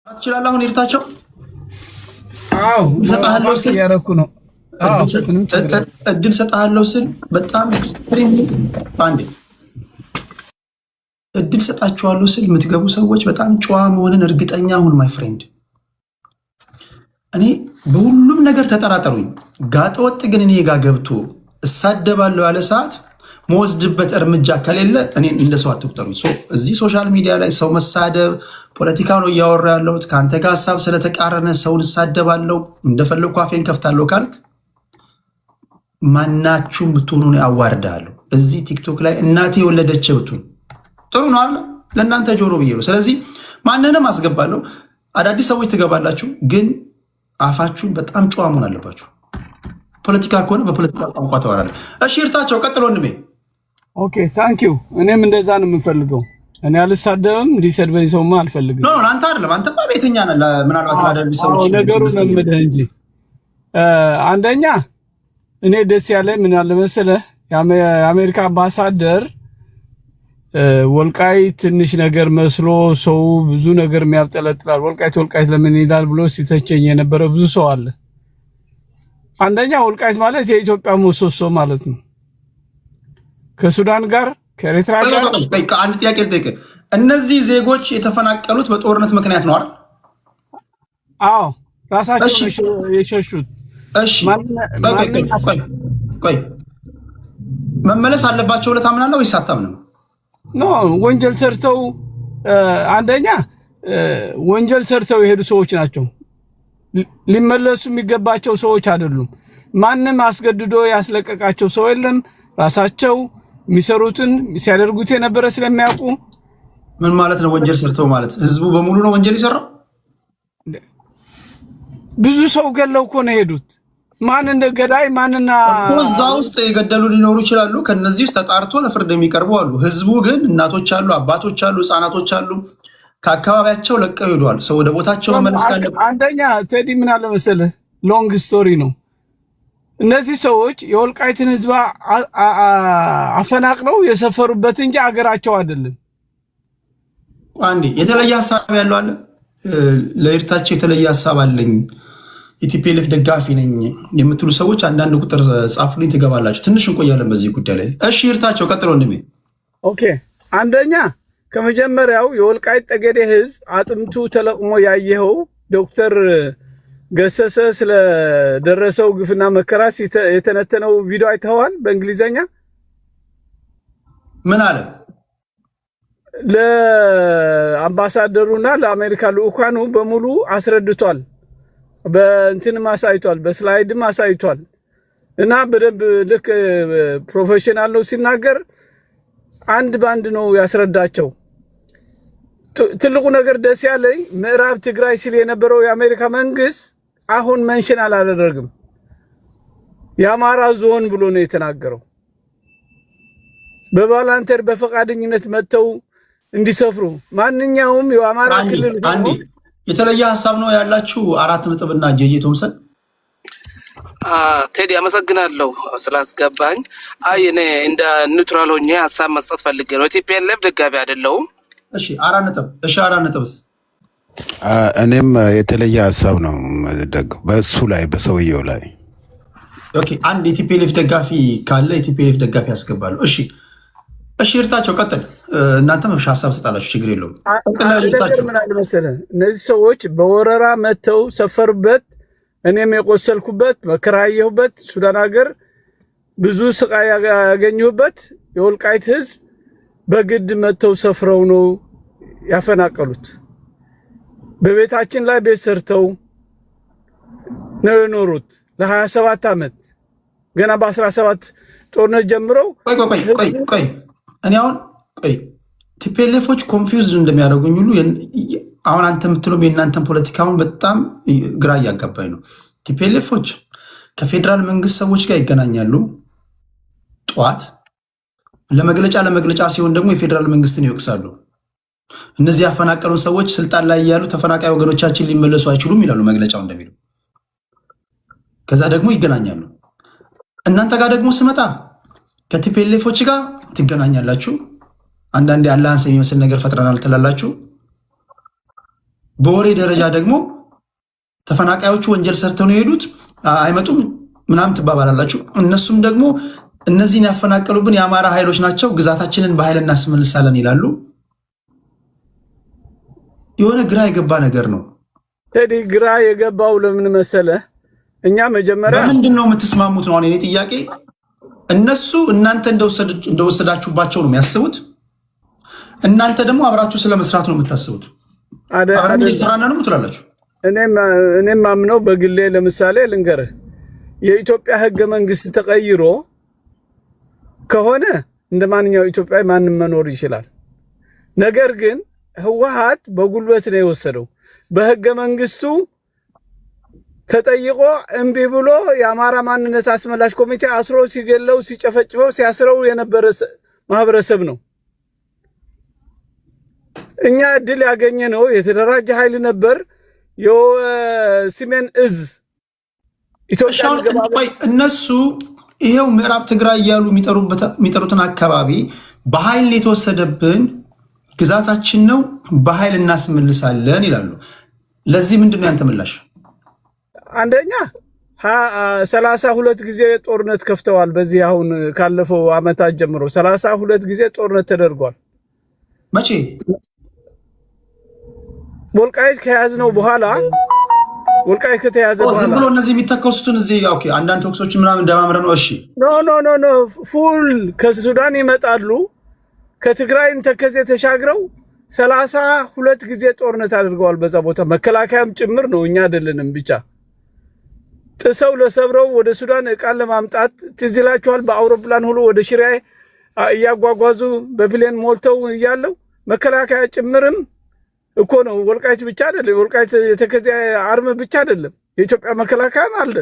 አትችላለህ አሁን ይርታቸው ሰጣለሁ ስል ያረኩ ነው። እድል ሰጣለሁ ስል በጣም ኤክስትሪም ባንዴ እድል ሰጣችኋለሁ ስል የምትገቡ ሰዎች በጣም ጨዋ መሆንን እርግጠኛ ሁን ማይ ፍሬንድ። እኔ በሁሉም ነገር ተጠራጠሩኝ። ጋጠ ወጥ ግን እኔ ጋር ገብቶ እሳደባለሁ ያለ ሰዓት መወስድበት እርምጃ ከሌለ እኔ እንደ ሰው አትቁጠሩኝ። እዚህ ሶሻል ሚዲያ ላይ ሰው መሳደብ ፖለቲካ ነው እያወራ ያለሁት። ከአንተ ጋር ሀሳብ ስለተቃረነ ሰውን እሳደባለሁ እንደፈለግኩ አፌን ከፍታለሁ ካልክ ማናችሁም ብትሆኑ ነው ያዋርዳለሁ። እዚህ ቲክቶክ ላይ እናቴ የወለደች ብትሆን ጥሩ ነው አለ ለእናንተ ጆሮ ብዬ ነው። ስለዚህ ማንንም አስገባለሁ። አዳዲስ ሰዎች ትገባላችሁ፣ ግን አፋችሁን በጣም ጨዋ መሆን አለባችሁ። ፖለቲካ ከሆነ በፖለቲካ ቋንቋ ተወራለህ። እሺ ይርታቸው ቀጥሎ ወንድሜ። ኦኬ ታንኪዩ። እኔም እንደዛ ነው የምፈልገው። እኔ አልሳደብም፣ እንዲሰድበኝ ሰውማ አልፈልግም። አንተ አይደለም አንተማ ቤተኛ ነህ። ምናልባት ለአዳዲስ ሰዎች ነገሩ ለምደህ እንጂ አንደኛ እኔ ደስ ያለኝ ምን ያለ መሰለህ የአሜሪካ አምባሳደር ወልቃይት ትንሽ ነገር መስሎ ሰው ብዙ ነገር የሚያብጠለጥላል። ወልቃይት ለምን ይላል ብሎ ሲተቸኝ የነበረ ብዙ ሰው አለ። አንደኛ ወልቃይት ማለት የኢትዮጵያ ምሰሶ ማለት ነው። ከሱዳን ጋር ከኤርትራ ጋር አንድ ጥያቄ ልጠይቅህ። እነዚህ ዜጎች የተፈናቀሉት በጦርነት ምክንያት ነው አይደል? አዎ ራሳቸው የሸሹት። እሺ ቆይ መመለስ አለባቸው ብለህ ታምናለህ ወይስ አታምንም? ኖ ወንጀል ሰርተው አንደኛ ወንጀል ሰርተው የሄዱ ሰዎች ናቸው። ሊመለሱ የሚገባቸው ሰዎች አይደሉም። ማንም አስገድዶ ያስለቀቃቸው ሰው የለም። ራሳቸው የሚሰሩትን ሲያደርጉት የነበረ ስለሚያውቁ። ምን ማለት ነው ወንጀል ሰርተው ማለት? ህዝቡ በሙሉ ነው ወንጀል የሰራው? ብዙ ሰው ገለው እኮ ነው የሄዱት። ማን እንደ ገዳይ ማንና እዛ ውስጥ የገደሉ ሊኖሩ ይችላሉ። ከነዚህ ውስጥ ተጣርቶ ለፍርድ የሚቀርቡ አሉ። ህዝቡ ግን እናቶች አሉ፣ አባቶች አሉ፣ ህፃናቶች አሉ ከአካባቢያቸው ለቀው ሄደዋል። ሰው ወደ ቦታቸው መመለስ ካለበት አንደኛ ቴዲ ምን አለ መሰለህ፣ ሎንግ ስቶሪ ነው። እነዚህ ሰዎች የወልቃይትን ህዝብ አፈናቅለው የሰፈሩበት እንጂ አገራቸው አይደለም። አንዴ የተለየ ሀሳብ ያለው አለ። ለኤርታቸው የተለየ ሀሳብ አለኝ የቲፒኤልኤፍ ደጋፊ ነኝ የምትሉ ሰዎች አንዳንድ ቁጥር ጻፉልኝ፣ ትገባላችሁ። ትንሽ እንቆያለን በዚህ ጉዳይ ላይ። እሺ ኤርታቸው ቀጥሎ ወንድሜ። ኦኬ አንደኛ ከመጀመሪያው የወልቃይት ጠገዴ ህዝብ አጥምቱ ተለቅሞ ያየኸው ዶክተር ገሰሰ ስለደረሰው ግፍና መከራ የተነተነው ቪዲዮ አይተኸዋል? በእንግሊዘኛ ምን አለ? ለአምባሳደሩና ለአሜሪካ ልኡካኑ በሙሉ አስረድቷል። በእንትንም አሳይቷል፣ በስላይድም አሳይቷል። እና በደንብ ልክ ፕሮፌሽናል ነው ሲናገር፣ አንድ ባንድ ነው ያስረዳቸው። ትልቁ ነገር ደስ ያለኝ ምዕራብ ትግራይ ሲል የነበረው የአሜሪካ መንግስት አሁን መንሽን አላደረግም። የአማራ ዞን ብሎ ነው የተናገረው። በቫላንተር በፈቃደኝነት መጥተው እንዲሰፍሩ ማንኛውም የአማራ ክልል የተለየ ሀሳብ ነው ያላችሁ። 4 ነጥብና ጄጄ ቶምሰን ቴዲ አመሰግናለሁ ስላስገባኝ። እኔ እንደ ኒውትራል ሆኜ ሀሳብ መስጠት ፈልጌ ነው። ቲፒኤልኤፍ ደጋፊ አይደለሁም። እሺ 4 ነጥብ። እሺ 4 ነጥብስ? እኔም የተለየ ሀሳብ ነው በሱ ላይ በሰውየው ላይ። ኦኬ አንድ የቲፒኤልኤፍ ደጋፊ ካለ የቲፒኤልኤፍ ደጋፊ ያስገባሉ። እሺ እርታቸው ቀጥል። እናንተም ሀሳብ ሰጣላችሁ፣ ችግር የለውም። ምን አለ መሰለህ እነዚህ ሰዎች በወረራ መጥተው ሰፈሩበት። እኔም የቆሰልኩበት መከራ ያየሁበት ሱዳን ሀገር ብዙ ስቃይ ያገኘሁበት የወልቃይት ህዝብ በግድ መጥተው ሰፍረው ነው ያፈናቀሉት። በቤታችን ላይ ቤት ሰርተው ነው የኖሩት ለ27 ዓመት። ገና በ17 ጦርነት ጀምረው ቆይ እኔ አሁን ቲፒኤልኤፎች ኮንፊውዝድ እንደሚያደርጉኝ ሁሉ አሁን አንተ የምትለው የእናንተን ፖለቲካውን በጣም ግራ እያጋባኝ ነው። ቲፒኤልኤፎች ከፌዴራል መንግስት ሰዎች ጋር ይገናኛሉ ጠዋት ለመግለጫ ሲሆን ደግሞ የፌዴራል መንግስትን ይወቅሳሉ። እነዚህ ያፈናቀሉን ሰዎች ስልጣን ላይ ያሉ ተፈናቃይ ወገኖቻችን ሊመለሱ አይችሉም ይላሉ መግለጫው እንደሚለው። ከዛ ደግሞ ይገናኛሉ። እናንተ ጋር ደግሞ ስመጣ ከቲፒኤልኤፎች ጋር ትገናኛላችሁ። አንዳንዴ አላህን የሚመስል ነገር ፈጥረናል ትላላችሁ። በወሬ ደረጃ ደግሞ ተፈናቃዮቹ ወንጀል ሰርተው ነው የሄዱት አይመጡም ምናምን ትባባላላችሁ። እነሱም ደግሞ እነዚህን ያፈናቀሉብን የአማራ ኃይሎች ናቸው ግዛታችንን በኃይል እናስመልሳለን ይላሉ። የሆነ ግራ የገባ ነገር ነው። ቴዲ ግራ የገባው ለምን መሰለ? እኛ መጀመሪያ በምንድን ነው የምትስማሙት ነው እኔ ጥያቄ። እነሱ እናንተ እንደወሰዳችሁባቸው ነው የሚያስቡት። እናንተ ደግሞ አብራችሁ ስለመስራት ነው የምታስቡት። አብረን እየሰራን ነው የምትላላችሁ። እኔም ማምነው በግሌ ለምሳሌ ልንገርህ፣ የኢትዮጵያ ህገ መንግስት ተቀይሮ ከሆነ እንደማንኛው ኢትዮጵያዊ ማንም መኖር ይችላል። ነገር ግን ህወሓት በጉልበት ነው የወሰደው። በህገ መንግስቱ ተጠይቆ እምቢ ብሎ የአማራ ማንነት አስመላሽ ኮሚቴ አስሮ ሲገለው ሲጨፈጭፈው ሲያስረው የነበረ ማህበረሰብ ነው። እኛ እድል ያገኘ ነው የተደራጀ ኃይል ነበር። የሰሜን እዝ ኢትዮጵያ እነሱ ይሄው ምዕራብ ትግራይ እያሉ የሚጠሩትን አካባቢ በኃይል የተወሰደብን ግዛታችን ነው በኃይል እናስመልሳለን ይላሉ። ለዚህ ምንድነው ያንተ ምላሽ? አንደኛ 32 ጊዜ ጦርነት ከፍተዋል። በዚህ አሁን ካለፈው አመታት ጀምሮ 32 ጊዜ ጦርነት ተደርጓል። መቼ? ወልቃይት ከያዝነው በኋላ ወልቃይት ከተያዘ በኋላ ዝም ብሎ እነዚህ የሚተከሱትን እዚህ ኦኬ አንዳንድ ቶክሶች ምናምን እንደማምረ ነው። እሺ ኖ ፉል ከሱዳን ይመጣሉ። ከትግራይን ተከዜ ተሻግረው 32 ጊዜ ጦርነት አድርገዋል በዛ ቦታ። መከላከያም ጭምር ነው፣ እኛ አይደለንም ብቻ። ጥሰው ለሰብረው ወደ ሱዳን እቃን ለማምጣት ትዝ ይላችኋል። በአውሮፕላን ሁሉ ወደ ሽሬ እያጓጓዙ በፕሌን ሞልተው እያለው መከላከያ ጭምርም እኮ ነው። ወልቃይት ብቻ አይደለም፣ ወልቃይት የተከዜ አርም ብቻ አይደለም፣ የኢትዮጵያ መከላከያም አለ።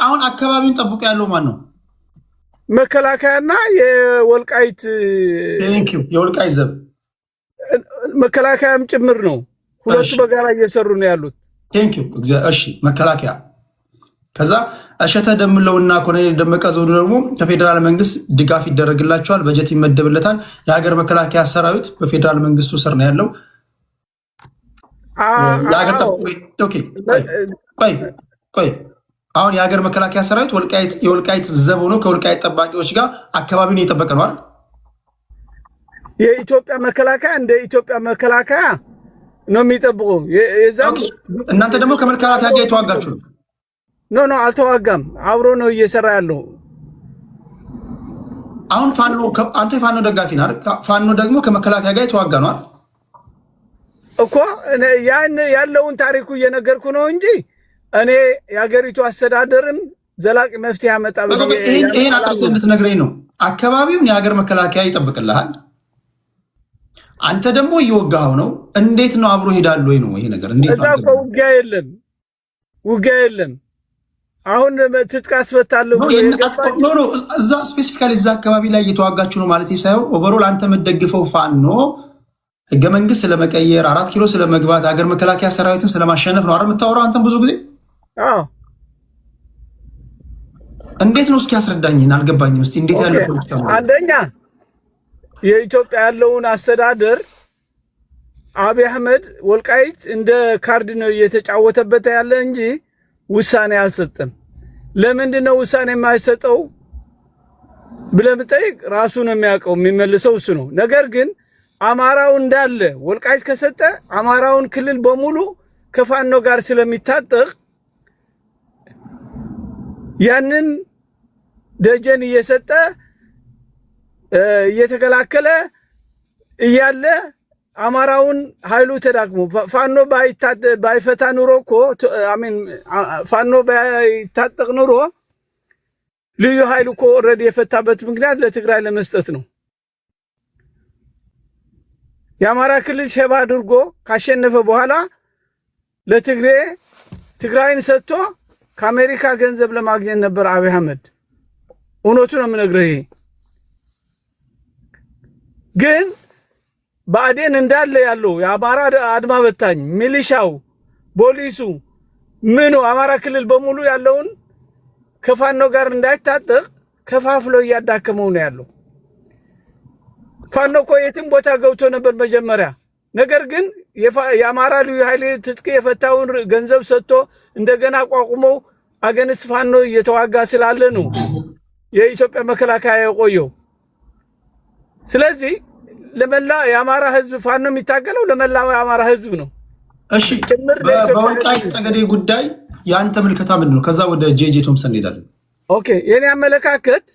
አሁን አካባቢውን ጠብቆ ያለው ማን ነው? መከላከያና የወልቃይት የወልቃይት ዘብ መከላከያም ጭምር ነው። ሁለቱ በጋራ እየሰሩ ነው ያሉት። እሺ መከላከያ ከዛ እሸተ ደምለውና ኮሎኔል ደመቀ ዘውዱ ደግሞ ከፌዴራል መንግስት ድጋፍ ይደረግላቸዋል፣ በጀት ይመደብለታል። የሀገር መከላከያ ሰራዊት በፌዴራል መንግስቱ ስር ነው ያለው። አሁን የሀገር መከላከያ ሰራዊት የወልቃይት ዘብ ሆኖ ከወልቃይት ጠባቂዎች ጋር አካባቢውን እየጠበቀ ነው አይደል? የኢትዮጵያ መከላከያ እንደ ኢትዮጵያ መከላከያ ነው የሚጠብቀው። እናንተ ደግሞ ከመከላከያ ጋር የተዋጋችሁ ነው? ኖ አልተዋጋም፣ አብሮ ነው እየሰራ ያለው። አሁን አንተ የፋኖ ደጋፊ ነህ አይደል? ፋኖ ደግሞ ከመከላከያ ጋር የተዋጋ ነው አይደል እኮ። ያን ያለውን ታሪኩ እየነገርኩ ነው እንጂ እኔ የሀገሪቱ አስተዳደርም ዘላቂ መፍትሄ ያመጣ ይሄን አጥርተህ እንድትነግረኝ ነው። አካባቢውን የሀገር መከላከያ ይጠብቅልሃል፣ አንተ ደግሞ እየወጋኸው ነው። እንዴት ነው አብሮ ሄዳሉ ወይ ነው ይሄ ነገር? እንዴት ነው? ውጊያ የለም። አሁን ትጥቅ አስፈታለሁ እዛ ስፔሲፊካሊ እዛ አካባቢ ላይ እየተዋጋችሁ ነው ማለት ሳይሆን ኦቨሮል አንተ የምትደግፈው ፋኖ ህገ መንግስት ስለመቀየር 4 ኪሎ ስለመግባት ሀገር መከላከያ ሰራዊትን ስለማሸነፍ ነው አይደል የምታወራው አንተም ብዙ ጊዜ። እንዴት ነው እስኪ አስረዳኝን፣ አልገባኝም። እስቲ እንዴት ያለ ፖለቲካ ነው? አንደኛ የኢትዮጵያ ያለውን አስተዳደር አብይ አህመድ ወልቃይት እንደ ካርድ ነው እየተጫወተበት ያለ እንጂ ውሳኔ አልሰጠም። ለምንድን ነው ውሳኔ የማይሰጠው ብለህ ብጠይቅ ራሱ ነው የሚያውቀው፣ የሚመልሰው እሱ ነው። ነገር ግን አማራው እንዳለ ወልቃይት ከሰጠ አማራውን ክልል በሙሉ ከፋኖ ጋር ስለሚታጠቅ ያንን ደጀን እየሰጠ እየተከላከለ እያለ አማራውን ኃይሉ ተዳክሞ ፋኖ ባይፈታ ኑሮ እኮ ፋኖ ባይታጠቅ ኑሮ ልዩ ኃይሉ እኮ ኦልሬዲ የፈታበት ምክንያት ለትግራይ ለመስጠት ነው። የአማራ ክልል ሸባ አድርጎ ካሸነፈ በኋላ ትግራይን ሰጥቶ ከአሜሪካ ገንዘብ ለማግኘት ነበር አብይ አህመድ። እውነቱ ነው የምነግርህ። ይሄ ግን ብአዴን እንዳለ ያለው የአማራ አድማ በታኝ ሚሊሻው፣ ፖሊሱ ምኑ አማራ ክልል በሙሉ ያለውን ከፋኖ ጋር እንዳይታጠቅ ከፋፍሎ እያዳከመው ነው ያለው። ፋኖ እኮ የትም ቦታ ገብቶ ነበር መጀመሪያ። ነገር ግን የአማራ ልዩ ኃይል ትጥቅ የፈታውን ገንዘብ ሰጥቶ እንደገና አቋቁመው አገንስ ፋኖ እየተዋጋ ስላለ ነው የኢትዮጵያ መከላከያ የቆየው። ስለዚህ ለመላ የአማራ ህዝብ ፋኖ የሚታገለው ለመላው የአማራ ህዝብ ነው። እሺ በወልቃይት ጠገዴ ጉዳይ ያንተ ምልከታ ምንድን ነው? ከዛ ወደ ጄጄ ቶምሰን እንሄዳለን። ኦኬ የኔ አመለካከት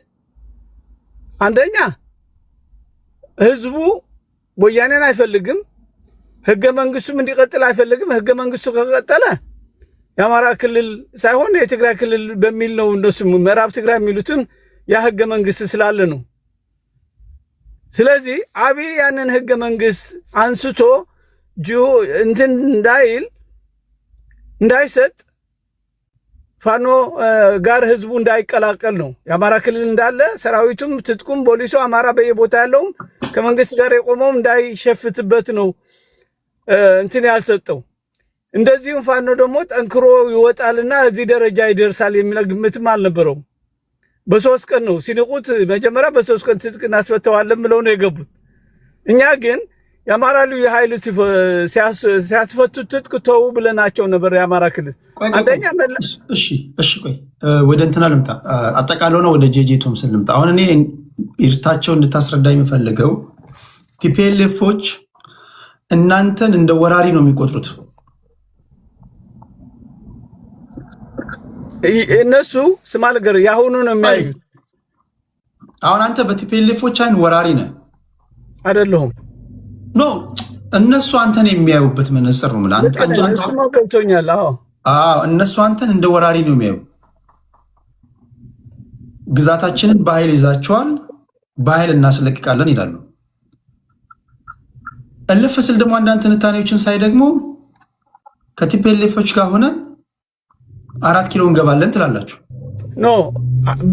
አንደኛ ህዝቡ ወያኔን አይፈልግም፣ ህገ መንግስቱም እንዲቀጥል አይፈልግም። ህገ መንግስቱ ከቀጠለ የአማራ ክልል ሳይሆን የትግራይ ክልል በሚል ነው እነሱ ምዕራብ ትግራይ የሚሉትን ያ ህገ መንግስት ስላለ ነው። ስለዚህ አብይ ያንን ህገ መንግስት አንስቶ እንትን እንዳይሰጥ ፋኖ ጋር ህዝቡ እንዳይቀላቀል ነው። የአማራ ክልል እንዳለ ሰራዊቱም ትጥቁም ፖሊሱ አማራ በየቦታ ያለውም ከመንግስት ጋር የቆመውም እንዳይሸፍትበት ነው እንትን ያልሰጠው። እንደዚሁም ፋኖ ደግሞ ጠንክሮ ይወጣልና እዚህ ደረጃ ይደርሳል የሚል ግምትም አልነበረውም። በ3 ቀን ነው ሲንቁት፣ መጀመሪያ በ3 ቀን ትጥቅ እናስፈተዋለን ብለው ነው የገቡት። እኛ ግን የአማራ ልዩ ኃይል ሲያስፈቱት ትጥቅ ተው ብለናቸው ነበር። የአማራ ክልል አንደኛ እሺ ቆይ ወደ እንትና ልምጣ፣ አጠቃለው ነው ወደ ጄጄ ቶምሰን ልምጣ። አሁን እኔ ይርታቸው እንድታስረዳ የምፈልገው ቲፒኤልኤፎች እናንተን እንደ ወራሪ ነው የሚቆጥሩት። እነሱ ስማ ነገር ያሁኑ ነው የሚያዩት። አሁን አንተ በቲፒኤልኤፎች አይን ወራሪ ነህ አይደለሁም? ኖ እነሱ አንተን የሚያዩበት መነጽር ነው ማለት አንተ ገብቶኛል። እነሱ አንተን እንደ ወራሪ ነው የሚያዩ። ግዛታችንን በኃይል ይዛቸዋል፣ በኃይል እናስለቅቃለን ይላሉ። እልፍ ስል ደግሞ አንዳንድ ትንታኔዎችን ሳይ ደግሞ ከቲፒኤልኤፎች ጋር ሆነ 4 ኪሎ እንገባለን ትላላችሁ። ኖ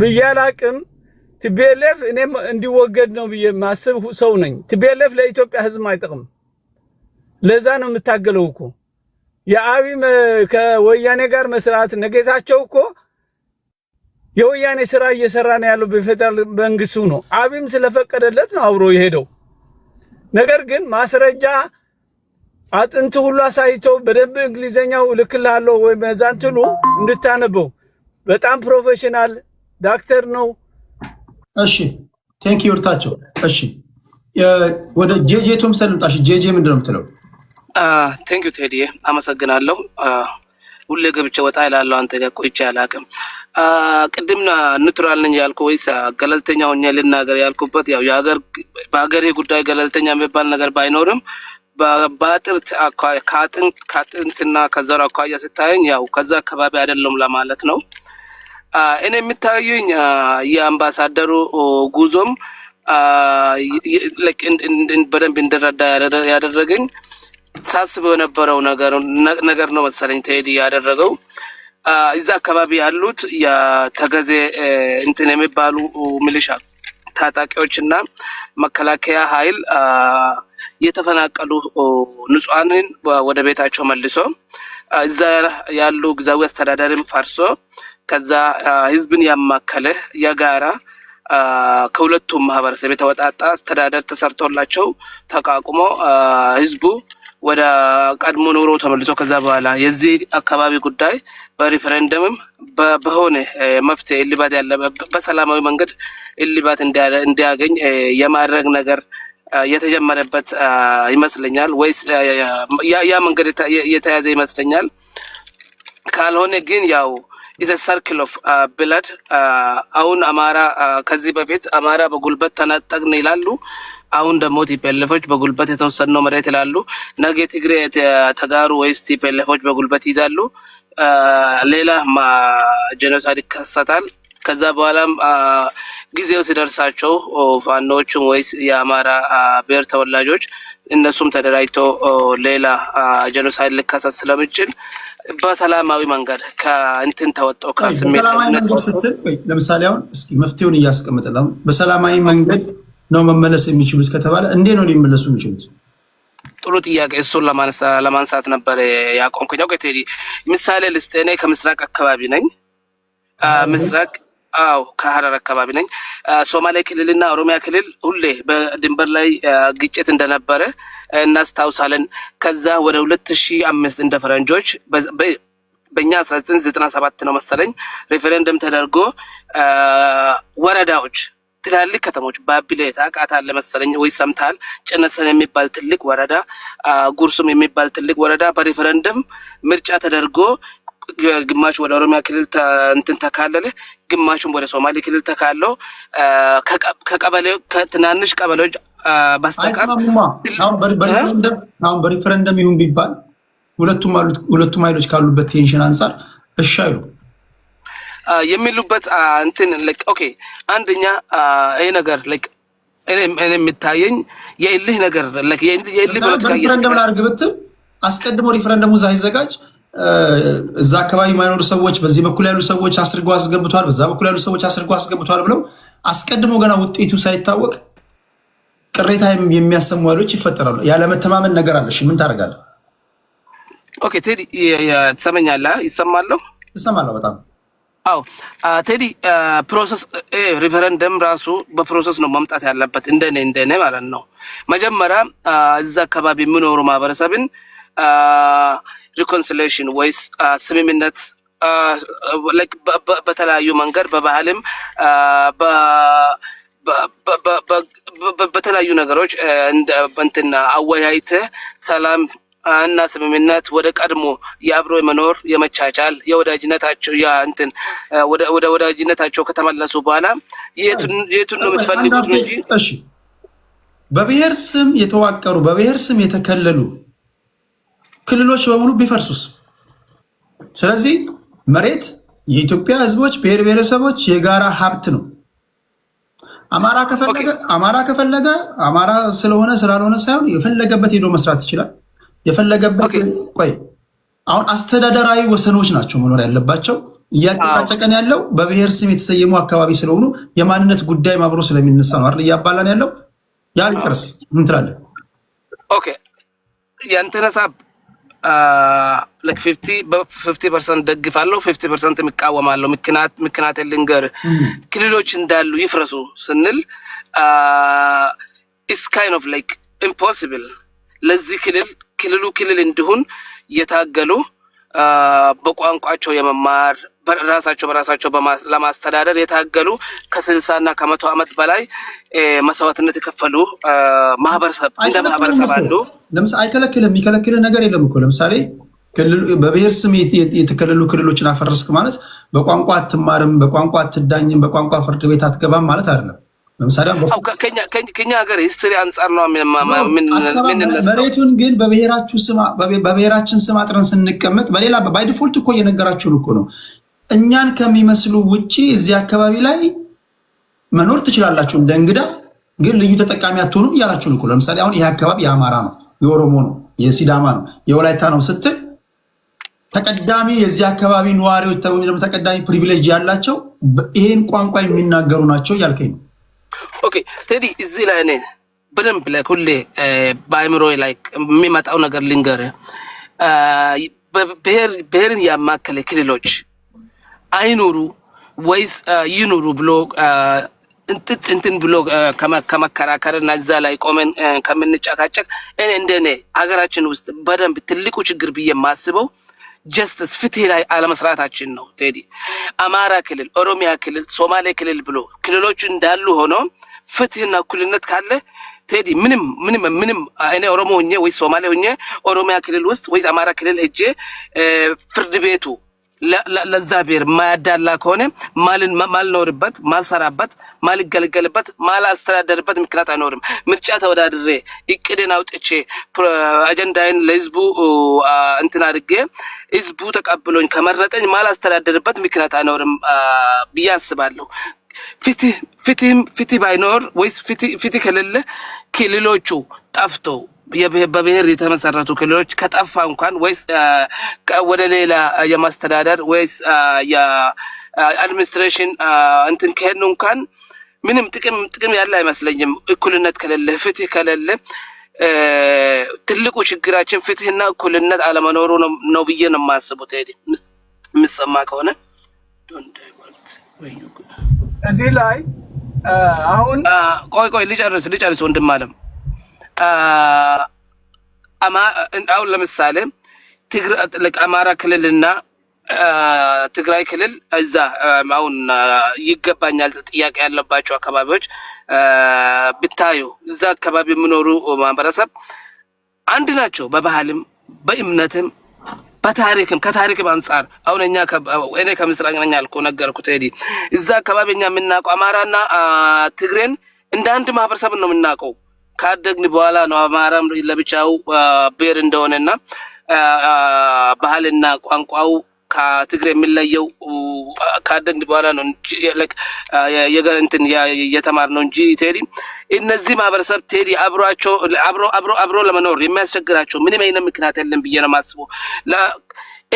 ብዬ አላቅም። ቲፒኤልኤፍ እኔም እንዲወገድ ነው ብዬ ማስብ ሰው ነኝ። ቲፒኤልኤፍ ለኢትዮጵያ ህዝብ አይጠቅም። ለዛ ነው የምታገለው እኮ የአብይ ከወያኔ ጋር መስራት ነገታቸው እኮ የወያኔ ስራ እየሰራ ነው ያለው በፌደራል መንግስቱ ነው። አብይም ስለፈቀደለት ነው አብሮ የሄደው። ነገር ግን ማስረጃ አጥንት ሁሉ አሳይቶ በደንብ እንግሊዘኛው ልክልሃለሁ ወይ መዛንትሉ እንድታነበው በጣም ፕሮፌሽናል ዳክተር ነው። እሺ ቴንክ ዩ ይርታቸው። እሺ ወደ ጄጄ ቶምሰን ልምጣሽ። ጄጄ ምንድን ነው የምትለው? ቴንክ ዩ ቴዲ አመሰግናለሁ። ሁሌ ገብቼ ወጣ ይላለሁ አንተ ጋር ቆይቼ አላውቅም። ቅድም ኒውትራል ነኝ ያልኩ ወይስ ገለልተኛ ሆኜ ልናገር ያልኩበት ያው በሀገሬ ጉዳይ ገለልተኛ የሚባል ነገር ባይኖርም በአጥርት ከአጥንትና ከዘር አኳያ ስታየኝ ያው ከዛ አካባቢ አይደለም ለማለት ነው። እኔ የሚታዩኝ የአምባሳደሩ ጉዞም በደንብ እንድረዳ ያደረገኝ ሳስበው የነበረው ነገር ነው መሰለኝ ቴዲ ያደረገው። እዛ አካባቢ ያሉት የተገዜ እንትን የሚባሉ ሚሊሻ ታጣቂዎችና መከላከያ ኃይል የተፈናቀሉ ንጹሃንን ወደ ቤታቸው መልሶ እዛ ያሉ ግዛዊ አስተዳደርም ፈርሶ ከዛ ህዝብን ያማከለ የጋራ ከሁለቱም ማህበረሰብ የተወጣጣ አስተዳደር ተሰርቶላቸው ተቋቁሞ ህዝቡ ወደ ቀድሞ ኑሮ ተመልሶ ከዛ በኋላ የዚህ አካባቢ ጉዳይ በሪፈረንደምም በሆነ መፍትሄ እልባት ያለበት በሰላማዊ መንገድ እልባት እንዲያገኝ የማድረግ ነገር የተጀመረበት ይመስለኛል። ወይስ ያ መንገድ የተያዘ ይመስለኛል። ካልሆነ ግን ያው ኢዝ ሰርክል ኦፍ ብለድ። አሁን አማራ ከዚህ በፊት አማራ በጉልበት ተነጠቅን ይላሉ። አሁን ደግሞ ቲፒኤልኤፎች በጉልበት የተወሰነው መሬት ይላሉ። ነገ ትግሬ ተጋሩ ወይስ ቲፒኤልኤፎች በጉልበት ይዛሉ። ሌላ ጄኖሳይድ ይከሰታል። ከዛ በኋላም ጊዜው ሲደርሳቸው ፋኖዎቹም ወይስ የአማራ ብሔር ተወላጆች እነሱም ተደራጅተው ሌላ ጄኖሳይድ ሊከሰት ስለሚችል በሰላማዊ መንገድ ከእንትን ተወጣው ከስሜት ስትል ለምሳሌ አሁን እስኪ መፍትሄውን እያስቀመጠ ነው። በሰላማዊ መንገድ ነው መመለስ የሚችሉት ከተባለ እንዴት ነው ሊመለሱ የሚችሉት? ጥሩ ጥያቄ። እሱን ለማንሳት ነበር ያቆምኩኝ። ቴዲ ምሳሌ ልስጥ። እኔ ከምስራቅ አካባቢ ነኝ። ምስራቅ አዎ ከሀረር አካባቢ ነኝ። ሶማሌ ክልልና ኦሮሚያ ክልል ሁሌ በድንበር ላይ ግጭት እንደነበረ እናስታውሳለን። ከዛ ወደ 2005 እንደ ፈረንጆች በእኛ 1997 ነው መሰለኝ ሬፈረንደም ተደርጎ ወረዳዎች ትላልቅ ከተሞች ባቢሌ ታውቃታለህ መሰለኝ ወይ ሰምታል? ጭነሰን የሚባል ትልቅ ወረዳ፣ ጉርሱም የሚባል ትልቅ ወረዳ በሬፈረንደም ምርጫ ተደርጎ ግማሽ ወደ ኦሮሚያ ክልል እንትን ተካለለ፣ ግማሹም ወደ ሶማሌ ክልል ተካለው ከቀበሌው ከትናንሽ ቀበሌዎች በስተቀር አሁን በሬፈረንደም ይሁን ቢባል ሁለቱም ኃይሎች ካሉበት ቴንሽን አንጻር እሺ አይሉ የሚሉበት እንትን ኦኬ አንደኛ ይሄ ነገር እኔ የሚታየኝ የእልህ ነገር የእልህ ፖለቲካ ሬፈረንደም ላድርግ ብትል አስቀድሞ ሬፈረንደሙ ሳይዘጋጅ እዛ አካባቢ የማይኖሩ ሰዎች በዚህ በኩል ያሉ ሰዎች አስርገው አስገብቷል፣ በዛ በኩል ያሉ ሰዎች አስርገው አስገብቷል ብለው አስቀድሞ ገና ውጤቱ ሳይታወቅ ቅሬታ የሚያሰሙ ኃይሎች ይፈጠራሉ። ያለመተማመን ነገር አለሽ። ምን ታደርጋለህ? ኦኬ ቴዲ ትሰማኛለህ? ይሰማለሁ? ትሰማለህ? በጣም አዎ ቴዲ ፕሮሰስ ሪፈረንደም ራሱ በፕሮሰስ ነው መምጣት ያለበት እንደኔ ማለት ነው። መጀመሪያ እዛ አካባቢ የሚኖሩ ማህበረሰብን ሪኮንሲሌሽን ወይስ ስምምነት በተለያዩ መንገድ በባህልም በተለያዩ ነገሮች እንትን አወያይተህ ሰላም እና ስምምነት ወደ ቀድሞ የአብሮ መኖር የመቻቻል የወዳጅነታቸው እንትን ወደ ወዳጅነታቸው ከተመለሱ በኋላ የቱን ነው የምትፈልጉት ነው እንጂ እሺ በብሔር ስም የተዋቀሩ በብሔር ስም የተከለሉ ክልሎች በሙሉ ቢፈርሱስ? ስለዚህ መሬት የኢትዮጵያ ሕዝቦች ብሔር ብሔረሰቦች የጋራ ሀብት ነው። አማራ ከፈለገ አማራ ስለሆነ ስላልሆነ ሳይሆን የፈለገበት ሄዶ መስራት ይችላል። የፈለገበት አሁን አስተዳደራዊ ወሰኖች ናቸው መኖር ያለባቸው። እያጨቃጨቀን ያለው በብሔር ስም የተሰየሙ አካባቢ ስለሆኑ የማንነት ጉዳይ ማብሮ ስለሚነሳ ነው አይደል? እያባላን ያለው ያ ቢቀርስ ምን ትላለህ? ኦኬ ያንተን ሀሳብ 50% ደግፋለሁ፣ 50% የሚቃወማለሁ። ምክንያት ልንገር። ክልሎች እንዳሉ ይፍረሱ ስንል ኢስ ካይንድ ኦፍ ላይክ ኢምፖሲብል ለዚህ ክልል እንዲሆን የታገሉ በቋንቋቸው የመማር በራሳቸው ለማስተዳደር የታገሉ ከ60 እና ከ100 ዓመት በላይ መስዋዕትነት የከፈሉ ማህበረሰብ እንደ ማህበረሰብ አሉ። ለምሳሌ አይከለክልም፣ የሚከለክል ነገር የለም እኮ። ለምሳሌ በብሔር ስም የተከለሉ ክልሎችን አፈረስክ ማለት በቋንቋ አትማርም፣ በቋንቋ አትዳኝም፣ በቋንቋ ፍርድ ቤት አትገባም ማለት አይደለም። ለምሳሌ ከኛ ሀገር ሂስትሪ አንጻር ነው የምንነሳው። መሬቱን ግን በብሔራችን ስም አጥረን ስንቀመጥ በሌላ ባይ ዲፎልት እኮ እየነገራችሁን እኮ ነው። እኛን ከሚመስሉ ውጭ እዚህ አካባቢ ላይ መኖር ትችላላችሁ እንደ እንግዳ፣ ግን ልዩ ተጠቃሚ አትሆኑም እያላችሁን እኮ። ለምሳሌ አሁን ይህ አካባቢ የአማራ ነው፣ የኦሮሞ ነው፣ የሲዳማ ነው፣ የወላይታ ነው ስትል ተቀዳሚ የዚህ አካባቢ ነዋሪዎች ተቀዳሚ ፕሪቪሌጅ ያላቸው ይሄን ቋንቋ የሚናገሩ ናቸው እያልከኝ ነው። ኦኬ ቴዲ እዚህ ላይ እኔ በደንብ ላይ ሁሌ በአእምሮ ላይ የሚመጣው ነገር ልንገርህ። ብሔርን ያማከለ ክልሎች አይኑሩ ወይስ ይኑሩ ብሎ እንትን ብሎ ከመከራከር እና እዛ ላይ ቆመን ከምንጨቃጨቅ እንደኔ ሀገራችን ውስጥ በደንብ ትልቁ ችግር ብዬ የማስበው ጀስትስ ፍትህ ላይ አለመስራታችን ነው። ቴዲ አማራ ክልል፣ ኦሮሚያ ክልል፣ ሶማሌ ክልል ብሎ ክልሎቹ እንዳሉ ሆኖ ፍትህና እኩልነት ካለ ቴዲ ምንም እኔ ኦሮሞ ሆኜ ወይ ሶማሌ ሆኜ ኦሮሚያ ክልል ውስጥ ወይ አማራ ክልል ሄጄ ፍርድ ቤቱ ለዛ ብሔር ማያዳላ ከሆነ ማልኖርበት፣ ማልሰራበት፣ ማልገለገልበት፣ ማላስተዳደርበት ምክንያት አይኖርም። ምርጫ ተወዳድሬ እቅድን አውጥቼ አጀንዳዬን ለህዝቡ እንትን አድርጌ ህዝቡ ተቀብሎኝ ከመረጠኝ ማላስተዳደርበት ምክንያት አይኖርም ብዬ አስባለሁ። ፍትህ ባይኖር ወይስ ፍትህ ከሌለ ክልሎቹ ጠፍቶ በብሔር የተመሰረቱ ክልሎች ከጠፋ እንኳን ወይስ ወደ ሌላ የማስተዳደር ወይስ የአድሚኒስትሬሽን እንትን ከሄድን እንኳን ምንም ጥቅም ያለ አይመስለኝም። እኩልነት ከሌለ፣ ፍትህ ከሌለ ትልቁ ችግራችን ፍትህና እኩልነት አለመኖሩ ነው ብዬ ነው የማስበው። ቴዲ የምትሰማ ከሆነ እዚህ ላይ አሁን ቆይ ልጨርስ ወንድም አለም አሁን ለምሳሌ አማራ ክልልና ትግራይ ክልል እዛ አሁን ይገባኛል ጥያቄ ያለባቸው አካባቢዎች ብታዩ እዛ አካባቢ የሚኖሩ ማህበረሰብ አንድ ናቸው በባህልም በእምነትም በታሪክም ከታሪክም አንፃር አሁን እኔ ከምስራቅ ነኝ አልኩ ነገርኩት ቴዲ እዛ አካባቢ እኛ የምናውቀው አማራና ትግሬን እንደ አንድ ማህበረሰብ ነው የምናውቀው ካደግን በኋላ ነው አማራም ለብቻው ብሔር እንደሆነና ባህልና ቋንቋው ከትግሬ የሚለየው ካደግን በኋላ ነው የገረንትን የተማርነው እንጂ ቴዲ እነዚህ ማህበረሰብ ቴዲ አብሮ ለመኖር የሚያስቸግራቸው ምንም አይነት ምክንያት የለም ብዬ ነው የማስበው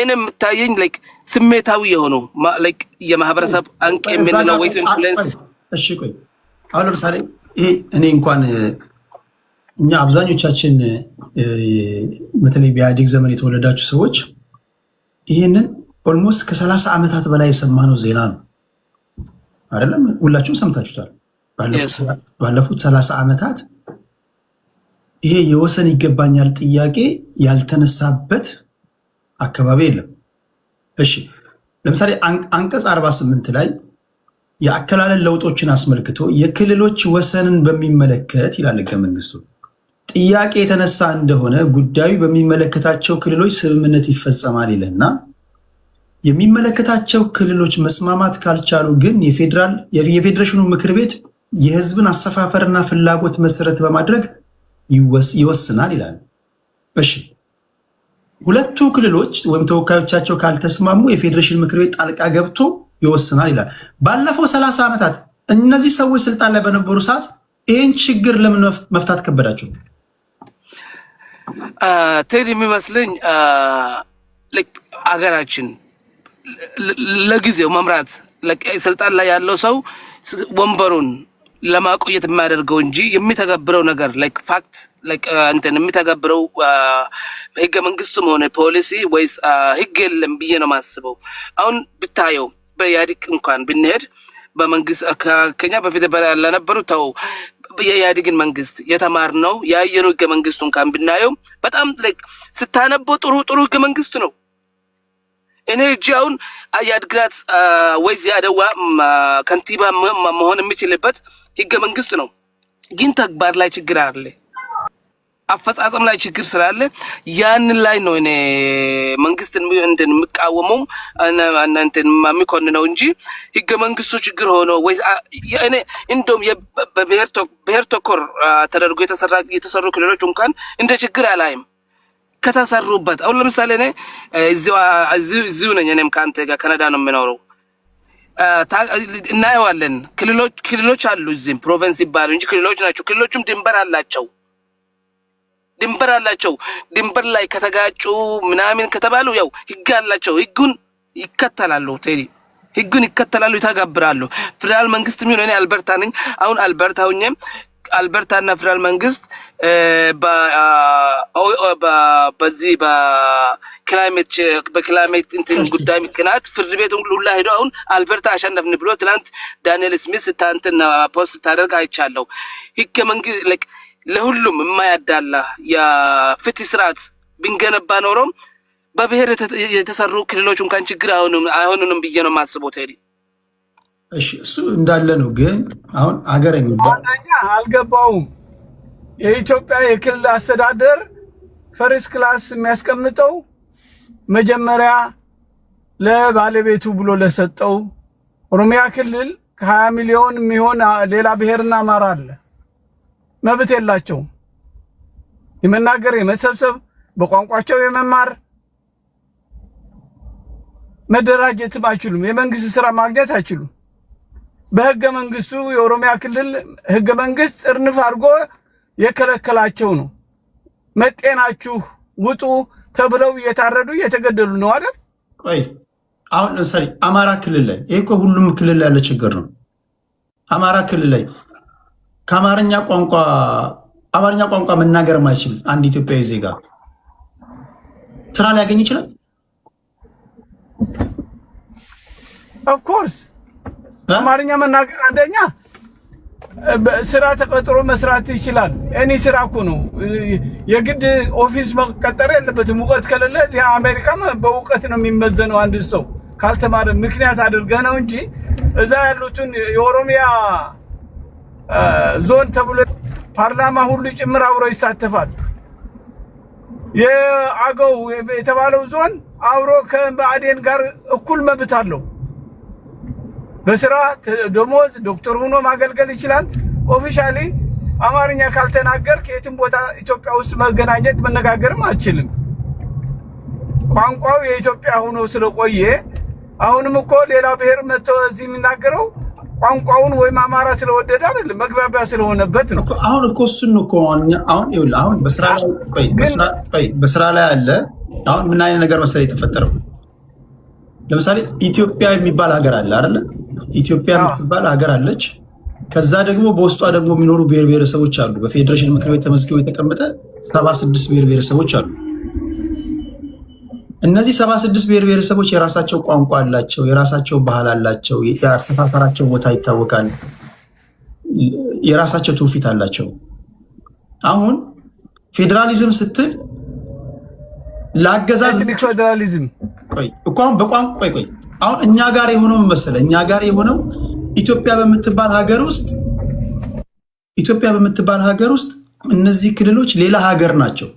እኔ የምታየኝ ስሜታዊ የሆነው የማህበረሰብ አንቂ የምንለው ወይስ ኢንፍሉዌንስ እሺ ቆይ አሁን ለምሳሌ ይሄ እኔ እንኳን እኛ አብዛኞቻችን በተለይ በኢህአዴግ ዘመን የተወለዳችሁ ሰዎች ይሄንን ኦልሞስት ከ30 ዓመታት በላይ የሰማነው ዜና ነው አይደለም ሁላችሁም ሰምታችሁታል ባለፉት 30 ዓመታት ይሄ የወሰን ይገባኛል ጥያቄ ያልተነሳበት አካባቢ የለም እሺ ለምሳሌ አንቀጽ 48 ላይ የአከላለል ለውጦችን አስመልክቶ የክልሎች ወሰንን በሚመለከት ይላል ሕገ መንግስቱ ጥያቄ የተነሳ እንደሆነ ጉዳዩ በሚመለከታቸው ክልሎች ስምምነት ይፈጸማል ይለና የሚመለከታቸው ክልሎች መስማማት ካልቻሉ ግን የፌዴሬሽኑ ምክር ቤት የህዝብን አሰፋፈርና ፍላጎት መሰረት በማድረግ ይወስናል ይላል እሺ ሁለቱ ክልሎች ወይም ተወካዮቻቸው ካልተስማሙ የፌዴሬሽን ምክር ቤት ጣልቃ ገብቶ ይወስናል ይላል ባለፈው 30 ዓመታት እነዚህ ሰዎች ስልጣን ላይ በነበሩ ሰዓት ይሄን ችግር ለምን መፍታት ከበዳቸው ቴዲ የሚመስለኝ አገራችን ለጊዜው መምራት ስልጣን ላይ ያለው ሰው ወንበሩን ለማቆየት የሚያደርገው እንጂ የሚተገብረው ነገር ፋክት የሚተገብረው ህገ መንግስቱም ሆነ ፖሊሲ ወይስ ህግ የለም ብዬ ነው የማስበው አሁን ብታየው በኢህአዴግ እንኳን ብንሄድ በመንግስት ከኛ በፊት ያለነበሩ ተው የኢህአዴግን መንግስት የተማርነው ያየነው ህገ መንግስቱን እንኳን ብናየው በጣም ስታነበው ጥሩ ህገ መንግስት ነው እኔ አሁን የአድግራት ወይስ የአድዋ ከንቲባ መሆን የሚችልበት ህገ መንግስት ነው ግን ተግባር ላይ ችግር አለ አፈጻጸም ላይ ችግር ስላለ ያንን ላይ ነው እኔ መንግስትን የሚቃወመው እንትን የሚኮንነው እንጂ ህገ መንግስቱ ችግር ሆኖ ወይ እኔ እንደውም በብሔር ተኮር ተደርጎ የተሰሩ ክልሎች እንኳን እንደ ችግር አላይም ከተሰሩበት አሁን ለምሳሌ እኔ እዚሁ ነኝ እኔም ከአንተ ጋር ካናዳ ነው የምኖረው እናየዋለን ክልሎች አሉ እዚህም ፕሮቪንስ ይባሉ እንጂ ክልሎች ናቸው ክልሎቹም ድንበር አላቸው ድንበር ላይ ከተጋጩ ምናምን ከተባሉ ያው ህግ አላቸው ህጉን ይከተላሉ ቴዲ ህጉን ይከተላሉ ይተገብራሉ ፌደራል መንግስት ምን እኔ አልበርታ ነኝ አሁን አልበርታ ሆኜ አልበርታና ፌደራል መንግስት በዚህ በክላይሜት እንትን ጉዳይ ምክንያት ፍርድ ቤት ሁሉ ሄዶ አሁን አልበርታ አሸነፍን ብሎ ትላንት ዳንኤል ስሚስ ታንተና ፖስት ታደርግ አይቻለሁ ህገ መንግስት ለሁሉም የማያዳላ የፍትህ ስርዓት ብንገነባ ኖሮ በብሔር የተሰሩ ክልሎች እንኳን ችግር አይሆኑንም ብዬ ነው የማስበው ቴዲ እሺ እሱ እንዳለ ነው ግን አሁን አገር የሚባል አልገባውም የኢትዮጵያ የክልል አስተዳደር ፈርስት ክላስ የሚያስቀምጠው መጀመሪያ ለባለቤቱ ብሎ ለሰጠው ኦሮሚያ ክልል ከ20 ሚሊዮን የሚሆን ሌላ ብሔርና አማራ አለ መብት የላቸው የመናገር የመሰብሰብ በቋንቋቸው የመማር መደራጀት አይችሉም የመንግስት ስራ ማግኘት አይችሉም በህገ መንግስቱ የኦሮሚያ ክልል ህገ መንግስት እርንፍ አድርጎ የከለከላቸው ነው መጤናችሁ ውጡ ተብለው እየታረዱ እየተገደሉ ነው አይደል ቆይ አሁን ለምሳሌ አማራ ክልል ላይ ይሄ እኮ ሁሉም ክልል ያለ ችግር ነው አማራ ክልል ላይ ከአማርኛ ቋንቋ መናገር ማይችል አንድ ኢትዮጵያዊ ዜጋ ስራ ሊያገኝ ይችላል ኦፍ ኮርስ አማርኛ መናገር አንደኛ ስራ ተቀጥሮ መስራት ይችላል። እኔ ስራ እኮ ነው የግድ ኦፊስ መቀጠር የለበትም። እውቀት ከሌለ እዚህ አሜሪካ በእውቀት ነው የሚመዘነው አንድ ሰው ካልተማረ ምክንያት አድርገህ ነው እንጂ እዛ ያሉትን የኦሮሚያ ዞን ተብሎ ፓርላማ ሁሉ ጭምር አብሮ ይሳተፋል። የአገው የተባለው ዞን አብሮ ከብአዴን ጋር እኩል መብት አለው። በስራ ደሞዝ ዶክተር ሆኖ ማገልገል ይችላል። ኦፊሻሊ አማርኛ ካልተናገር ከየትም ቦታ ኢትዮጵያ ውስጥ መገናኘት መነጋገርም አትችልም። ቋንቋው የኢትዮጵያ ሆኖ ስለቆየ አሁንም እኮ ሌላ ብሔር መጥቶ እዚህ የሚናገረው ቋንቋውን ወይም አማራ ስለወደደ አይደለም፣ መግባቢያ ስለሆነበት ነው። አሁን እኮ እሱን እኮ አሁን በስራ ላይ አለ። አሁን ምን አይነት ነገር መሰለህ የተፈጠረው? ለምሳሌ ኢትዮጵያ የሚባል ሀገር አለ አይደለ? ኢትዮጵያ የምትባል ሀገር አለች። ከዛ ደግሞ በውስጧ ደግሞ የሚኖሩ ብሔር ብሔረሰቦች አሉ። በፌዴሬሽን ምክር ቤት ተመዝግበው የተቀመጠ 76 ብሔር ብሔረሰቦች አሉ። እነዚህ 76 ብሔር ብሔረሰቦች የራሳቸው ቋንቋ አላቸው፣ የራሳቸው ባህል አላቸው፣ የአሰፋፈራቸው ቦታ ይታወቃል፣ የራሳቸው ትውፊት አላቸው። አሁን ፌዴራሊዝም ስትል ለአገዛዝ ፌዴራሊዝም አሁን እኛ ጋር የሆነው መሰለህ፣ እኛ ጋር የሆነው ኢትዮጵያ በምትባል ሀገር ውስጥ እነዚህ ክልሎች ሌላ ሀገር ናቸው።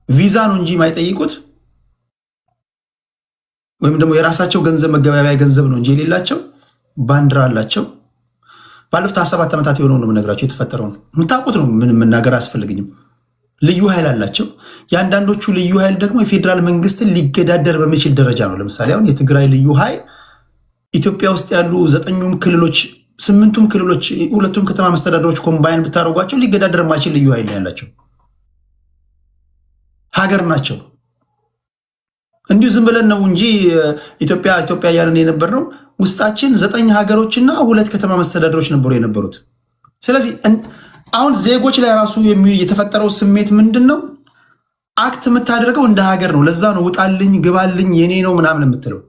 ቪዛ ነው እንጂ የማይጠይቁት ወይም ደግሞ የራሳቸው ገንዘብ መገበያያ ገንዘብ ነው እንጂ የሌላቸው ባንዲራ አላቸው። ባለፉት 7 ዓመታት የሆነው ነው የምነግራቸው፣ የተፈጠረው ነው የምታውቁት ነው። ምንም መናገር አያስፈልግኝም። ልዩ ኃይል አላቸው። የአንዳንዶቹ ልዩ ኃይል ደግሞ የፌዴራል መንግስትን ሊገዳደር በሚችል ደረጃ ነው። ለምሳሌ አሁን የትግራይ ልዩ ኃይል ኢትዮጵያ ውስጥ ያሉ 9ኙም ክልሎች 8ቱም ክልሎች 2ቱም ከተማ መስተዳደሮች ኮምባይን ብታደርጓቸው ሊገዳደር የማይችል ልዩ ኃይል ያላቸው ሀገር ናቸው። እንዲሁ ዝም ብለን ነው እንጂ ኢትዮጵያ እያለን የነበር ነው። ውስጣችን 9 ሀገሮችና 2 ከተማ መስተዳደሮች ነበሩ የነበሩት። ስለዚህ አሁን ዜጎች ላይ ራሱ የተፈጠረው ስሜት ምንድን ነው? አክት የምታደርገው እንደ ሀገር ነው። ለዛ ነው ውጣልኝ፣ ግባልኝ፣ የኔ ነው ምናምን የምትለው።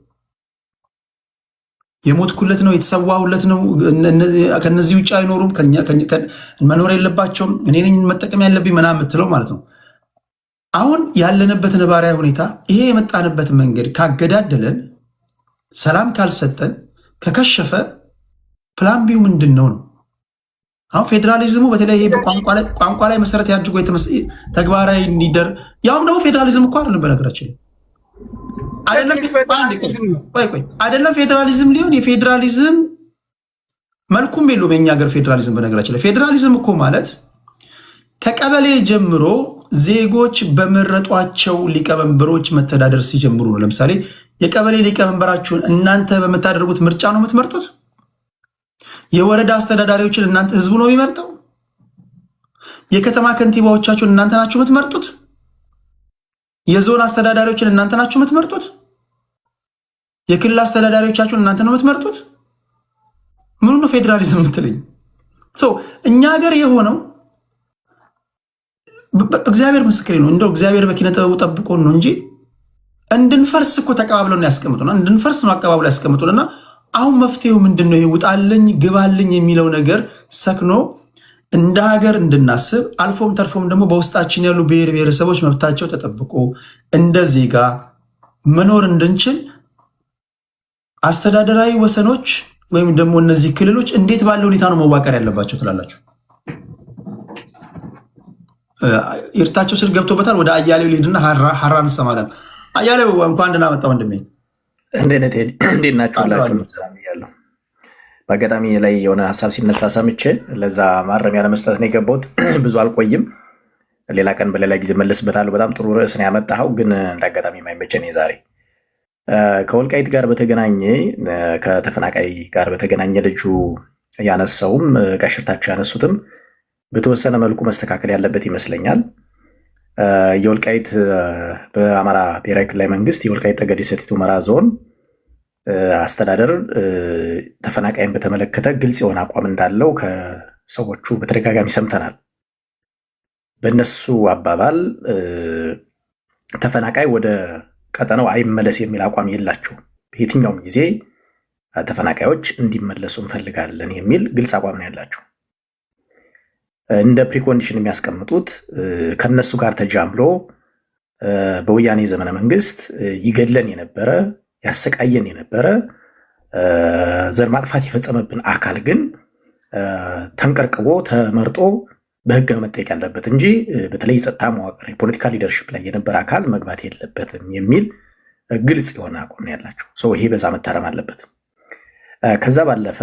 የሞትኩለት ነው፣ የተሰዋሁለት ነው፣ ከነዚህ ውጭ አይኖሩም፣ መኖር የለባቸውም፣ እኔ ነኝ መጠቀም ያለብኝ ምናምን የምትለው ማለት ነው። አሁን ያለንበት ነባራዊ ሁኔታ ይሄ የመጣንበት መንገድ ካገዳደለን፣ ሰላም ካልሰጠን፣ ከከሸፈ ፕላን ቢው ምንድን ነው ነው? አሁን ፌዴራሊዝሙ በተለይ ይሄ በቋንቋ ላይ መሰረት ያድርጎ ተግባራዊ እንዲደር ያውም ደግሞ ፌዴራሊዝም እኮ አይደለም በነገራችን አይደለም ፌዴራሊዝም ሊሆን የፌዴራሊዝም መልኩም የለውም የኛ ሀገር ፌዴራሊዝም። በነገራችን ላይ ፌዴራሊዝም እኮ ማለት ከቀበሌ ጀምሮ ዜጎች በመረጧቸው ሊቀመንበሮች መተዳደር ሲጀምሩ ነው። ለምሳሌ የቀበሌ ሊቀመንበራችሁን እናንተ በምታደርጉት ምርጫ ነው የምትመርጡት። የወረዳ አስተዳዳሪዎችን እናንተ ህዝቡ ነው የሚመርጠው። የከተማ ከንቲባዎቻችሁን እናንተ ናችሁ የምትመርጡት። የዞን አስተዳዳሪዎችን እናንተ ናችሁ የምትመርጡት። የክልል አስተዳዳሪዎቻችሁን እናንተ ነው የምትመርጡት። ምኑ ነው ፌዴራሊዝም የምትለኝ? እኛ ሀገር የሆነው እግዚአብሔር ምስክሬ ነው። እንደው እግዚአብሔር በኪነ ጥበቡ ጠብቆን ነው እንጂ እንድንፈርስ እኮ ተቀባብለው ነው ያስቀምጡና እንድንፈርስ ነው አቀባብለው ያስቀምጡና አሁን መፍትሄው ምንድን ነው? ይሄ ውጣልኝ ግባልኝ የሚለው ነገር ሰክኖ እንደ ሀገር እንድናስብ አልፎም ተርፎም ደግሞ በውስጣችን ያሉ ብሔር ብሔረሰቦች መብታቸው ተጠብቆ እንደ ዜጋ መኖር እንድንችል አስተዳደራዊ ወሰኖች ወይም ደግሞ እነዚህ ክልሎች እንዴት ባለ ሁኔታ ነው መዋቀር ያለባቸው ትላላችሁ? ይርታቸው ስል ገብቶበታል። ወደ አያሌው ልሂድና ሀራ እንሰማለን። አያሌው እንኳን ደህና መጣ ወንድሜ። እንዴት ናችሁ? ሁላችሁም ሰላም እያለሁ በአጋጣሚ ላይ የሆነ ሀሳብ ሲነሳ ሰምቼ ለዛ ማረሚያ ለመስጠት ነው የገባሁት። ብዙ አልቆይም፣ ሌላ ቀን በሌላ ጊዜ መለስበታለሁ። በጣም ጥሩ ርዕስ ነው ያመጣኸው፣ ግን እንደ አጋጣሚ የማይመቸን ዛሬ ከወልቃይት ጋር በተገናኘ ከተፈናቃይ ጋር በተገናኘ ልጁ ያነሳውም ጋሽርታቸው ያነሱትም በተወሰነ መልኩ መስተካከል ያለበት ይመስለኛል። የወልቃይት በአማራ ብሔራዊ ክልላዊ መንግስት የወልቃይት ጠገዴ ሰቲት ሁመራ ዞን አስተዳደር ተፈናቃይን በተመለከተ ግልጽ የሆነ አቋም እንዳለው ከሰዎቹ በተደጋጋሚ ሰምተናል። በእነሱ አባባል ተፈናቃይ ወደ ቀጠናው አይመለስ የሚል አቋም የላቸውም። በየትኛውም ጊዜ ተፈናቃዮች እንዲመለሱ እንፈልጋለን የሚል ግልጽ አቋም ነው ያላቸው። እንደ ፕሪኮንዲሽን የሚያስቀምጡት ከነሱ ጋር ተጃምሎ በወያኔ ዘመነ መንግስት ይገድለን የነበረ ያሰቃየን የነበረ ዘር ማጥፋት የፈጸመብን አካል ግን ተንቀርቅቦ ተመርጦ በህግ ነው መጠየቅ ያለበት እንጂ በተለይ ጸጥታ መዋቅር የፖለቲካ ሊደርሽፕ ላይ የነበረ አካል መግባት የለበትም የሚል ግልጽ የሆነ አቋም ያላቸው። ይሄ በዛ መታረም አለበት። ከዛ ባለፈ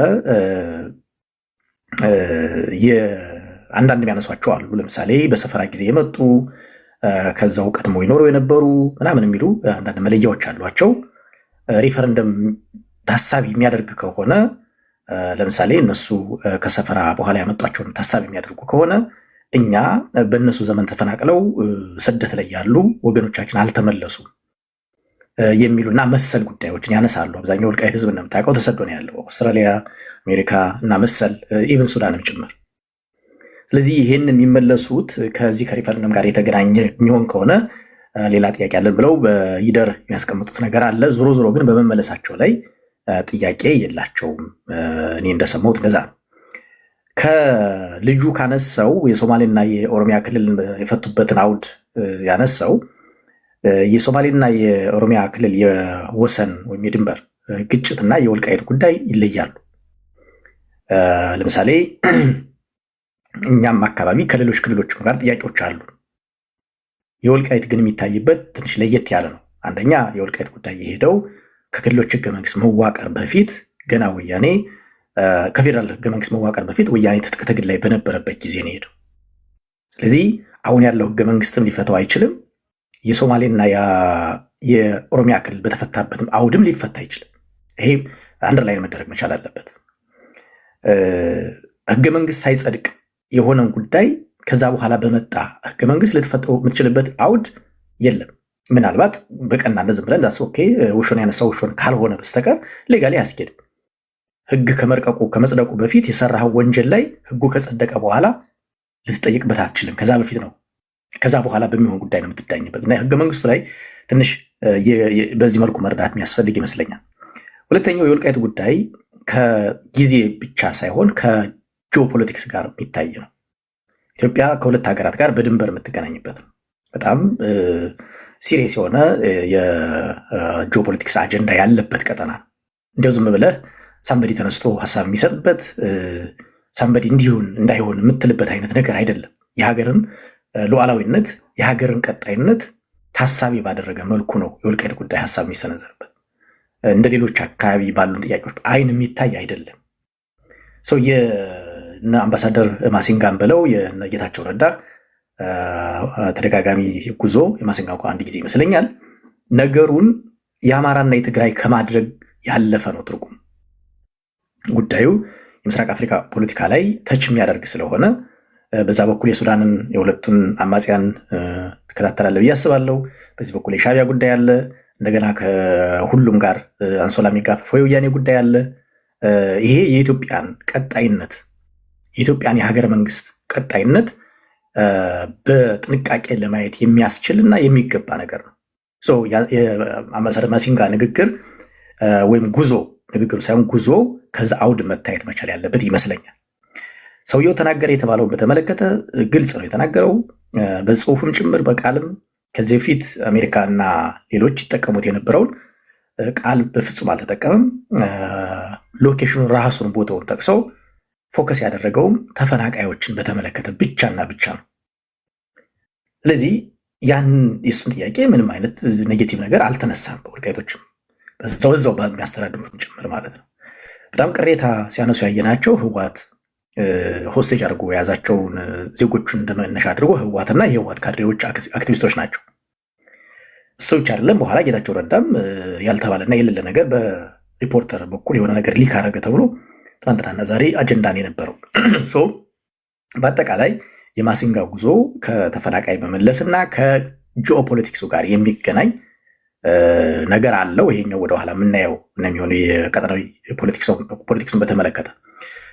አንዳንድ የሚያነሷቸው አሉ። ለምሳሌ በሰፈራ ጊዜ የመጡ ከዛው ቀድሞ ይኖሩ የነበሩ ምናምን የሚሉ አንዳንድ መለያዎች አሏቸው። ሪፈረንደም ታሳቢ የሚያደርግ ከሆነ ለምሳሌ እነሱ ከሰፈራ በኋላ ያመጧቸውን ታሳቢ የሚያደርጉ ከሆነ እኛ በእነሱ ዘመን ተፈናቅለው ስደት ላይ ያሉ ወገኖቻችን አልተመለሱም የሚሉና መሰል ጉዳዮችን ያነሳሉ። አብዛኛው ወልቃይት ህዝብ እንደምታውቀው ተሰዶ ነው ያለው፣ አውስትራሊያ፣ አሜሪካ እና መሰል ኢቨን ሱዳንም ጭምር። ስለዚህ ይህን የሚመለሱት ከዚህ ከሪፈረንደም ጋር የተገናኘ የሚሆን ከሆነ ሌላ ጥያቄ አለን ብለው በይደር የሚያስቀምጡት ነገር አለ። ዞሮ ዞሮ ግን በመመለሳቸው ላይ ጥያቄ የላቸውም። እኔ እንደሰማሁት እንደዛ ነው። ከልጁ ካነሳው የሶማሌና የኦሮሚያ ክልል የፈቱበትን አውድ ያነሳው የሶማሌና የኦሮሚያ ክልል የወሰን ወይም የድንበር ግጭትና የወልቃይት ጉዳይ ይለያሉ። ለምሳሌ እኛም አካባቢ ከሌሎች ክልሎችም ጋር ጥያቄዎች አሉ። የወልቃይት ግን የሚታይበት ትንሽ ለየት ያለ ነው። አንደኛ የወልቃይት ጉዳይ የሄደው ከክልሎች ህገ መንግስት መዋቀር በፊት ገና ወያኔ ከፌዴራል ህገ መንግስት መዋቀር በፊት ወያኔ ትጥቅ ትግል ላይ በነበረበት ጊዜ ነው የሄደው። ስለዚህ አሁን ያለው ህገ መንግስትም ሊፈታው አይችልም። የሶማሌና የኦሮሚያ ክልል በተፈታበትም አውድም ሊፈታ አይችልም። ይሄ አንድ ላይ መደረግ መቻል አለበት። ህገ መንግስት ሳይጸድቅ የሆነን ጉዳይ ከዛ በኋላ በመጣ ህገ መንግስት ልትፈጥረው የምትችልበት አውድ የለም። ምናልባት በቀናነት ዝም ብለን ኦኬ ውሾን ያነሳው ውሾን ካልሆነ በስተቀር ሌጋሊ አያስኬድም። ህግ ከመርቀቁ ከመጽደቁ በፊት የሰራው ወንጀል ላይ ህጉ ከጸደቀ በኋላ ልትጠይቅበት አትችልም። ከዛ በፊት ነው፣ ከዛ በኋላ በሚሆን ጉዳይ ነው የምትዳኝበት። እና ህገ መንግስቱ ላይ ትንሽ በዚህ መልኩ መረዳት የሚያስፈልግ ይመስለኛል። ሁለተኛው የወልቃይት ጉዳይ ከጊዜ ብቻ ሳይሆን ከጂኦፖለቲክስ ጋር የሚታይ ነው። ኢትዮጵያ ከሁለት ሀገራት ጋር በድንበር የምትገናኝበት ነው። በጣም ሲሪየስ የሆነ የጂኦፖለቲክስ አጀንዳ ያለበት ቀጠና ነው። እንዲያው ዝም ብለህ ሳምበዲ ተነስቶ ሀሳብ የሚሰጥበት ሳምበዲ እንዲሁን እንዳይሆን የምትልበት አይነት ነገር አይደለም። የሀገርን ሉዓላዊነት የሀገርን ቀጣይነት ታሳቢ ባደረገ መልኩ ነው የወልቃይት ጉዳይ ሀሳብ የሚሰነዘርበት። እንደ ሌሎች አካባቢ ባሉ ጥያቄዎች አይን የሚታይ አይደለም። የነ አምባሳደር ማሲንጋን ብለው የነ ጌታቸው ረዳ ተደጋጋሚ ጉዞ የማሲንጋ እንኳ አንድ ጊዜ ይመስለኛል ነገሩን የአማራና የትግራይ ከማድረግ ያለፈ ነው ትርጉም። ጉዳዩ የምስራቅ አፍሪካ ፖለቲካ ላይ ተች የሚያደርግ ስለሆነ በዛ በኩል የሱዳንን የሁለቱን አማጽያን ትከታተላለህ ብዬ አስባለሁ። በዚህ በኩል የሻዕቢያ ጉዳይ አለ። እንደገና ከሁሉም ጋር አንሶላ የሚጋፈፈው የወያኔ ጉዳይ አለ። ይሄ የኢትዮጵያን ቀጣይነት የኢትዮጵያን የሀገረ መንግስት ቀጣይነት በጥንቃቄ ለማየት የሚያስችል እና የሚገባ ነገር ነው። የአምባሳደር ማሲንጋ ንግግር ወይም ጉዞ ንግግሩ ሳይሆን ጉዞ ከዛ አውድ መታየት መቻል ያለበት ይመስለኛል። ሰውየው ተናገረ የተባለውን በተመለከተ ግልጽ ነው የተናገረው፣ በጽሁፍም ጭምር በቃልም። ከዚህ በፊት አሜሪካና ሌሎች ይጠቀሙት የነበረውን ቃል በፍጹም አልተጠቀምም። ሎኬሽኑ ራሱን ቦታውን ጠቅሰው ፎከስ ያደረገውም ተፈናቃዮችን በተመለከተ ብቻና ብቻ ነው። ስለዚህ ያን የሱን ጥያቄ ምንም አይነት ኔጌቲቭ ነገር አልተነሳም። በወልቃይቶችም በዛው በሚያስተዳድሩት ጭምር ማለት ነው። በጣም ቅሬታ ሲያነሱ ያየናቸው ህወሓት ሆስቴጅ አድርጎ የያዛቸውን ዜጎቹን እንደመነሻ አድርጎ ህወሓትና የህወሓት ካድሬዎች አክቲቪስቶች ናቸው። እሱ ብቻ አይደለም። በኋላ ጌታቸው ረዳም ያልተባለና የሌለ ነገር በሪፖርተር በኩል የሆነ ነገር ሊክ አደረገ ተብሎ ትናንትናና ዛሬ አጀንዳን የነበረው በአጠቃላይ የማሲንጋ ጉዞ ከተፈናቃይ መመለስና ከጂኦፖለቲክሱ ጋር የሚገናኝ ነገር አለው። ይሄኛው ወደኋላ የምናየው እንደሚሆኑ የቀጠናዊ ፖለቲክሱን በተመለከተ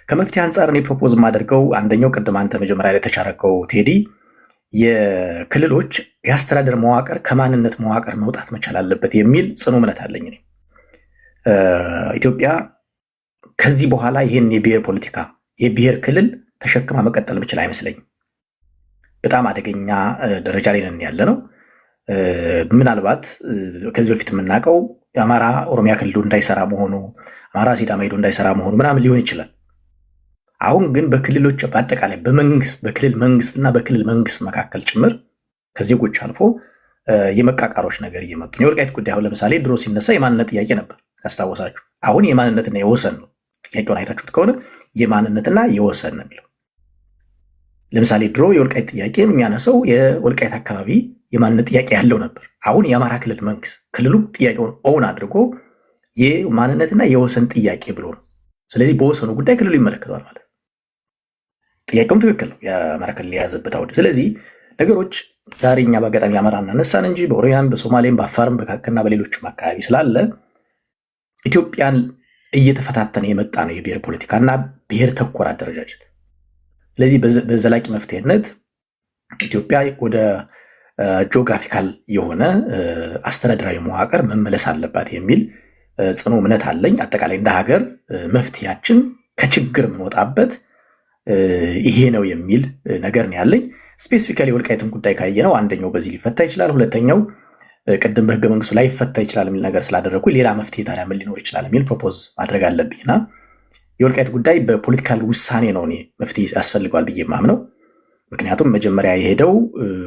ከመፍትሄ አንጻር እኔ ፕሮፖዝ የማደርገው አንደኛው ቅድም አንተ መጀመሪያ ላይ ተቻረከው ቴዲ፣ የክልሎች የአስተዳደር መዋቅር ከማንነት መዋቅር መውጣት መቻል አለበት የሚል ጽኑ እምነት አለኝ። ኢትዮጵያ ከዚህ በኋላ ይህን የብሔር ፖለቲካ የብሔር ክልል ተሸክማ መቀጠል ምችል አይመስለኝም። በጣም አደገኛ ደረጃ ላይ ነን ያለ ነው። ምናልባት ከዚህ በፊት የምናውቀው የአማራ ኦሮሚያ ክልሉ እንዳይሰራ መሆኑ፣ አማራ ሲዳማ ሄዶ እንዳይሰራ መሆኑ ምናምን ሊሆን ይችላል። አሁን ግን በክልሎች በአጠቃላይ በመንግስት በክልል መንግስትና በክልል መንግስት መካከል ጭምር ከዜጎች አልፎ የመቃቃሮች ነገር እየመጡ ነው። የወልቃይት ጉዳይ አሁን ለምሳሌ ድሮ ሲነሳ የማንነት ጥያቄ ነበር ካስታወሳችሁ። አሁን የማንነትና የወሰን ነው። ጥያቄውን አይታችሁት ከሆነ የማንነትና የወሰን ነው የሚለው። ለምሳሌ ድሮ የወልቃይት ጥያቄ የሚያነሳው የወልቃይት አካባቢ የማንነት ጥያቄ ያለው ነበር። አሁን የአማራ ክልል መንግስት ክልሉ ጥያቄውን ኦውን አድርጎ የማንነትና የወሰን ጥያቄ ብሎ ነው። ስለዚህ በወሰኑ ጉዳይ ክልሉ ይመለከተዋል ማለት ነው። ጥያቄውም ትክክል ነው፣ የአማራ ክልል የያዘበት አውድ። ስለዚህ ነገሮች ዛሬ እኛ በአጋጣሚ አማራ እናነሳን እንጂ በኦሮሚያም በሶማሌም በአፋርም በካከና በሌሎችም አካባቢ ስላለ ኢትዮጵያን እየተፈታተነ የመጣ ነው የብሔር ፖለቲካና ብሔር ተኮር አደረጃጀት። ስለዚህ በዘላቂ መፍትሄነት ኢትዮጵያ ወደ ጂኦግራፊካል የሆነ አስተዳደራዊ መዋቅር መመለስ አለባት የሚል ጽኑ እምነት አለኝ። አጠቃላይ እንደ ሀገር መፍትሄያችን ከችግር የምንወጣበት ይሄ ነው የሚል ነገር ነው ያለኝ። ስፔሲፊካሊ የወልቃይትን ጉዳይ ካየ ነው አንደኛው በዚህ ሊፈታ ይችላል፣ ሁለተኛው ቅድም በህገ መንግስቱ ላይ ይፈታ ይችላል የሚል ነገር ስላደረግኩ ሌላ መፍትሄ ታዲያ ምን ሊኖር ይችላል የሚል ፕሮፖዝ ማድረግ አለብኝና የወልቃይት ጉዳይ በፖለቲካል ውሳኔ ነው እኔ መፍትሄ ያስፈልገዋል ብዬ ማምነው። ምክንያቱም መጀመሪያ የሄደው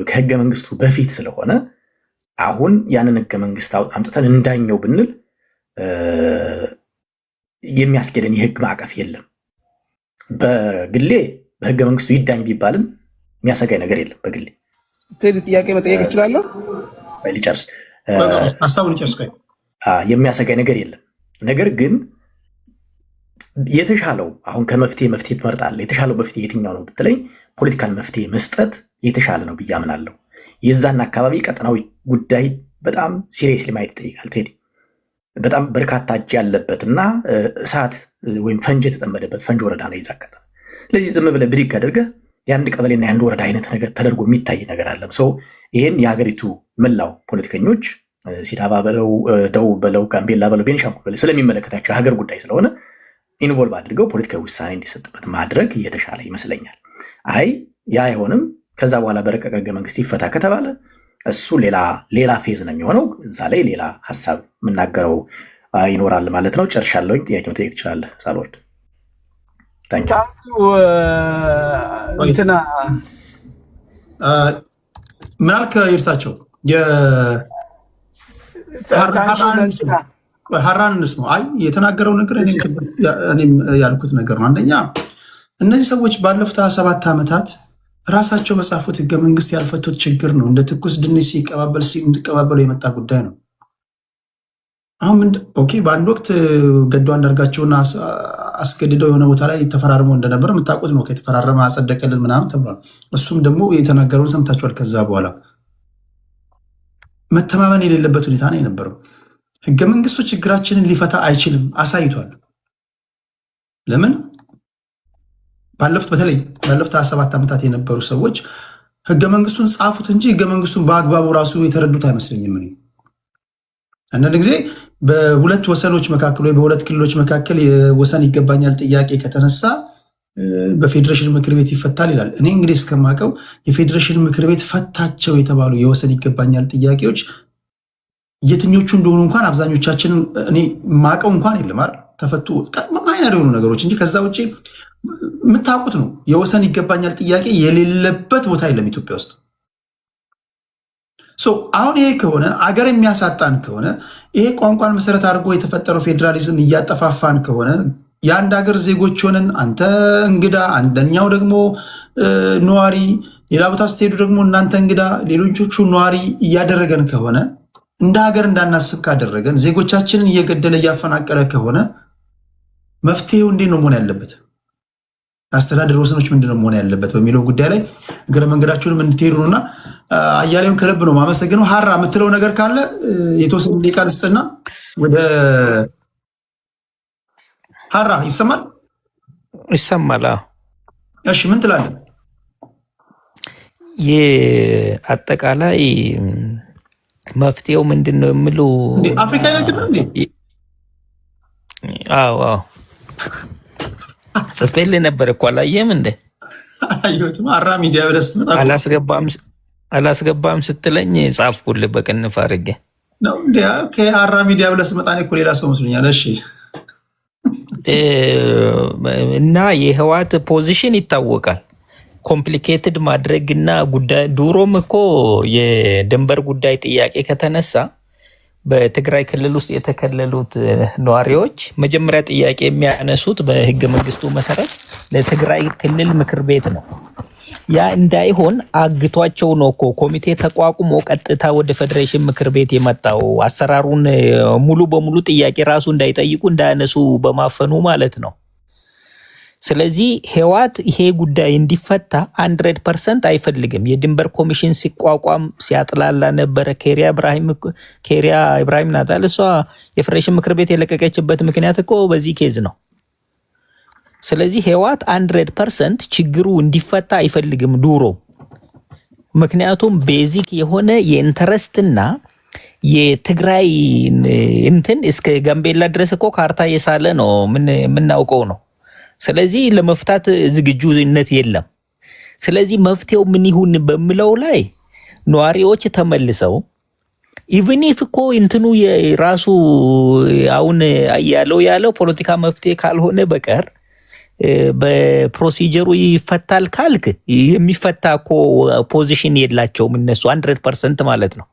ከህገ መንግስቱ በፊት ስለሆነ አሁን ያንን ህገ መንግስት አምጥተን እንዳኘው ብንል የሚያስኬደን የህግ ማዕቀፍ የለም። በግሌ በህገ መንግስቱ ይዳኝ ቢባልም የሚያሰጋኝ ነገር የለም። በግሌ ጥያቄ መጠየቅ እችላለሁ? ሊጨርስ ሀሳቡን ጨርስ። የሚያሰጋኝ ነገር የለም። ነገር ግን የተሻለው አሁን ከመፍትሄ ትመርጣለህ፣ የተሻለው መፍትሄ የትኛው ነው ብትለኝ ፖለቲካል መፍትሄ መስጠት የተሻለ ነው ብዬ አምናለሁ። የዛን አካባቢ ቀጠናዊ ጉዳይ በጣም ሲሪየስሊ ማየት ይጠይቃል። ቴዲ በጣም በርካታ እጅ ያለበትና እሳት ወይም ፈንጅ የተጠመደበት ፈንጅ ወረዳ ነው የዛ አካባቢ። ስለዚህ ዝም ብለህ ብድግ አድርገህ የአንድ ቀበሌና የአንድ ወረዳ አይነት ነገር ተደርጎ የሚታይ ነገር አለም። ሰው ይህን የሀገሪቱ መላው ፖለቲከኞች ሲዳማ በለው ደቡብ በለው ጋምቤላ በለው ቤኒሻንጉል በለው ስለሚመለከታቸው የሀገር ጉዳይ ስለሆነ ኢንቮልቭ አድርገው ፖለቲካዊ ውሳኔ እንዲሰጥበት ማድረግ እየተሻለ ይመስለኛል። አይ ያ አይሆንም፣ ከዛ በኋላ በረቀቀ ህገ መንግስት ይፈታ ከተባለ እሱ ሌላ ፌዝ ነው የሚሆነው። እዛ ላይ ሌላ ሀሳብ የምናገረው ይኖራል ማለት ነው። ጨርሻለሁኝ። ጥያቄ መጠየቅ ትችላለህ ሳልወርድ። እንትና ምን አልክ ይርታቸው? ሀራን እንስማው። አይ የተናገረው ነገር እኔም ያልኩት ነገር ነው። አንደኛ እነዚህ ሰዎች ባለፉት 27 ዓመታት ራሳቸው በጻፉት ህገ መንግስት ያልፈቱት ችግር ነው። እንደ ትኩስ ድንች እንዲቀባበሉ የመጣ ጉዳይ ነው። አሁን ኦኬ፣ በአንድ ወቅት ገዱ አንዳርጋቸውን አስገድደው የሆነ ቦታ ላይ ተፈራርመው እንደነበር የምታውቁት ነው። ከተፈራረመ አጸደቀልን ምናምን ተብሏል። እሱም ደግሞ የተናገረውን ሰምታችኋል። ከዛ በኋላ መተማመን የሌለበት ሁኔታ ነው የነበረው። ህገ መንግስቱ ችግራችንን ሊፈታ አይችልም አሳይቷል። ለምን በተለይ ባለፉት 27 ዓመታት የነበሩ ሰዎች ህገ መንግስቱን ጻፉት እንጂ ህገ መንግስቱን በአግባቡ ራሱ የተረዱት አይመስለኝም። አንዳንድ ጊዜ በሁለት ወሰኖች መካከል ወይ በሁለት ክልሎች መካከል የወሰን ይገባኛል ጥያቄ ከተነሳ በፌዴሬሽን ምክር ቤት ይፈታል ይላል። እኔ እንግዲህ እስከማውቀው የፌዴሬሽን ምክር ቤት ፈታቸው የተባሉ የወሰን ይገባኛል ጥያቄዎች የትኞቹ እንደሆኑ እንኳን አብዛኞቻችን እኔ ማቀው እንኳን የለም አይደል? ተፈቱ ማይነር የሆኑ ነገሮች እንጂ ከዛ ውጭ የምታውቁት ነው። የወሰን ይገባኛል ጥያቄ የሌለበት ቦታ የለም ኢትዮጵያ ውስጥ። አሁን ይሄ ከሆነ አገር የሚያሳጣን ከሆነ ይሄ ቋንቋን መሰረት አድርጎ የተፈጠረው ፌዴራሊዝም እያጠፋፋን ከሆነ የአንድ ሀገር ዜጎች ሆነን አንተ እንግዳ አንደኛው ደግሞ ነዋሪ፣ ሌላ ቦታ ስትሄዱ ደግሞ እናንተ እንግዳ ሌሎቹ ነዋሪ እያደረገን ከሆነ እንደ ሀገር እንዳናስብ ካደረገን ዜጎቻችንን እየገደለ እያፈናቀለ ከሆነ መፍትሄው እንዴት ነው መሆን ያለበት? አስተዳደር ወሰኖች ምንድነው መሆን ያለበት በሚለው ጉዳይ ላይ እግረ መንገዳችሁንም እንድትሄዱ ነውና አያሌውን ከልብ ነው ማመሰግነው። ሀራ የምትለው ነገር ካለ የተወሰነ ደቂቃ ልስጥና ወደ ሀራ ይሰማል? ይሰማል። እሺ ምን ትላለህ? አጠቃላይ መፍትሄው ምንድን ነው የሚሉ አፍሪካ ዩናይትድ ነው እንዴ? አዎ ጽፌልህ ነበር እኮ አላየህም እንዴ? አላየሁትም። አራ ሚዲያ ብለህ ስትመጣ አላስገባም ስትለኝ ጻፍኩልህ በቅንፍ አድርጌ ነው እንዴ? ከአራ ሚዲያ ብለህ ስትመጣ እኔ እኮ ሌላ ሰው መስሎኛል። እሺ እና የህወሓት ፖዚሽን ይታወቃል። ኮምፕሊኬትድ ማድረግና ጉዳይ ድሮም እኮ የድንበር ጉዳይ ጥያቄ ከተነሳ በትግራይ ክልል ውስጥ የተከለሉት ነዋሪዎች መጀመሪያ ጥያቄ የሚያነሱት በህገ መንግስቱ መሰረት ለትግራይ ክልል ምክር ቤት ነው። ያ እንዳይሆን አግቷቸው ነው እኮ ኮሚቴ ተቋቁሞ ቀጥታ ወደ ፌዴሬሽን ምክር ቤት የመጣው አሰራሩን ሙሉ በሙሉ ጥያቄ ራሱ እንዳይጠይቁ እንዳያነሱ በማፈኑ ማለት ነው። ስለዚህ ህወሓት ይሄ ጉዳይ እንዲፈታ 100% አይፈልግም። የድንበር ኮሚሽን ሲቋቋም ሲያጥላላ ነበረ። ኬሪያ ኢብራሂም ናት እሷ የፌዴሬሽን ምክር ቤት የለቀቀችበት ምክንያት እኮ በዚህ ኬዝ ነው። ስለዚህ ህወሓት 100% ችግሩ እንዲፈታ አይፈልግም ድሮ። ምክንያቱም ቤዚክ የሆነ የኢንተረስትና የትግራይ እንትን እስከ ጋምቤላ ድረስ እኮ ካርታ የሳለ ነው የምናውቀው ነው። ስለዚህ ለመፍታት ዝግጁነት የለም። ስለዚህ መፍትሄው ምን ይሁን በሚለው ላይ ነዋሪዎች ተመልሰው ኢቭን ኢፍ እኮ እንትኑ የራሱ አሁን ያለው ፖለቲካ መፍትሄ ካልሆነ በቀር በፕሮሲጀሩ ይፈታል ካልክ የሚፈታ እኮ ፖዚሽን የላቸውም እነሱ 100% ማለት ነው።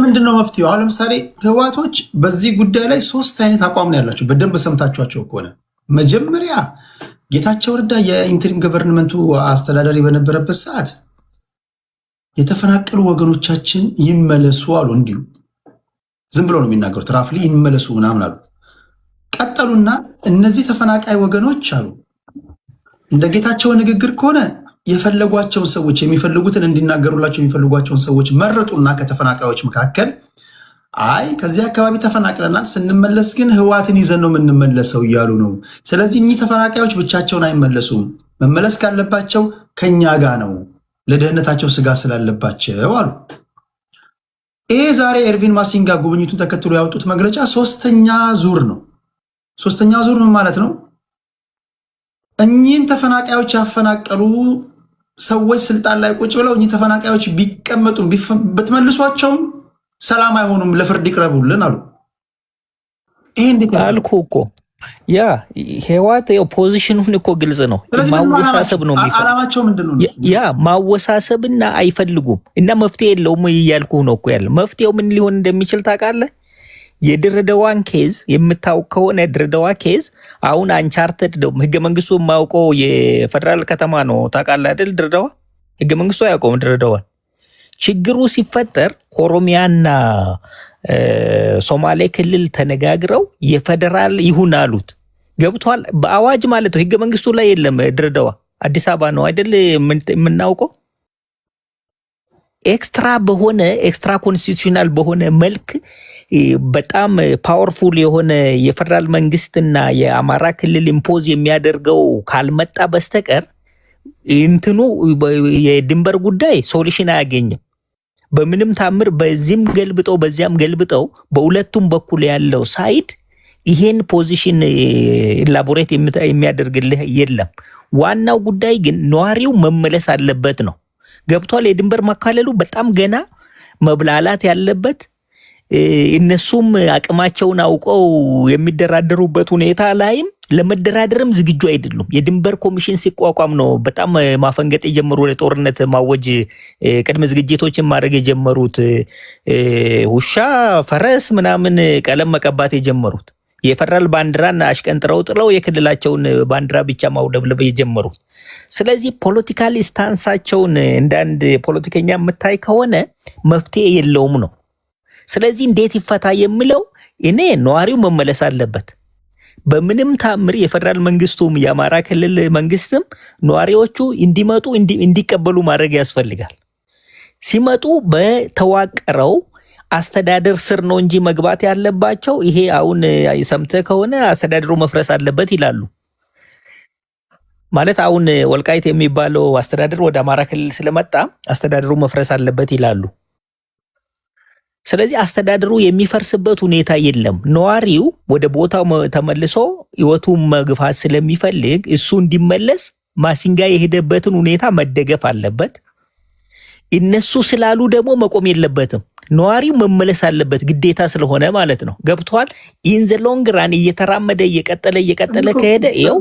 ምንድነው መፍትሄው? አሁን ለምሳሌ ህወሓቶች በዚህ ጉዳይ ላይ 3 አይነት አቋም ነው ያላቸው። በደንብ ሰምታችኋቸው ከሆነ መጀመሪያ ጌታቸው ረዳ የኢንተሪም ገቨርንመንቱ አስተዳዳሪ በነበረበት ሰዓት የተፈናቀሉ ወገኖቻችን ይመለሱ አሉ። እንዲሁ ዝም ብሎ ነው የሚናገሩት። ራፍሊ ይመለሱ ምናምን አሉ። ቀጠሉና እነዚህ ተፈናቃይ ወገኖች አሉ እንደ ጌታቸው ንግግር ከሆነ የፈለጓቸውን ሰዎች የሚፈልጉትን እንዲናገሩላቸው የሚፈልጓቸውን ሰዎች መረጡና ከተፈናቃዮች መካከል አይ ከዚህ አካባቢ ተፈናቅለናል፣ ስንመለስ ግን ህወሓትን ይዘን ነው የምንመለሰው እያሉ ነው። ስለዚህ እኚህ ተፈናቃዮች ብቻቸውን አይመለሱም፣ መመለስ ካለባቸው ከኛ ጋር ነው፣ ለደህንነታቸው ስጋት ስላለባቸው አሉ። ይሄ ዛሬ ኤርቪን ማሲንጋ ጉብኝቱን ተከትሎ ያወጡት መግለጫ 3ኛ ዙር ነው። 3ኛ ዙር ምን ማለት ነው? እኚህን ተፈናቃዮች ያፈናቀሉ ሰዎች ስልጣን ላይ ቁጭ ብለው እኚህ ተፈናቃዮች ቢቀመጡም ብትመልሷቸውም ሰላም አይሆኑም፣ ለፍርድ ይቅረቡልን አሉ። ይሄ እንዴት አልኩ እኮ ያ ህወሓት ፖዚሽኑን እኮ ግልጽ ነው። ማወሳሰብ ነው የሚፈልጉት። ዓላማቸው ምንድነው? ያ ማወሳሰብና አይፈልጉም እና መፍትሄ የለውም እያልኩ ነው እኮ ያለ። መፍትሄው ምን ሊሆን እንደሚችል ታውቃለህ? የድሬዳዋን ኬዝ የምታውቅ ከሆነ ድሬዳዋ ኬዝ አሁን አንቻርተድ ነው። ህገ መንግስቱ የማውቀው የፌደራል ከተማ ነው ታውቃለህ አይደል? ድሬዳዋ ህገ መንግስቱ አያውቀውም ድሬዳዋን። ችግሩ ሲፈጠር ኦሮሚያና ሶማሌ ክልል ተነጋግረው የፌደራል ይሁን አሉት። ገብቷል? በአዋጅ ማለት ነው። ህገ መንግስቱ ላይ የለም። ድሬዳዋ አዲስ አበባ ነው አይደል የምናውቀው። ኤክስትራ ኮንስቲቱሽናል በሆነ መልክ በጣም ፓወርፉል የሆነ የፌደራል መንግስትና የአማራ ክልል ኢምፖዝ የሚያደርገው ካልመጣ በስተቀር እንትኑ የድንበር ጉዳይ ሶሉሽን አያገኝም በምንም ታምር። በዚህም ገልብጠው በዚያም ገልብጠው በሁለቱም በኩል ያለው ሳይድ ይሄን ፖዚሽን ኢላቦሬት የሚያደርግልህ የለም። ዋናው ጉዳይ ግን ነዋሪው መመለስ አለበት ነው። ገብቷል? የድንበር ማካለሉ በጣም ገና መብላላት ያለበት እነሱም አቅማቸውን አውቀው የሚደራደሩበት ሁኔታ ላይም ለመደራደርም ዝግጁ አይደሉም። የድንበር ኮሚሽን ሲቋቋም ነው በጣም ማፈንገጥ የጀመሩ፣ ለጦርነት ማወጅ ቅድመ ዝግጅቶችን ማድረግ የጀመሩት፣ ውሻ ፈረስ ምናምን ቀለም መቀባት የጀመሩት፣ የፌደራል ባንዲራን አሽቀንጥረው ጥለው የክልላቸውን ባንዲራ ብቻ ማውለብለብ የጀመሩት። ስለዚህ ፖለቲካሊ ስታንሳቸውን እንደ አንድ ፖለቲከኛ የምታይ ከሆነ መፍትሄ የለውም ነው። ስለዚህ እንዴት ይፈታ የሚለው እኔ ነዋሪው መመለስ አለበት። በምንም ታምር የፌደራል መንግስቱም የአማራ ክልል መንግስትም ነዋሪዎቹ እንዲመጡ እንዲቀበሉ ማድረግ ያስፈልጋል። ሲመጡ በተዋቀረው አስተዳደር ስር ነው እንጂ መግባት ያለባቸው። ይሄ አሁን ሰምተህ ከሆነ አስተዳደሩ መፍረስ አለበት ይላሉ። ማለት አሁን ወልቃይት የሚባለው አስተዳደር ወደ አማራ ክልል ስለመጣ አስተዳደሩ መፍረስ አለበት ይላሉ። ስለዚህ አስተዳደሩ የሚፈርስበት ሁኔታ የለም። ነዋሪው ወደ ቦታው ተመልሶ ህይወቱን መግፋት ስለሚፈልግ እሱ እንዲመለስ ማሲንጋ የሄደበትን ሁኔታ መደገፍ አለበት። እነሱ ስላሉ ደግሞ መቆም የለበትም። ነዋሪው መመለስ አለበት ግዴታ ስለሆነ ማለት ነው። ገብቷል። ኢን ዘ ሎንግ ራን እየተራመደ እየቀጠለ ከሄደ ይኸው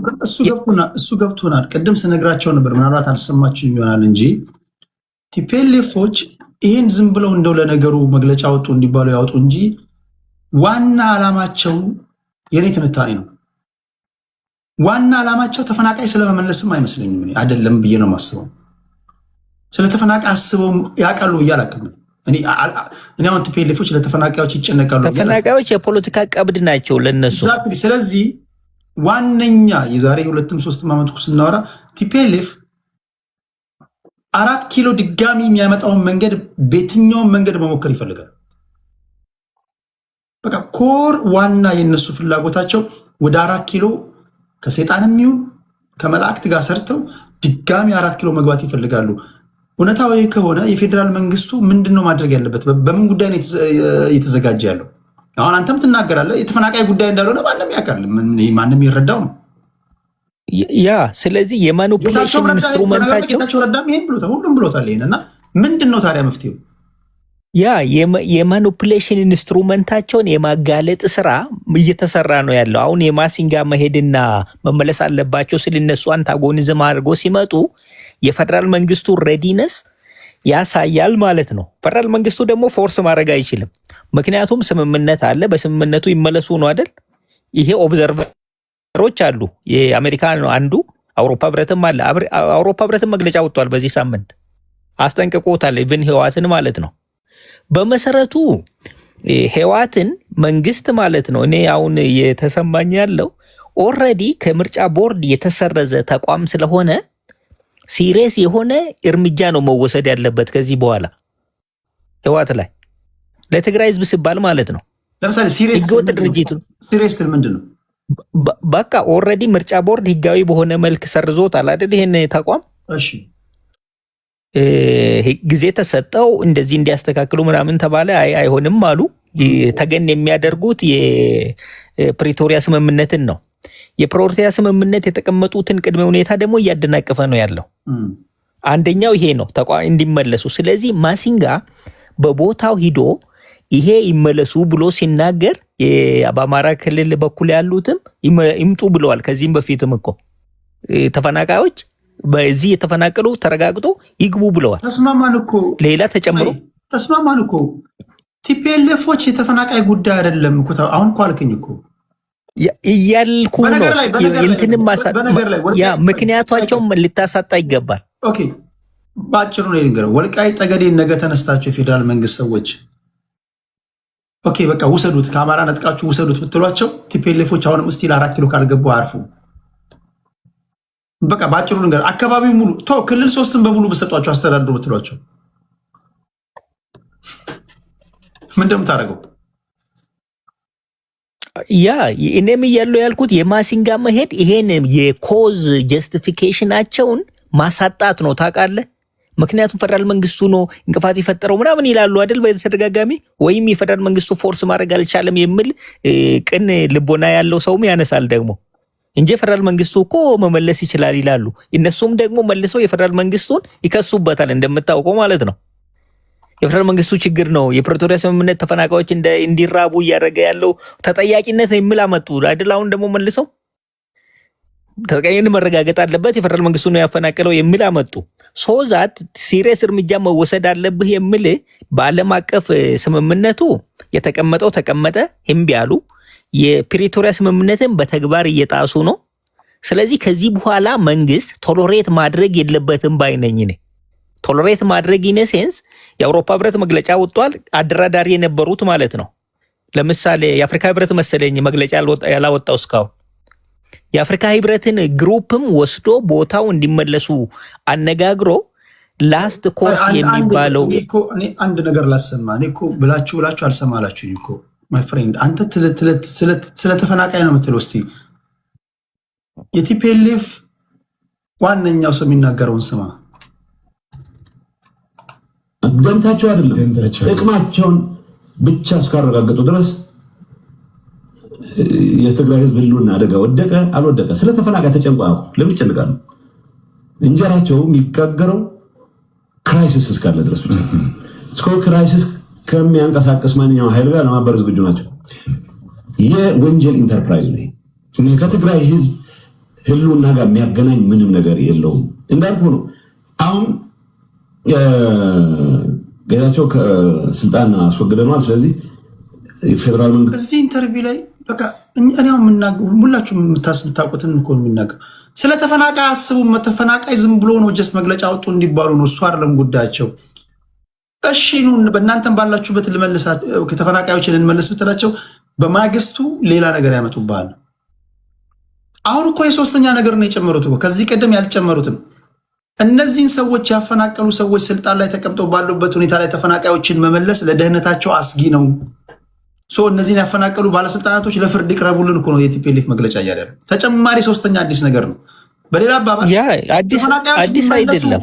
እሱ ገብቶናል። ቅድም ስነግራቸው ነበር፣ ምናልባት አልሰማችሁ ይሆናል እንጂ ቲፒኤልኤፎች ይህን ዝም ብለው እንደው ለነገሩ መግለጫ ወጡ እንዲባሉ ያወጡ እንጂ ዋና ዓላማቸው የኔ ትንታኔ ነው። ዋና ዓላማቸው ተፈናቃይ ስለመመለስም አይመስለኝም። አይደለም ብዬ ነው የማስበው። ስለ ተፈናቃይ አስበው ያውቃሉ ብዬ አላውቅም። እኔ አሁን ቲፒኤልኤፎች ለተፈናቃዮች ይጨነቃሉ። ተፈናቃዮች የፖለቲካ ቀብድ ናቸው ለነሱ። ስለዚህ ዋነኛ የዛሬ 2-3 ዓመት ስናወራ ቲፒኤልኤፍ 4 ኪሎ ድጋሚ የሚያመጣውን መንገድ በየትኛውን መንገድ መሞከር ይፈልጋል። በቃ ኮር ዋና የነሱ ፍላጎታቸው ወደ 4 ኪሎ ከሰይጣንም ይሁን ከመላእክት ጋር ሰርተው ድጋሚ 4 ኪሎ መግባት ይፈልጋሉ። እውነታው ይህ ከሆነ የፌዴራል መንግስቱ ምንድነው ማድረግ ያለበት? በምን ጉዳይ ነው የተዘጋጀ ያለው? አሁን አንተም ትናገራለህ፣ የተፈናቃይ ጉዳይ እንዳልሆነ ማንም ያውቃል፣ ማንም ይረዳው ነው። ያ ስለዚህ የማኒፑሌሽን ኢንስትሩመንታቸው ጌታቸው ረዳም ይሄን ብሎታል፣ ሁሉም ብሎታል ይሄን። እና ምንድነው ታዲያ መፍትሄው? ያ የማኒፑሌሽን ኢንስትሩመንታቸውን የማጋለጥ ስራ እየተሰራ ነው ያለው። አሁን የማሲንጋ መሄድና መመለስ አለባቸው ስለ እነሱ አንታጎኒዝም አድርጎ ሲመጡ የፌደራል መንግስቱ ሬዲነስ ያሳያል ማለት ነው። ፌደራል መንግስቱ ደግሞ ፎርስ ማድረግ አይችልም። ምክንያቱም ስምምነት አለ። በስምምነቱ ይመለሱ ነው አይደል? ይሄ ኦብዘርቨሮች አሉ። የአሜሪካ ነው አንዱ፣ አውሮፓ ህብረትም አለ። አውሮፓ ህብረትም መግለጫ ወጥቷል። በዚህ ሳምንት አስጠንቅቆታል። ኢቭን ህዋትን ማለት ነው። በመሰረቱ ህዋትን መንግስት ማለት ነው። እኔ አሁን የተሰማኝ ያለው ኦልሬዲ ከምርጫ ቦርድ የተሰረዘ ተቋም ስለሆነ ሲሪየስ የሆነ እርምጃ ነው መወሰድ ያለበት ከዚህ በኋላ ህዋት ላይ ለትግራይ ህዝብ ሲባል ማለት ነው። ለምሳሌ ሲሪየስ ድርጅቱ ሲሪየስ ምንድን ነው? በቃ ኦልሬዲ ምርጫ ቦርድ ህጋዊ በሆነ መልክ ሰርዞታል አይደል? ይሄን ተቋም እሺ ጊዜ ተሰጠው እንደዚህ እንዲያስተካክሉ ምናምን ተባለ። አይሆንም አሉ። ተገን የሚያደርጉት የፕሪቶሪያ ስምምነትን ነው። የፕሪቶሪያ ስምምነት የተቀመጡትን ቅድመ ሁኔታ ደግሞ እያደናቀፈ ነው ያለው። አንደኛው ይሄ ነው ተቋም እንዲመለሱ። ስለዚህ ማሲንጋ በቦታው ሂዶ ይሄ ይመለሱ ብሎ ሲናገር በአማራ ክልል በኩል ያሉትም ይምጡ ብለዋል። ከዚህም በፊትም እኮ ተፈናቃዮች በዚህ የተፈናቀሉ ተረጋግጦ ይግቡ ብለዋል። ተስማማን እኮ ሌላ ተጨምሮ ተስማማን እኮ። ቲፒኤልኤፎች የተፈናቃይ ጉዳይ አይደለም እኮ አሁን እኮ አልከኝ እኮ እያልኩ ነው። እንትንም ያ ምክንያቷቸውም ልታሳጣ ይገባል። ኦኬ ባጭሩ ነው የነገረው። ወልቃይት ጠገዴን ነገ ተነስታችሁ የፌዴራል መንግስት ሰዎች ኦኬ በቃ ውሰዱት፣ ከአማራ ነጥቃችሁ ውሰዱት ብትሏቸው ቲፒኤልኤፎች አሁንም ስቲል 4 ኪሎ ካልገቡ አያርፉ። በቃ ባጭሩ ነገር አካባቢው ሙሉ ክልል 3ን በሙሉ በሰጧቸው አስተዳድሩ ብትሏቸው ምን እንደምታደርገው? ያ እኔም እያለው ያልኩት የማሲንጋ መሄድ ይሄን የኮዝ ጀስቲፊኬሽናቸውን ማሳጣት ነው ታውቃለህ። ምክንያቱም ፌደራል መንግስቱ ነው እንቅፋት የፈጠረው ምናምን ይላሉ አይደል በተደጋጋሚ። ወይም የፌደራል መንግስቱ ፎርስ ማድረግ አልቻለም የሚል ቅን ልቦና ያለው ሰውም ያነሳል ደግሞ እንጂ ፌደራል መንግስቱ እኮ መመለስ ይችላል ይላሉ። እነሱም ደግሞ መልሰው የፌደራል መንግስቱን ይከሱበታል እንደምታውቀው ማለት ነው። የፌደራል መንግስቱ ችግር ነው የፕሪቶሪያ ስምምነት ተፈናቃዮች እንዲራቡ እያደረገ ያለው ተጠያቂነት የሚል አመጡ አይደል? አሁን ደግሞ መልሰው ተጠያቂነት መረጋገጥ አለበት የፌደራል መንግስቱ ነው ያፈናቀለው የሚል አመጡ። ሶዛት ሲሪየስ እርምጃ መወሰድ አለብህ የሚል በዓለም አቀፍ ስምምነቱ የተቀመጠው ተቀመጠ፣ እምቢ አሉ። የፕሪቶሪያ ስምምነትን በተግባር እየጣሱ ነው። ስለዚህ ከዚህ በኋላ መንግስት ቶሎሬት ማድረግ የለበትም ባይነኝ ነኝ። ቶሎሬት ማድረግ ኢነሴንስ የአውሮፓ ህብረት መግለጫ ወጥቷል። አደራዳሪ የነበሩት ማለት ነው። ለምሳሌ የአፍሪካ ህብረት መሰለኝ መግለጫ ያላወጣው እስካሁን። የአፍሪካ ህብረትን ግሩፕም ወስዶ ቦታው እንዲመለሱ አነጋግሮ ላስት ኮርስ የሚባለው እኔ አንድ ነገር ላሰማ። እኔ እኮ ብላችሁ አልሰማላችሁኝ እኮ ማይ ፍሬንድ። አንተ ስለ ተፈናቃይ ነው የምትለው። እስቲ የቲፒኤልኤፍ ዋነኛው ሰው የሚናገረውን ስማ። ደንታቸው አይደለም ጥቅማቸውን ብቻ እስካረጋገጡ ድረስ የትግራይ ህዝብ ህልውና አደጋ ወደቀ አልወደቀ ስለተፈናቃይ ተጨንቋው ለምን ይጨንቃሉ? እንጀራቸው የሚጋገረው ክራይሲስ እስካለ ድረስ ብቻ እስከ ክራይሲስ ከሚያንቀሳቀስ ማንኛውም ኃይል ጋር ለማበር ዝግጁ ናቸው። የወንጀል ኢንተርፕራይዝ ነው። ከትግራይ ህዝብ ህልውና ጋር የሚያገናኝ ምንም ነገር የለውም። እንዳልኩ ነው። አሁን ጌታቸው ከስልጣን አስወግደናል። ስለዚህ ፌደራል መንግስት እዚህ ኢንተርቪው ላይ በቃ እኔው ሁላችሁም የምታውቁትን እኮ የሚናገር ስለ ተፈናቃይ አስቡ። ተፈናቃይ ዝም ብሎ ነው ጀስት መግለጫ አውጡ እንዲባሉ ነው። እሱ አይደለም ጉዳያቸው። እሺ ኑ በእናንተም ባላችሁበት ልመልሳቸው ከተፈናቃዮችን እንመልስ ብትላቸው በማግስቱ ሌላ ነገር ያመጡብሃል። አሁን እኮ የሶስተኛ ነገር ነው የጨመሩት እኮ ከዚህ ቀደም ያልጨመሩትም። እነዚህን ሰዎች ያፈናቀሉ ሰዎች ስልጣን ላይ ተቀምጠው ባሉበት ሁኔታ ላይ ተፈናቃዮችን መመለስ ለደህንነታቸው አስጊ ነው። እነዚህን ያፈናቀሉ ባለስልጣናቶች ለፍርድ ይቅረቡልን እኮ ነው የቲፒኤልኤፍ መግለጫ እያለ ያለው። ተጨማሪ ሶስተኛ አዲስ ነገር ነው። በሌላ አባባል አዲስ አይደለም።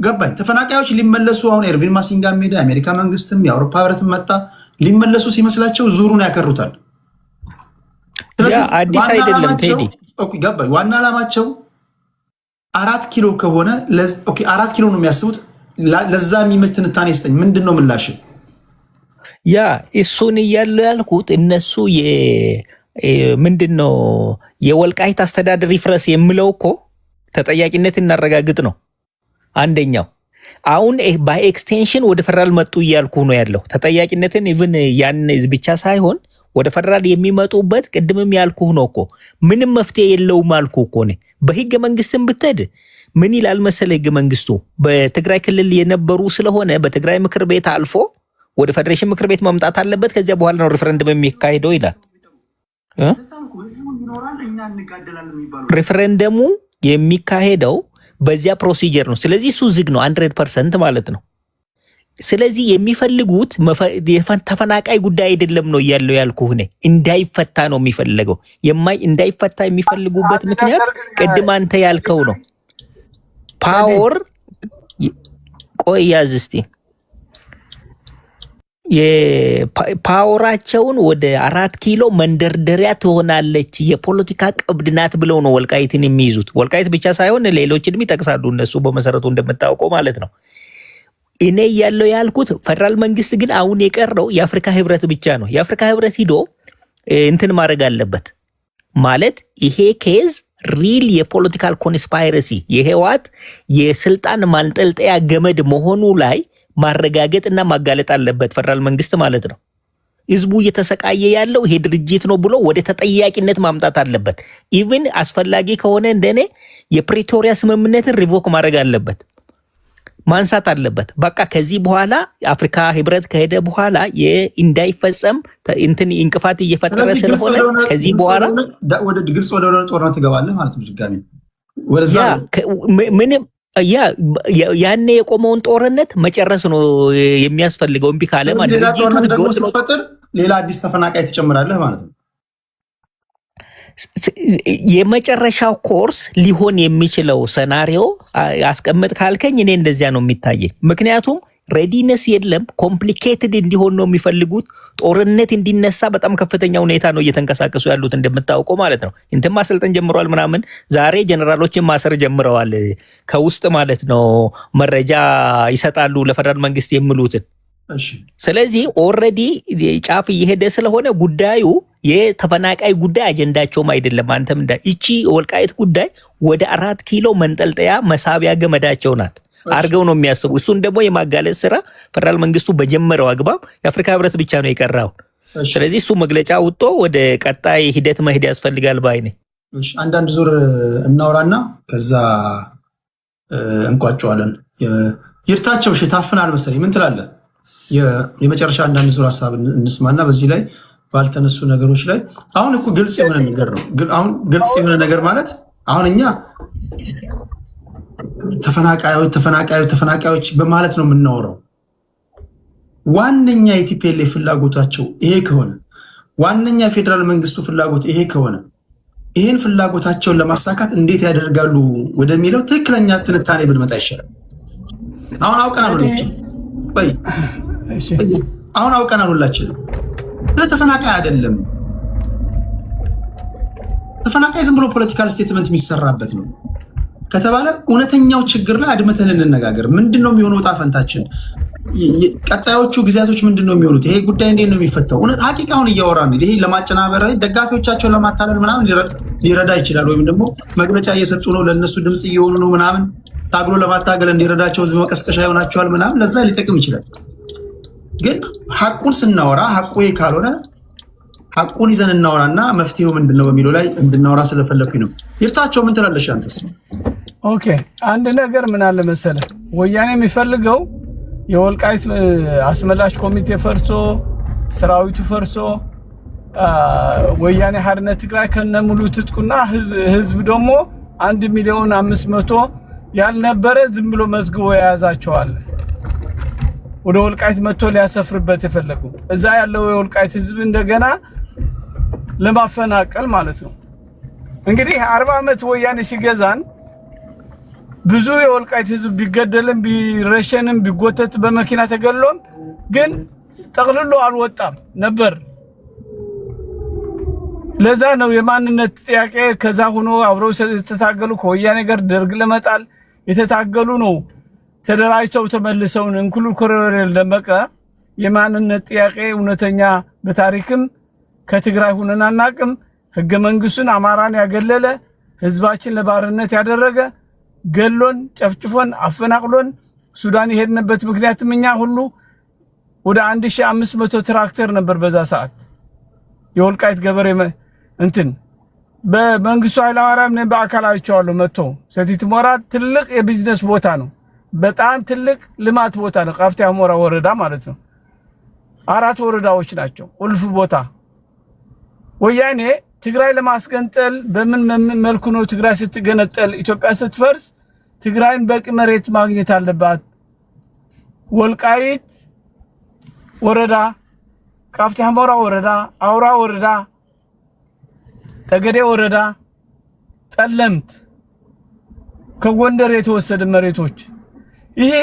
ገባኝ። ተፈናቃዮች ሊመለሱ አሁን ኤርቪን ማሲንጋ ሜዳ የአሜሪካ መንግስትም የአውሮፓ ህብረትም መጣ ሊመለሱ ሲመስላቸው ዙሩን ያከሩታል። አዲስ አይደለም ቴዲ። ገባኝ። ዋና ዓላማቸው 4 ኪሎ ከሆነ 4 ኪሎ ነው የሚያስቡት። ለዛ የሚመች ትንታኔ ስጠኝ። ምንድን ነው ምላሽ? እሱን እያሉ ያልኩት እነሱ ምንድን ነው የወልቃይት አስተዳደር ይፍረስ የምለው እኮ ተጠያቂነት እናረጋግጥ ነው አንደኛው። አሁን በኤክስቴንሽን ወደ ፌደራል መጡ እያልኩ ነው ያለው። ተጠያቂነትን ኢቭን ያን ብቻ ሳይሆን ወደ ፌደራል የሚመጡበት ቅድምም ያልኩ ነው እኮ ምንም መፍትሄ የለውም አልኩ እኮ ነው። በህገ መንግስትም ብትሄድ ምን ይላል መሰለ ህገ መንግስቱ በትግራይ ክልል የነበሩ ስለሆነ በትግራይ ምክር ቤት አልፎ ወደ ፌደሬሽን ምክር ቤት መምጣት አለበት። ከዚያ በኋላ ነው ሪፈረንደም የሚካሄደው ይላል። ሪፈረንደሙ የሚካሄደው በዚያ ፕሮሲጀር ነው። ስለዚህ እሱ ዝግ ነው 100% ማለት ነው። ስለዚህ የሚፈልጉት ተፈናቃይ ጉዳይ አይደለም ነው እያለው ያልኩህ እኔ እንዳይፈታ ነው የሚፈልገው። እንዳይፈታ የሚፈልጉበት ምክንያት ቅድም አንተ ያልከው ነው። ፓወር ቆይ ያዝ እስቲ የፓወራቸውን ወደ 4 ኪሎ መንደርደሪያ ትሆናለች የፖለቲካ ቀብድ ናት ብለው ነው ወልቃይትን የሚይዙት። ወልቃይት ብቻ ሳይሆን ሌሎችንም ይጠቅሳሉ እነሱ በመሰረቱ እንደምታውቀው ማለት ነው። እኔ ያለው ያልኩት ፌደራል መንግስት ግን አሁን የቀረው የአፍሪካ ህብረት ብቻ ነው። የአፍሪካ ህብረት ሂዶ እንትን ማድረግ አለበት ማለት ይሄ ኬዝ ሪል የፖለቲካል ኮንስፓይረሲ የህወሓት የስልጣን ማንጠልጠያ ገመድ መሆኑ ላይ ማረጋገጥና ማጋለጥ አለበት ፌደራል መንግስት ማለት ነው። ህዝቡ እየተሰቃየ ያለው ይሄ ድርጅት ነው ብሎ ወደ ተጠያቂነት ማምጣት አለበት። ኢቭን አስፈላጊ ከሆነ እንደኔ የፕሪቶሪያ ስምምነትን ሪቮክ ማድረግ አለበት፣ ማንሳት አለበት። በቃ ከዚህ በኋላ አፍሪካ ህብረት ከሄደ በኋላ እንዳይፈጸም እንትን እንቅፋት እየፈጠረ ስለሆነ ከዚህ በኋላ ወደ ግልጽ ወደ ጦርነት ትገባለህ ማለት ነው። ድጋሚ ወደዛ ምንም ያኔ የቆመውን ጦርነት መጨረስ ነው የሚያስፈልገው። እምቢ ካለ ማለት ደግሞ ስትፈጥር ሌላ አዲስ ተፈናቃይ ትጨምራለህ ማለት ነው። የመጨረሻው ኮርስ ሊሆን የሚችለው ሰናሪዮ አስቀምጥ ካልከኝ እኔ እንደዚያ ነው የሚታየኝ። ምክንያቱም ሬዲነስ የለም፣ ኮምፕሊኬትድ እንዲሆን ነው የሚፈልጉት። ጦርነት እንዲነሳ በጣም ከፍተኛ ሁኔታ ነው እየተንቀሳቀሱ ያሉት እንደምታውቀው ማለት ነው። እንትን ማሰልጠን ጀምረዋል ምናምን። ዛሬ ጀነራሎችን ማሰር ጀምረዋል ከውስጥ ማለት ነው። መረጃ ይሰጣሉ ለፌደራል መንግስት የሚሉትን። ስለዚህ ኦልሬዲ ጫፍ እየሄደ ስለሆነ ጉዳዩ የተፈናቃይ ጉዳይ አጀንዳቸውም አይደለም። አንተም እቺ ወልቃይት ጉዳይ ወደ 4 ኪሎ መንጠልጠያ መሳቢያ ገመዳቸው ናት አርገው ነው የሚያስቡ። እሱን ደግሞ የማጋለጥ ስራ ፌደራል መንግስቱ በጀመረው አግባብ የአፍሪካ ህብረት ብቻ ነው የቀራው። ስለዚህ እሱ መግለጫ ወጥቶ ወደ ቀጣይ ሂደት መሄድ ያስፈልጋል ባይ ነኝ። አንዳንድ ዙር እናውራና ከዛ እንቋጨዋለን። ይርታቸው ታፍናል መሰለኝ። ምን ትላለህ? የመጨረሻ አንዳንድ ዙር ሀሳብ እንስማና በዚህ ላይ ባልተነሱ ነገሮች ላይ አሁን እኮ ግልጽ የሆነ ነገር ነው። አሁን ግልጽ የሆነ ነገር ማለት አሁን እኛ ተፈናቃዮች በማለት ነው የምናወራው። ዋነኛ የቲፒኤልኤፍ ፍላጎታቸው ይሄ ከሆነ ዋነኛ የፌዴራል መንግስቱ ፍላጎት ይሄ ከሆነ ይህን ፍላጎታቸውን ለማሳካት እንዴት ያደርጋሉ ወደሚለው ትክክለኛ ትንታኔ ብንመጣ ይሻላል። አሁን አውቀናል። አሁን አውቀናል ሁላችንም። ተፈናቃይ አይደለም። ተፈናቃይ ዝም ብሎ ፖለቲካል ስቴትመንት የሚሰራበት ነው ከተባለ እውነተኛው ችግር ላይ አድመተን እንነጋገር። ምንድነው የሚሆነው? ዕጣ ፈንታችን ቀጣዮቹ ጊዜያቶች ምንድነው የሚሆኑት? ይሄ ጉዳይ እንዴት ነው የሚፈታው? እውነት ሀቂቃውን እያወራን ይሄ ለማጨናበር ደጋፊዎቻቸውን ለማታለል ምናምን ሊረዳ ይችላል። ወይም ደግሞ መግለጫ እየሰጡ ነው ለነሱ ድምጽ እየሆኑ ነው ምናምን ታግሎ ለማታገል እንዲረዳቸው ህዝብ መቀስቀሻ ይሆናቸዋል ምናምን ለዛ ሊጠቅም ይችላል። ግን ሐቁን ስናወራ ሐቁ ይሄ ካልሆነ ሐቁን ይዘን እናወራና መፍትሄው ምንድነው በሚለው ላይ እንድናወራ ስለፈለኩኝ ነው። ይርታቸው ምን ትላለሽ አንተስ? ኦኬ አንድ ነገር ምን አለ መሰለ፣ ወያኔ የሚፈልገው የወልቃይት አስመላሽ ኮሚቴ ፈርሶ ሰራዊቱ ፈርሶ ወያኔ ሓርነት ትግራይ ከነሙሉ ትጥቁና ህዝብ ደግሞ 1,500,000 ያልነበረ ዝም ብሎ መዝግቦ የያዛቸዋል ወደ ወልቃይት መጥቶ ሊያሰፍርበት የፈለጉ እዛ ያለው የወልቃይት ህዝብ እንደገና ለማፈናቀል ማለት ነው። እንግዲህ 40 ዓመት ወያኔ ሲገዛን ብዙ የወልቃይት ህዝብ ቢገደልም ቢረሸንም ቢጎተት በመኪና ተገሎም ግን ጠቅልሎ አልወጣም ነበር። ለዛ ነው የማንነት ጥያቄ ከዛ ሆኖ አብረው ተታገሉ ከወያኔ ጋር ደርግ ለመጣል የተታገሉ ነው። ተደራጅተው ተመልሰው እንኩሉ ኮሎኔል ደመቀ የማንነት ጥያቄ እውነተኛ በታሪክም ከትግራይ ሆነን አናቅም፣ ህገ መንግስቱን አማራን ያገለለ ህዝባችን ለባርነት ያደረገ ገሎን ጨፍጭፎን አፈናቅሎን ሱዳን የሄድንበት ምክንያቱም እኛ ሁሉ ወደ 1500 ትራክተር ነበር በዛ ሰዓት የወልቃይት ገበሬ እንትን በመንግስቱ ኃይለማርያም ነው በአካላቸዋለሁ መጥቶ ሰቲት ሞራ ትልቅ የቢዝነስ ቦታ ነው። በጣም ትልቅ ልማት ቦታ ነው። ቃፍታ ሞራ ወረዳ ማለት ነው። 4 ወረዳዎች ናቸው ቁልፍ ቦታ። ወያኔ ትግራይ ለማስገንጠል በምን መልኩ ነው ትግራይ ስትገነጠል ኢትዮጵያ ስትፈርስ ትግራይን በቂ መሬት ማግኘት አለባት። ወልቃይት ወረዳ፣ ቃፍታ ሞራ ወረዳ፣ አውራ ወረዳ፣ ጠገዴ ወረዳ፣ ጠለምት ከጎንደር የተወሰደ መሬቶች ይሄ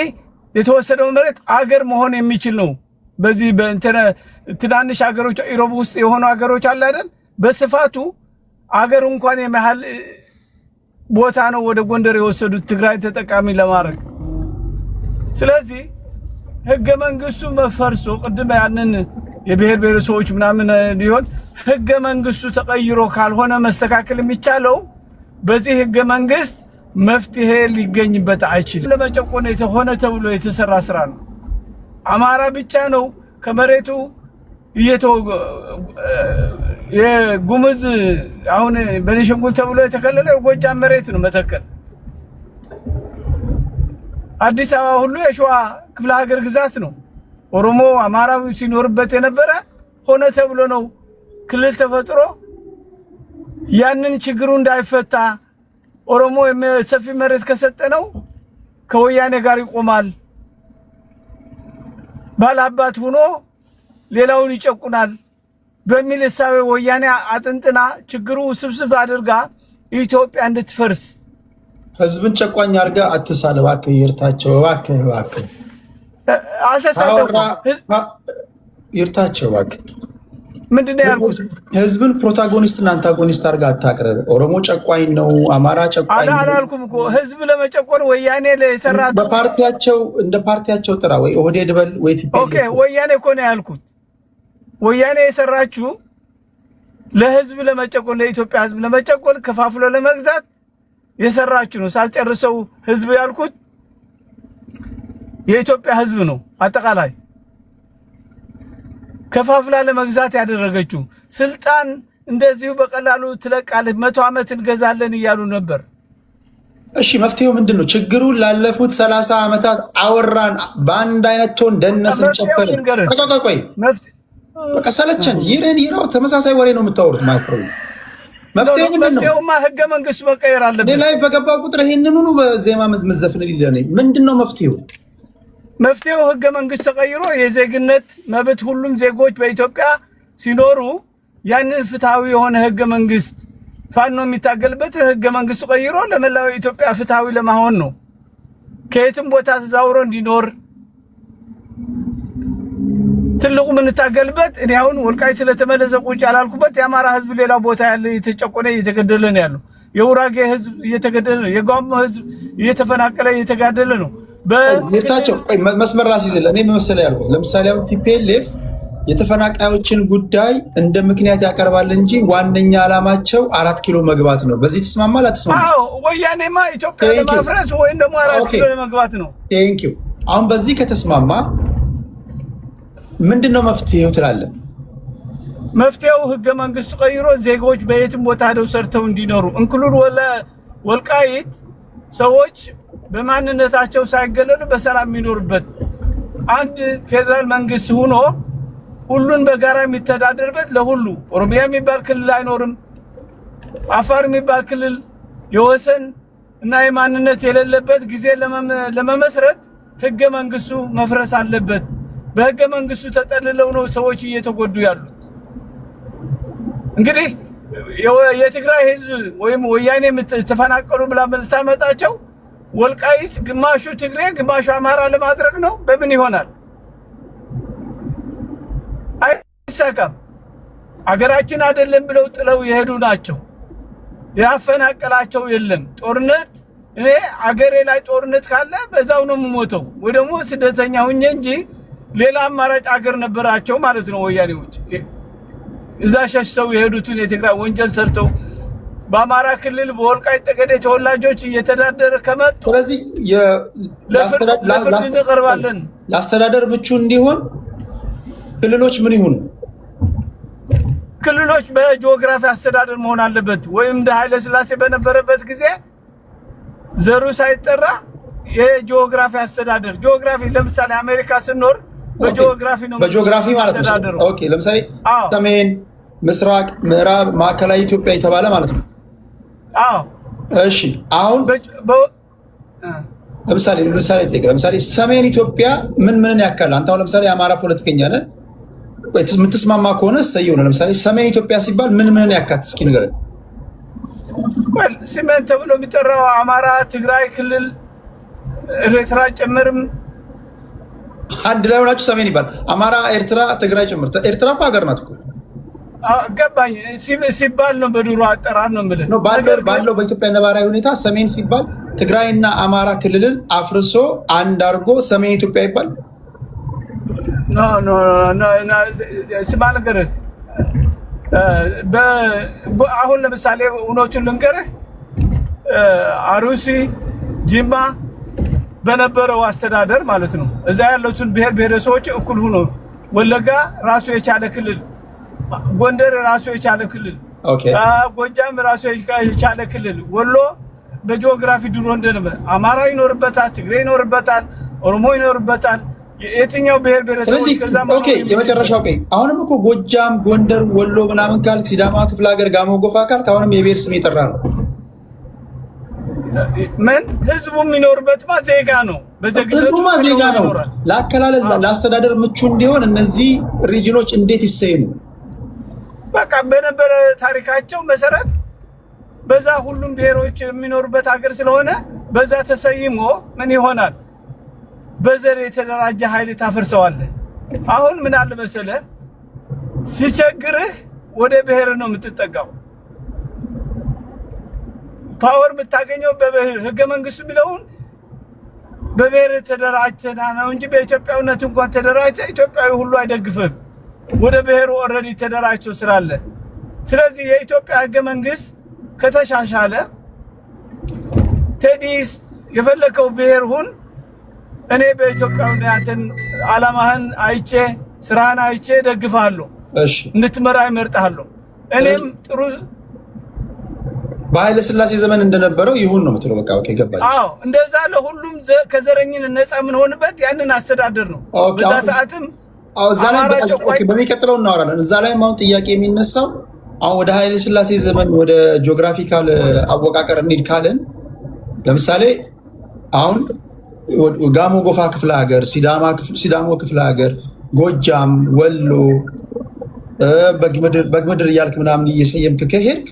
የተወሰደው መሬት አገር መሆን የሚችል ነው። በዚህ ትናንሽ አገሮች ኢሮብ ውስጥ የሆኑ አገሮች አለ አይደል? በስፋቱ አገር እንኳን የመሃል ቦታ ነው ወደ ጎንደር የወሰዱት ትግራይ ተጠቃሚ ለማድረግ። ስለዚህ ህገ መንግስቱ መፈርሶ ቅድም ያንን የብሔር ብሔረሰቦች ምናምን ሊሆን ህገ መንግስቱ ተቀይሮ ካልሆነ መስተካከል የሚቻለው በዚህ ህገ መንግስት መፍትሄ ሊገኝበት አይችልም። ለመጨቆን የተሆነ ተብሎ የተሰራ ስራ ነው። አማራ ብቻ ነው ከመሬቱ የጉምዝ አሁን በቤኒሻንጉል ተብሎ የተከለለው የጎጃም መሬት ነው መተከል። አዲስ አበባ ሁሉ የሸዋ ክፍለ ሀገር ግዛት ነው። ኦሮሞ አማራው ሲኖርበት የነበረ ሆነ ተብሎ ነው ክልል ተፈጥሮ ያንን ችግሩ እንዳይፈታ ኦሮሞ ሰፊ መሬት ከሰጠነው ከወያኔ ጋር ይቆማል፣ ባላባት ሆኖ ሌላውን ይጨቁናል በሚል እሳቤ ወያኔ አጥንጥና ችግሩ ስብስብ አድርጋ ኢትዮጵያ እንድትፈርስ ህዝብን ጨቋኝ አድርጋ አትሳለ። እባክህ ይርታቸው፣ እባክህ አልተሳደብኩም። ይርታቸው እባክህ። ምንድነው ያልኩት? ህዝብን ፕሮታጎኒስት እና አንታጎኒስት አድርጋ አታቅርብ። ኦሮሞ ጨቋኝ ነው፣ አማራ ጨቋኝ ነው አላልኩም እኮ። ህዝብ ለመጨቆን ወያኔ ለሰራት በፓርቲያቸው እንደ ፓርቲያቸው ጥራ ወይ ኦህዴድ በል ወይ ቲፒኤልኤፍ። ኦኬ ወያኔ እኮ ነው ያልኩት። ወያኔ የሰራችሁ ለህዝብ ለመጨቆን ለኢትዮጵያ ህዝብ ለመጨቆን ከፋፍሎ ለመግዛት የሰራችሁ ነው። ሳልጨርሰው ህዝብ ያልኩት የኢትዮጵያ ህዝብ ነው። አጠቃላይ ከፋፍላ ለመግዛት ያደረገችው ስልጣን እንደዚሁ በቀላሉ ትለቃለች። 100 ዓመት እንገዛለን እያሉ ነበር። እሺ መፍትሄው ምንድነው? ችግሩን ላለፉት 30 ዓመታት አወራን፣ በአንድ አይነት ቶን ደነስን፣ ጨፈርን። ቆይ በቃ ሰለቸን። ይረው ተመሳሳይ ወሬ ነው የምታወሩት። ማይክሮ መፍትሄው ምንድነው? መፍትሄውማ ህገ መንግስቱ መቀየር አለበት። ላይ በገባው ቁጥር ይሄንን ሁሉ በዜማ መዘፍን ሊለኔ ምንድነው መፍትሄው? መፍትሄው ህገ መንግስት ተቀይሮ የዜግነት መብት ሁሉም ዜጎች በኢትዮጵያ ሲኖሩ ያንን ፍትሃዊ የሆነ ህገ መንግስት ፋኖ የሚታገልበት ህገ መንግስት ቀይሮ ለመላው ኢትዮጵያ ፍትሃዊ ለማሆን ነው። ከየትም ቦታ ተዛውሮ እንዲኖር ትልቁ የምንታገልበት እኔ አሁን ወልቃይት ስለተመለሰ ቁጭ ያላልኩበት የአማራ ህዝብ ሌላ ቦታ ያለ እየተጨቆነ እየተገደለ ነው ያለው። የውራጌ ህዝብ እየተገደለ ነው። የጓሞ ህዝብ እየተፈናቀለ እየተጋደለ ነው። በታቸው መስመር ራስ ይዘለ እኔ መሰለ ያልኩት ለምሳሌ አሁን ቲፒኤልኤፍ የተፈናቃዮችን ጉዳይ እንደ ምክንያት ያቀርባል እንጂ ዋነኛ ዓላማቸው 4 ኪሎ መግባት ነው። በዚህ ተስማማል አትስማማ? አዎ ወያኔማ ኢትዮጵያ ለማፍረስ ወይም ደግሞ 4 ኪሎ ለመግባት ነው። ቴንክ ዩ። አሁን በዚህ ከተስማማ ምንድነው መፍትሄው ትላለህ? መፍትሄው ህገ መንግስቱ ቀይሮ ዜጎች በየትም ቦታ ሄደው ሰርተው እንዲኖሩ እንክሉድ ወልቃይት ሰዎች በማንነታቸው ሳይገለሉ በሰላም የሚኖርበት አንድ ፌደራል መንግስት ሆኖ ሁሉን በጋራ የሚተዳደርበት ለሁሉ ኦሮሚያ የሚባል ክልል አይኖርም። አፋር የሚባል ክልል የወሰን እና የማንነት የሌለበት ጊዜ ለመመስረት ህገ መንግስቱ መፍረስ አለበት። በህገ መንግስቱ ተጠልለው ነው ሰዎች እየተጎዱ ያሉት። እንግዲህ የትግራይ ህዝብ ወይም ወያኔ ተፈናቀሉ ብላ መልታመጣቸው ወልቃይት ግማሹ ትግሬ ግማሹ አማራ ለማድረግ ነው። በምን ይሆናል? አይሳካም። አገራችን አይደለም ብለው ጥለው የሄዱ ናቸው። ያፈናቀላቸው የለም። ጦርነት እኔ አገሬ ላይ ጦርነት ካለ በዛው ነው የምሞተው ወይ ደግሞ ስደተኛ ሁኜ እንጂ ሌላ አማራጭ አገር ነበራቸው ማለት ነው ወያኔዎች። እዛ ሸሽተው የሄዱትን የትግራይ ወንጀል ሰርተው በአማራ ክልል በወልቃይት ጠገዴ ተወላጆች እየተዳደረ ከመጡ ስለዚህ ለፍርድ እንቀርባለን። ለአስተዳደር ምቹ እንዲሆን ክልሎች ምን ይሁኑ? ክልሎች በጂኦግራፊ አስተዳደር መሆን አለበት። ወይም እንደ ኃይለ ሥላሴ በነበረበት ጊዜ ዘሩ ሳይጠራ የጂኦግራፊ አስተዳደር ጂኦግራፊ ለምሳሌ አሜሪካ ስንኖር በጂኦግራፊ ነው በጂኦግራፊ ማለት ነው። ኦኬ ለምሳሌ ሰሜን፣ ምስራቅ፣ ምዕራብ፣ ማዕከላዊ ኢትዮጵያ የተባለ ማለት ነው። አዎ እሺ። አሁን ለምሳሌ ሰሜን ኢትዮጵያ ምን ያካል? አንተ አሁን ለምሳሌ የአማራ ፖለቲከኛ ነህ፣ የምትስማማ ከሆነ እሰየው ነው። ለምሳሌ ሰሜን ኢትዮጵያ ሲባል ምን ያካት? እስኪ ንገረኝ። ሰሜን ተብሎ የሚጠራው አማራ፣ ትግራይ ክልል፣ ኤርትራ ጭምርም አንድ ላይ ሆናችሁ ሰሜን ይባላል። አማራ፣ ኤርትራ፣ ትግራይ ጭምር። ኤርትራ እኮ ሀገር ናት እኮ። ገባኝ ሲባል ነው በድሮ አጠራር ነው የምልህ። ባለው በኢትዮጵያ ነባራዊ ሁኔታ ሰሜን ሲባል ትግራይና አማራ ክልልን አፍርሶ አንድ አድርጎ ሰሜን ኢትዮጵያ ይባል? ስማ ልንገርህ፣ አሁን ለምሳሌ እውነቱን ልንገርህ፣ አሩሲ፣ ጂማ በነበረው አስተዳደር ማለት ነው እዛ ያሉትን ብሔር ብሔረሰቦች እኩል ሆኖ ወለጋ ራሱ የቻለ ክልል፣ ጎንደር ራሱ የቻለ ክልል፣ ጎጃም ራሱ የቻለ ክልል፣ ወሎ በጂኦግራፊ ድሮ እንደነበረ አማራ ይኖርበታል፣ ትግሬ ይኖርበታል፣ ኦሮሞ ይኖርበታል። የትኛው ብሔር ብሔረሰቦች ከዛ ኦኬ የመጨረሻው አሁንም እኮ ጎጃም፣ ጎንደር፣ ወሎ ምናምን ካልክ ሲዳማ ክፍለ ሀገር፣ ጋሞ ጎፋ ካልክ አሁንም የብሔር ስም የጠራ ነው። ምን ህዝቡ የሚኖርበት ዜጋ ነው። ህዝቡማ ዜጋ ነው። ለአከላለል ለአስተዳደር ምቹ እንዲሆን እነዚህ ሪጅኖች እንዴት ይሰይሙ? በቃ በነበረ ታሪካቸው መሰረት በዛ ሁሉም ብሔሮች የሚኖሩበት ሀገር ስለሆነ በዛ ተሰይሞ ምን ይሆናል? በዘር የተደራጀ ኃይል ታፈርሰዋለህ። አሁን ምን አለ መሰለህ፣ ሲቸግርህ ወደ ብሔር ነው የምትጠጋው። ፓወር የምታገኘው በብሔር ህገ መንግስቱ የሚለውን በብሔር ተደራጅተና ነው እንጂ በኢትዮጵያዊነት እንኳን ተደራጅተ ኢትዮጵያዊ ሁሉ አይደግፍም። ወደ ብሔሩ ኦልሬዲ ተደራጅቶ ስላለ። ስለዚህ የኢትዮጵያ ህገ መንግስት ከተሻሻለ ቴዲስ የፈለከው ብሔር ሁን፣ እኔ በኢትዮጵያዊነትን አላማህን አይቼ ስራህን አይቼ ደግፋለሁ። እሺ እንድትመራ ይመርጣለሁ። እኔም ጥሩ በኃይለ ሥላሴ ዘመን እንደነበረው ይሁን ነው የምትለው። በቃ ኦኬ ገባኝ። አዎ እንደዛ ለሁሉም ከዘረኝነት ነፃ የምንሆንበት ያንን አስተዳደር ነው። በዛ ሰዓትም እዛ ላይ በሚቀጥለው እናወራለን። እዛ ላይ አሁን ጥያቄ የሚነሳው አሁን ወደ ኃይለ ሥላሴ ዘመን ወደ ጂኦግራፊካል አወቃቀር እንሂድ ካልን ለምሳሌ አሁን ጋሞ ጎፋ ክፍለ ሀገር፣ ሲዳሞ ክፍለ ሀገር፣ ጎጃም፣ ወሎ፣ በግምድር እያልክ ምናምን እየሰየምክ ከሄድክ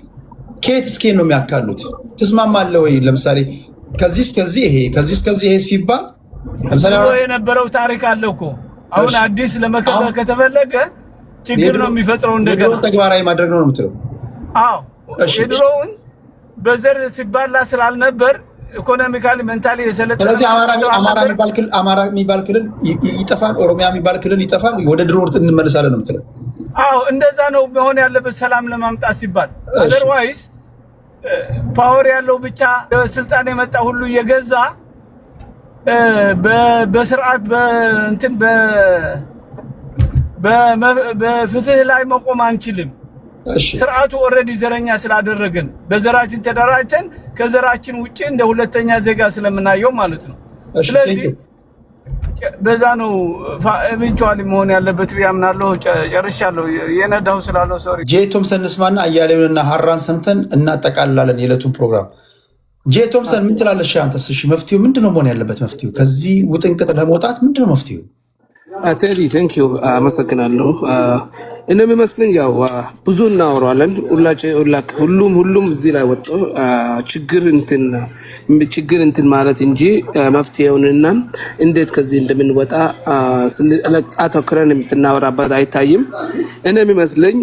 ከየት እስከ ነው የሚያካሉት? ትስማማለህ ወይ? ለምሳሌ ከዚህ እስከዚህ ይሄ ከዚህ እስከዚህ ይሄ ሲባል ለምሳሌ የነበረው ታሪክ አለ እኮ አሁን አዲስ ለመከበር ከተፈለገ ችግር ነው የሚፈጥረው እንደገና ተግባራዊ ማድረግ ነው የምትለው? አዎ የድሮውን በዘር ሲባላ ስላልነበር ኢኮኖሚካሊ ሜንታሊ የሰለጠነ ስለዚህ አማራ የሚባል ክልል ይጠፋል፣ ኦሮሚያ የሚባል ክልል ይጠፋል፣ ወደ ድሮ እንመለሳለን ነው የምትለው? አዎ እንደዛ ነው መሆን ያለበት ሰላም ለማምጣት ሲባል። አዘርዋይስ ፓወር ያለው ብቻ ስልጣን የመጣ ሁሉ እየገዛ በስርዓት በእንትን በፍትህ ላይ መቆም አንችልም። ስርዓቱ ኦልሬዲ ዘረኛ ስላደረገን በዘራችን ተደራጅተን ከዘራችን ውጪ እንደ ሁለተኛ ዜጋ ስለምናየው ማለት ነው። ስለዚህ በዛ ነው ኢቨንቹዋሊ መሆን ያለበት ብያምናለሁ። ጨርሻለሁ። የነዳሁ ስላለው ሶሪ። ጄ ቶምሰን እንስማና አያሌውንና ሀራን ሰምተን እናጠቃልላለን የዕለቱን ፕሮግራም። ጄ ቶምሰን ምን ትላለሽ አንተስ? እሺ መፍትሄው ምንድነው መሆን ያለበት? መፍትሄው ከዚህ ውጥንቅጥ ለመውጣት ምንድነው መፍትሄው? ቴዲ ቴንኪዩ አመሰግናለሁ። እኔ የሚመስለኝ ያው ብዙ እናወራለን ሁሉም እዚህ ላይ ወጥቶ ችግር እንትን ማለት እንጂ መፍትሄውንና እንዴት ከዚህ እንደምንወጣ አተኩረን ስናወራበት አይታይም። እኔ የሚመስለኝ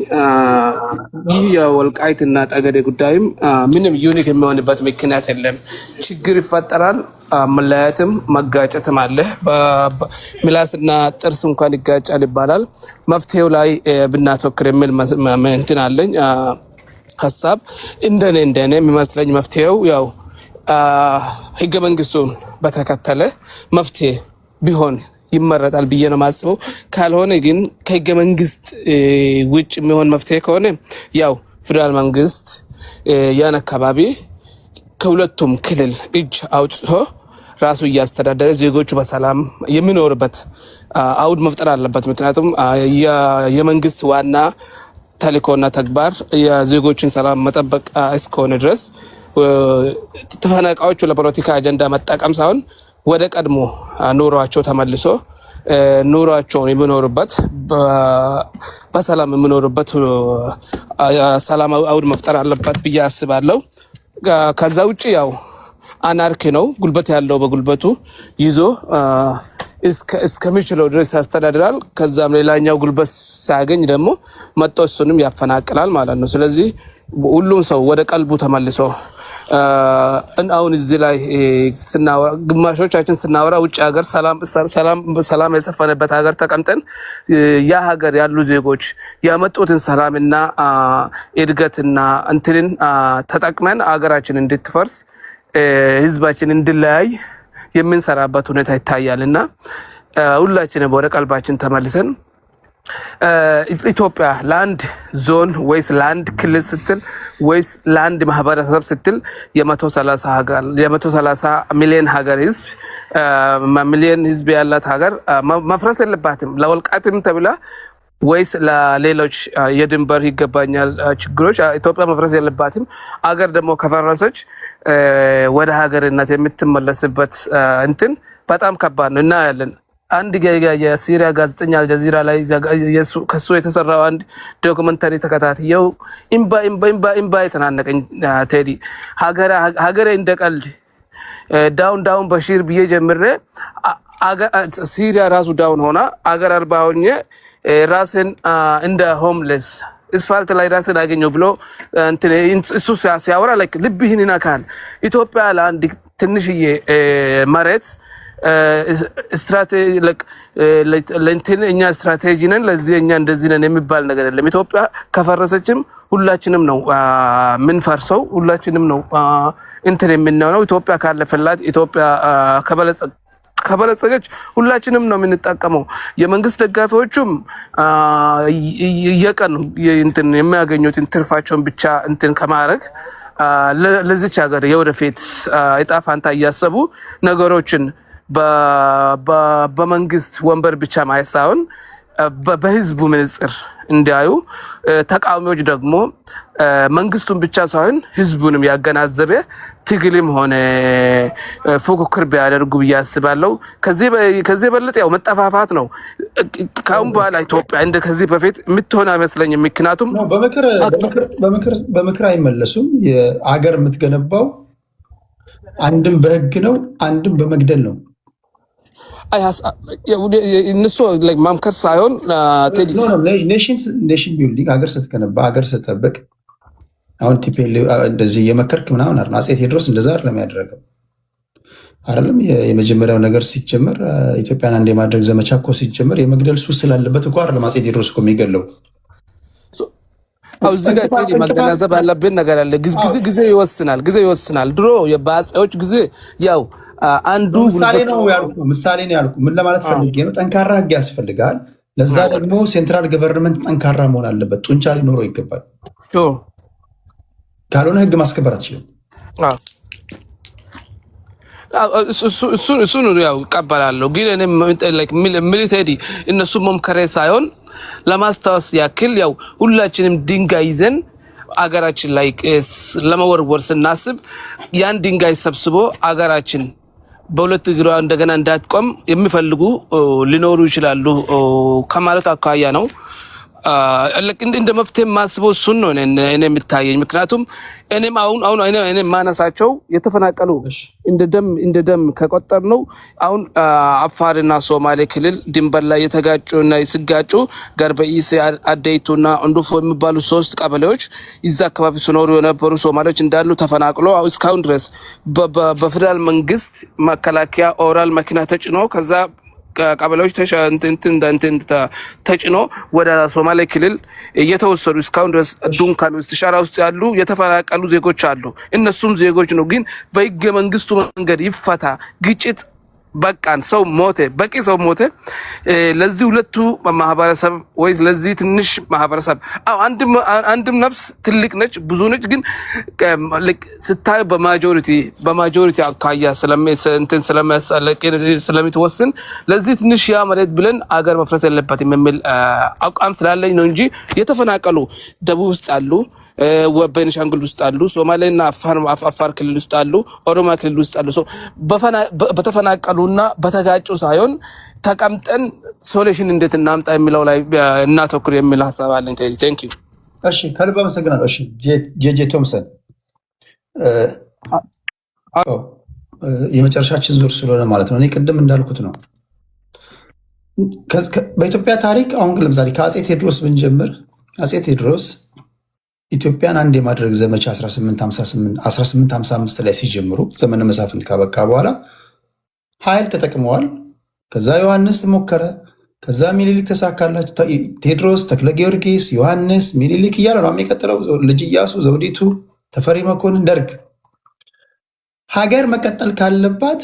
ይህ የወልቃይትና ጠገዴ ጉዳይም ምንም ዩኒክ የሚሆንበት ምክንያት የለም። ችግር ይፈጠራል፣ መለያየትም መጋጨትም አለ። ምላስና ጥርስ እንኳን ይጋጫል ይባላል። መፍትሄው ላይ ብናተኩር የሚል እንትን አለኝ ሀሳብ። እንደኔ የሚመስለኝ መፍትሄው ያው ህገ መንግስቱን በተከተለ መፍትሄ ቢሆን ይመረጣል ብዬ ነው የማስበው። ካልሆነ ግን ከህገ መንግስት ውጭ የሚሆን መፍትሄ ከሆነ ያው ፌደራል መንግስት ያን አካባቢ ከሁለቱም ክልል እጅ አውጥቶ ራሱ እያስተዳደረ ዜጎቹ በሰላም የሚኖርበት አውድ መፍጠር አለበት። ምክንያቱም የመንግስት ዋና ተልእኮና ተግባር የዜጎችን ሰላም መጠበቅ እስከሆነ ድረስ ተፈናቃዮቹ ለፖለቲካ አጀንዳ መጠቀም ሳይሆን ወደ ቀድሞ ኑሯቸው ተመልሶ ኑሯቸውን የሚኖሩበት በሰላም የሚኖሩበት ሰላማዊ አውድ መፍጠር አለበት ብዬ አስባለሁ። ከዛ ውጭ ያው አናርኪ ነው። ጉልበት ያለው በጉልበቱ ይዞ እስከሚችለው ድረስ ያስተዳድራል። ከዛም ሌላኛው ጉልበት ሲያገኝ ደግሞ መጥቶ እሱንም ያፈናቅላል ማለት ነው። ስለዚህ ሁሉም ሰው ወደ ቀልቡ ተመልሶ አሁን እዚህ ላይ ስናወራ ግማሾቻችን ስናወራ ውጭ ሀገር ሰላም የሰፈነበት ሀገር ተቀምጠን ያ ሀገር ያሉ ዜጎች ያመጡትን ሰላምና እድገትና እንትንን ተጠቅመን ሀገራችን እንድትፈርስ ህዝባችን እንድለያይ የምንሰራበት ሁኔታ ይታያልና ሁላችንም ወደ ቀልባችን ተመልሰን ኢትዮጵያ ለአንድ ዞን ወይስ ለአንድ ክልል ስትል ወይስ ለአንድ ማህበረሰብ ስትል የ130 ሚሊዮን ሀገር ህዝብ ያላት ሀገር መፍረስ የለባትም። ለወልቃይትም ተብላ ወይስ ለሌሎች የድንበር ይገባኛል ችግሮች ኢትዮጵያ መፍረስ የለባትም። አገር ደግሞ ከፈረሰች ወደ ሀገርነት የምትመለስበት እንትን በጣም ከባድ ነው። እናያለን። አንድ የሲሪያ ጋዜጠኛ አልጀዚራ ላይ ከሱ የተሰራው አንድ ዶክመንተሪ ተከታትየው ኢምባ የተናነቀኝ ቴዲ ሀገሬ እንደቀልድ ዳውን በሺር ብዬ ጀምሬ ሲሪያ ራሱ ዳውን ሆና አገር አልባ ሆኜ ራስን እንደ ሆምሌስ እስፋልት ላይ ራስን አገኘው ብሎ እሱ ሲያወራ ልብህን ይነካል። ኢትዮጵያ ለአንድ ትንሽዬ መሬት እኛ ስትራቴጂ ነን ለዚህ እኛ እንደዚህ ነን የሚባል ነገር የለም። ኢትዮጵያ ከፈረሰችም ሁላችንም ነው ምንፈርሰው፣ ሁላችንም ነው እንትን የምንሆነው። ኢትዮጵያ ካለፈላት ኢትዮጵያ ከበለጸገች ሁላችንም ነው የምንጠቀመው። የመንግስት ደጋፊዎቹም እየቀን እንትን የሚያገኙትን ትርፋቸውን ብቻ እንትን ከማድረግ ለዚች ሀገር የወደፊት ዕጣ ፋንታ እያሰቡ ነገሮችን በመንግስት ወንበር ብቻ ማየት ሳይሆን በህዝቡ መነጽር እንዲያዩ፣ ተቃዋሚዎች ደግሞ መንግስቱን ብቻ ሳይሆን ህዝቡንም ያገናዘበ ትግልም ሆነ ፉክክር ቢያደርጉ ብዬ አስባለሁ። ከዚህ በለጠ ያው መጠፋፋት ነው። ካሁን በኋላ ኢትዮጵያ እንደ ከዚህ በፊት የምትሆን አይመስለኝም። ምክንያቱም በምክር አይመለሱም። የአገር የምትገነባው አንድም በህግ ነው፣ አንድም በመግደል ነው። እነሱ ማምከር ሳይሆን ቴዲ ኔሽን ቢልዲንግ ሀገር ስትገነባ ሀገር ስትጠብቅ አሁን እንደዚህ የመከርክ ምናምን አይደል? አፄ ቴዎድሮስ እንደዛ አይደለም ያደረገው አይደለም። የመጀመሪያው ነገር ሲጀመር ኢትዮጵያን አንድ የማድረግ ዘመቻ እኮ ሲጀመር የመግደል ሱስ ስላለበት እኮ አይደለም አፄ ቴዎድሮስ እኮ የሚገለው። እዚህ ጋር ቴዲ መገናዘብ ያለብን ነገር አለ። ጊዜ ይወስናል። ድሮ በአፄዎች ጊዜ ያው አንዱ ምሳሌ ነው ያልኩ። ምን ለማለት ፈልጌ ነው? ጠንካራ ህግ ያስፈልጋል። ለዛ ደግሞ ሴንትራል ገቨርንመንት ጠንካራ መሆን አለበት፣ ጡንቻ ሊኖረው ይገባል። ካልሆነ ህግ ማስከበር አትችልም። እሱን ያው እቀበላለሁ። ግን ሚሊተሪ እነሱ መምከሬ ሳይሆን ለማስታወስ ያክል ያው ሁላችንም ድንጋይ ይዘን አገራችን ላይ ለመወርወር ስናስብ ያን ድንጋይ ሰብስቦ አገራችን በሁለት እግሯ እንደገና እንዳትቆም የሚፈልጉ ሊኖሩ ይችላሉ ከማለት አኳያ ነው። እንደ መፍትሄ ማስበው እሱን ነው እኔ የምታየኝ። ምክንያቱም እኔም አሁን እኔ ማነሳቸው የተፈናቀሉ እንደ ደም ከቆጠር ነው አሁን አፋርና ሶማሌ ክልል ድንበር ላይ የተጋጩና ሲጋጩ ገርበኢሴ፣ አደይቱና እንዱፎ የሚባሉ 3 ቀበሌዎች እዛ አካባቢ ሲኖሩ የነበሩ ሶማሌዎች እንዳሉ ተፈናቅሎ እስካሁን ድረስ በፌደራል መንግስት መከላከያ ኦራል መኪና ተጭኖ ከዛ ቀበሌዎች ተጭኖ ወደ ሶማሌ ክልል እየተወሰዱ እስካሁን ድረስ ዱንካን ውስጥ ሻራ ውስጥ ያሉ የተፈናቀሉ ዜጎች አሉ። እነሱም ዜጎች ነው። ግን በህገ መንግስቱ መንገድ ይፈታ ግጭት በቃን። ሰው ሞተ፣ በቂ ሰው ሞተ። ለዚህ ሁለቱ ማህበረሰብ ወይ ለዚህ ትንሽ ማህበረሰብ አንድም ነፍስ ትልቅ ነች ብዙ ነች። ግን ስታይ በማጆሪቲ አካያ ስለሚትወስን ለዚህ ትንሽ ያ መሬት ብለን አገር መፍረስ የለበትም የሚል አቋም ስላለኝ ነው እንጂ የተፈናቀሉ ደቡብ ውስጥ አሉ፣ ቤኒሻንጉል ውስጥ አሉ፣ ሶማሌና አፋር ክልል ውስጥ አሉ፣ ኦሮሚያ ክልል ውስጥ አሉ። በተፈናቀሉ እና በተጋጩ ሳይሆን ተቀምጠን ሶሉሽን እንዴት እናምጣ የሚለው ላይ እናተኩር የሚል ሐሳብ አለኝ። ቴንክ ዩ። እሺ ከልብ አመሰግናለሁ። እሺ ጄጄ ቶምሰን የመጨረሻችን ዙር ስለሆነ ማለት ነው። እኔ ቅድም እንዳልኩት ነው በኢትዮጵያ ታሪክ አሁን ለምሳሌ ከአፄ ቴዎድሮስ ብንጀምር አፄ ቴዎድሮስ ኢትዮጵያን አንድ የማድረግ ዘመቻ 1855 ላይ ሲጀምሩ ዘመነ መሳፍንት ካበቃ በኋላ ኃይል ተጠቅመዋል። ከዛ ዮሐንስ ሞከረ። ከዛ ሚኒሊክ ተሳካላቸው። ቴዎድሮስ፣ ተክለ ጊዮርጊስ፣ ዮሐንስ፣ ሚኒሊክ እያለ ነው የሚቀጥለው። ልጅ ኢያሱ፣ ዘውዲቱ፣ ተፈሪ መኮንን፣ ደርግ። ሀገር መቀጠል ካለባት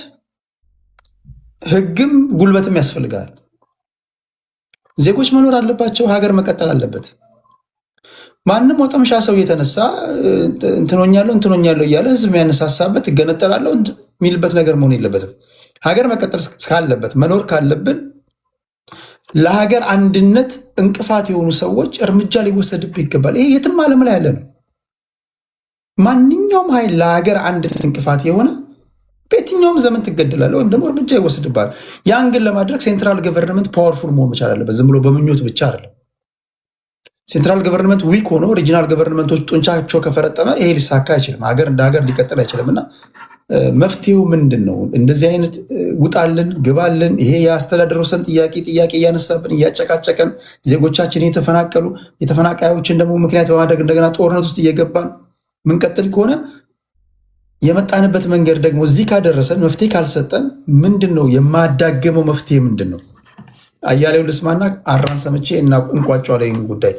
ህግም ጉልበትም ያስፈልጋል። ዜጎች መኖር አለባቸው። ሀገር መቀጠል አለበት። ማንም ወጠምሻ ሰው እየተነሳ እንትኖኛለሁ እያለ ህዝብ የሚያነሳሳበት እገነጠላለሁ የሚልበት ነገር መሆን የለበትም። ሀገር መቀጠል ካለበት መኖር ካለብን ለሀገር አንድነት እንቅፋት የሆኑ ሰዎች እርምጃ ሊወሰድብህ ይገባል። ይሄ የትም ዓለም ላይ ያለ ነው። ማንኛውም ኃይል ለሀገር አንድነት እንቅፋት የሆነ በየትኛውም ዘመን ትገደላለህ ወይም ደግሞ እርምጃ ይወሰድብሃል። ያን ግን ለማድረግ ሴንትራል ገቨርንመንት ፓወርፉል መሆን መቻል አለበት። ዝም ብሎ በምኞት ብቻ አይደለም። ሴንትራል ገቨርንመንት ዊክ ሆኖ ሪጂናል ገቨርንመንቶች ጡንቻቸው ከፈረጠመ ይሄ ሊሳካ አይችልም። ሀገር እንደ ሀገር ሊቀጥል አይችልም። እና መፍትሄው ምንድን ነው? እንደዚህ አይነት ውጣልን ግባልን፣ ይሄ የአስተዳደር ወሰን ጥያቄ እያነሳብን እያጨቃጨቀን ዜጎቻችን የተፈናቀሉ የተፈናቃዮችን ደግሞ ምክንያት በማድረግ እንደገና ጦርነት ውስጥ እየገባን ምንቀጥል ከሆነ የመጣንበት መንገድ ደግሞ እዚህ ካደረሰን መፍትሄ ካልሰጠን ምንድን ነው የማዳገመው መፍትሄ ምንድን ነው? አያሌው ልስማና አራን ሰምቼ እንቋጫዋለን ጉዳይ።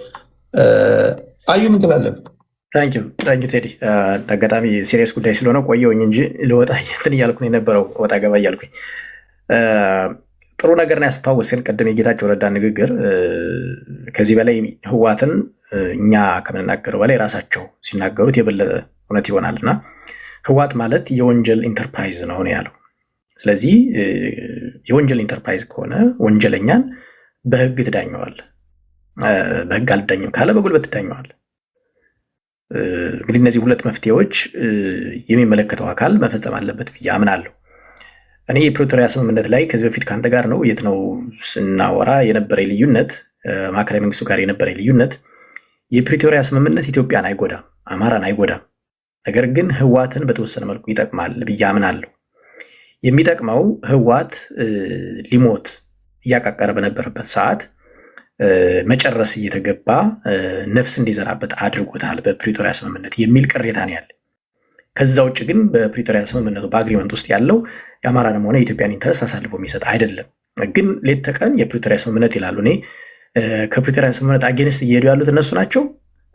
አዩ ምን ትላለህ? ታንኪ ቴዲ። አጋጣሚ ሲሪየስ ጉዳይ ስለሆነ ቆየውኝ እንጂ ልወጣ እንትን እያልኩ ነው የነበረው፣ ወጣ ገባ እያልኩኝ። ጥሩ ነገር ነው ያስታወስን ቅድም የጌታቸው ረዳ ንግግር። ከዚህ በላይ ህዋትን እኛ ከምንናገረው በላይ ራሳቸው ሲናገሩት የበለጠ እውነት ይሆናል እና ህዋት ማለት የወንጀል ኢንተርፕራይዝ ነው ያለው። ስለዚህ የወንጀል ኢንተርፕራይዝ ከሆነ ወንጀለኛን በህግ ትዳኘዋል። በህግ አልዳኝም ካለ በጉልበት ትዳኘዋል። እንግዲህ እነዚህ ሁለት መፍትሄዎች የሚመለከተው አካል መፈጸም አለበት ብዬ አምናለሁ። እኔ የፕሪቶሪያ ስምምነት ላይ ከዚህ በፊት ከአንተ ጋር ነው የት ነው ስናወራ የነበረ ልዩነት፣ ማዕከላዊ መንግስቱ ጋር የነበረ ልዩነት፣ የፕሪቶሪያ ስምምነት ኢትዮጵያን አይጎዳም፣ አማራን አይጎዳም፣ ነገር ግን ህዋትን በተወሰነ መልኩ ይጠቅማል ብዬ አምናለሁ። የሚጠቅመው ህወሓት ሊሞት እያቃቀረ በነበረበት ሰዓት መጨረስ እየተገባ ነፍስ እንዲዘራበት አድርጎታል በፕሪቶሪያ ስምምነት የሚል ቅሬታ ነው ያለ። ከዛ ውጭ ግን በፕሪቶሪያ ስምምነቱ በአግሪመንት ውስጥ ያለው የአማራንም ሆነ የኢትዮጵያን ኢንተረስት አሳልፎ የሚሰጥ አይደለም። ግን ሌት ተቀን የፕሪቶሪያ ስምምነት ይላሉ። እኔ ከፕሪቶሪያ ስምምነት አጌንስት እየሄዱ ያሉት እነሱ ናቸው፣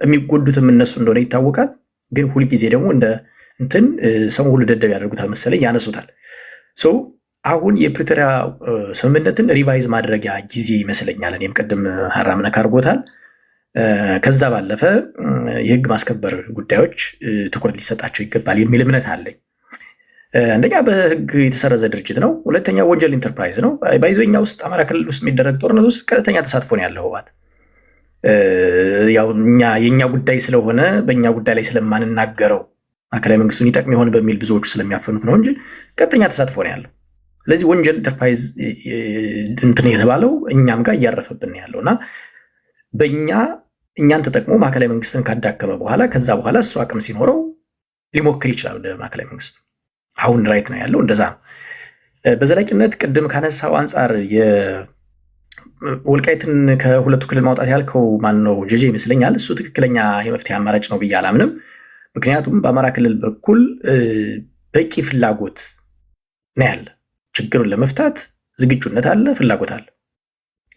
የሚጎዱትም እነሱ እንደሆነ ይታወቃል። ግን ሁልጊዜ ደግሞ እንደ እንትን ሰው ሁሉ ደደብ ያደርጉታል መሰለኝ፣ ያነሱታል። አሁን የፕሪቶሪያ ስምምነትን ሪቫይዝ ማድረጊያ ጊዜ ይመስለኛል። እኔም ቅድም ሀራምነክ አድርጎታል። ከዛ ባለፈ የህግ ማስከበር ጉዳዮች ትኩረት ሊሰጣቸው ይገባል የሚል እምነት አለኝ። አንደኛ በህግ የተሰረዘ ድርጅት ነው። ሁለተኛ ወንጀል ኢንተርፕራይዝ ነው። ባይዞኛ ውስጥ አማራ ክልል ውስጥ የሚደረግ ጦርነት ውስጥ ቀጥተኛ ተሳትፎ ነው ያለው ህወሓት። ያው የእኛ ጉዳይ ስለሆነ በእኛ ጉዳይ ላይ ስለማንናገረው ማዕከላዊ መንግስቱን ይጠቅም ይሆን በሚል ብዙዎቹ ስለሚያፈኑት ነው እንጂ ቀጥተኛ ተሳትፎ ነው ያለው። ስለዚህ ወንጀል ኢንተርፕራይዝ እንትን የተባለው እኛም ጋር እያረፈብን ያለው እና እኛን ተጠቅሞ ማዕከላዊ መንግስትን ካዳከመ በኋላ ከዛ በኋላ እሱ አቅም ሲኖረው ሊሞክር ይችላል ወደ ማዕከላዊ መንግስቱ። አሁን ራይት ነው ያለው፣ እንደዛ ነው። በዘላቂነት ቅድም ካነሳው አንጻር ወልቃይትን ከሁለቱ ክልል ማውጣት ያልከው ማን ነው? ጀጄ ይመስለኛል። እሱ ትክክለኛ የመፍትሄ አማራጭ ነው ብዬ አላምንም። ምክንያቱም በአማራ ክልል በኩል በቂ ፍላጎት ነው ያለ። ችግሩን ለመፍታት ዝግጁነት አለ፣ ፍላጎት አለ።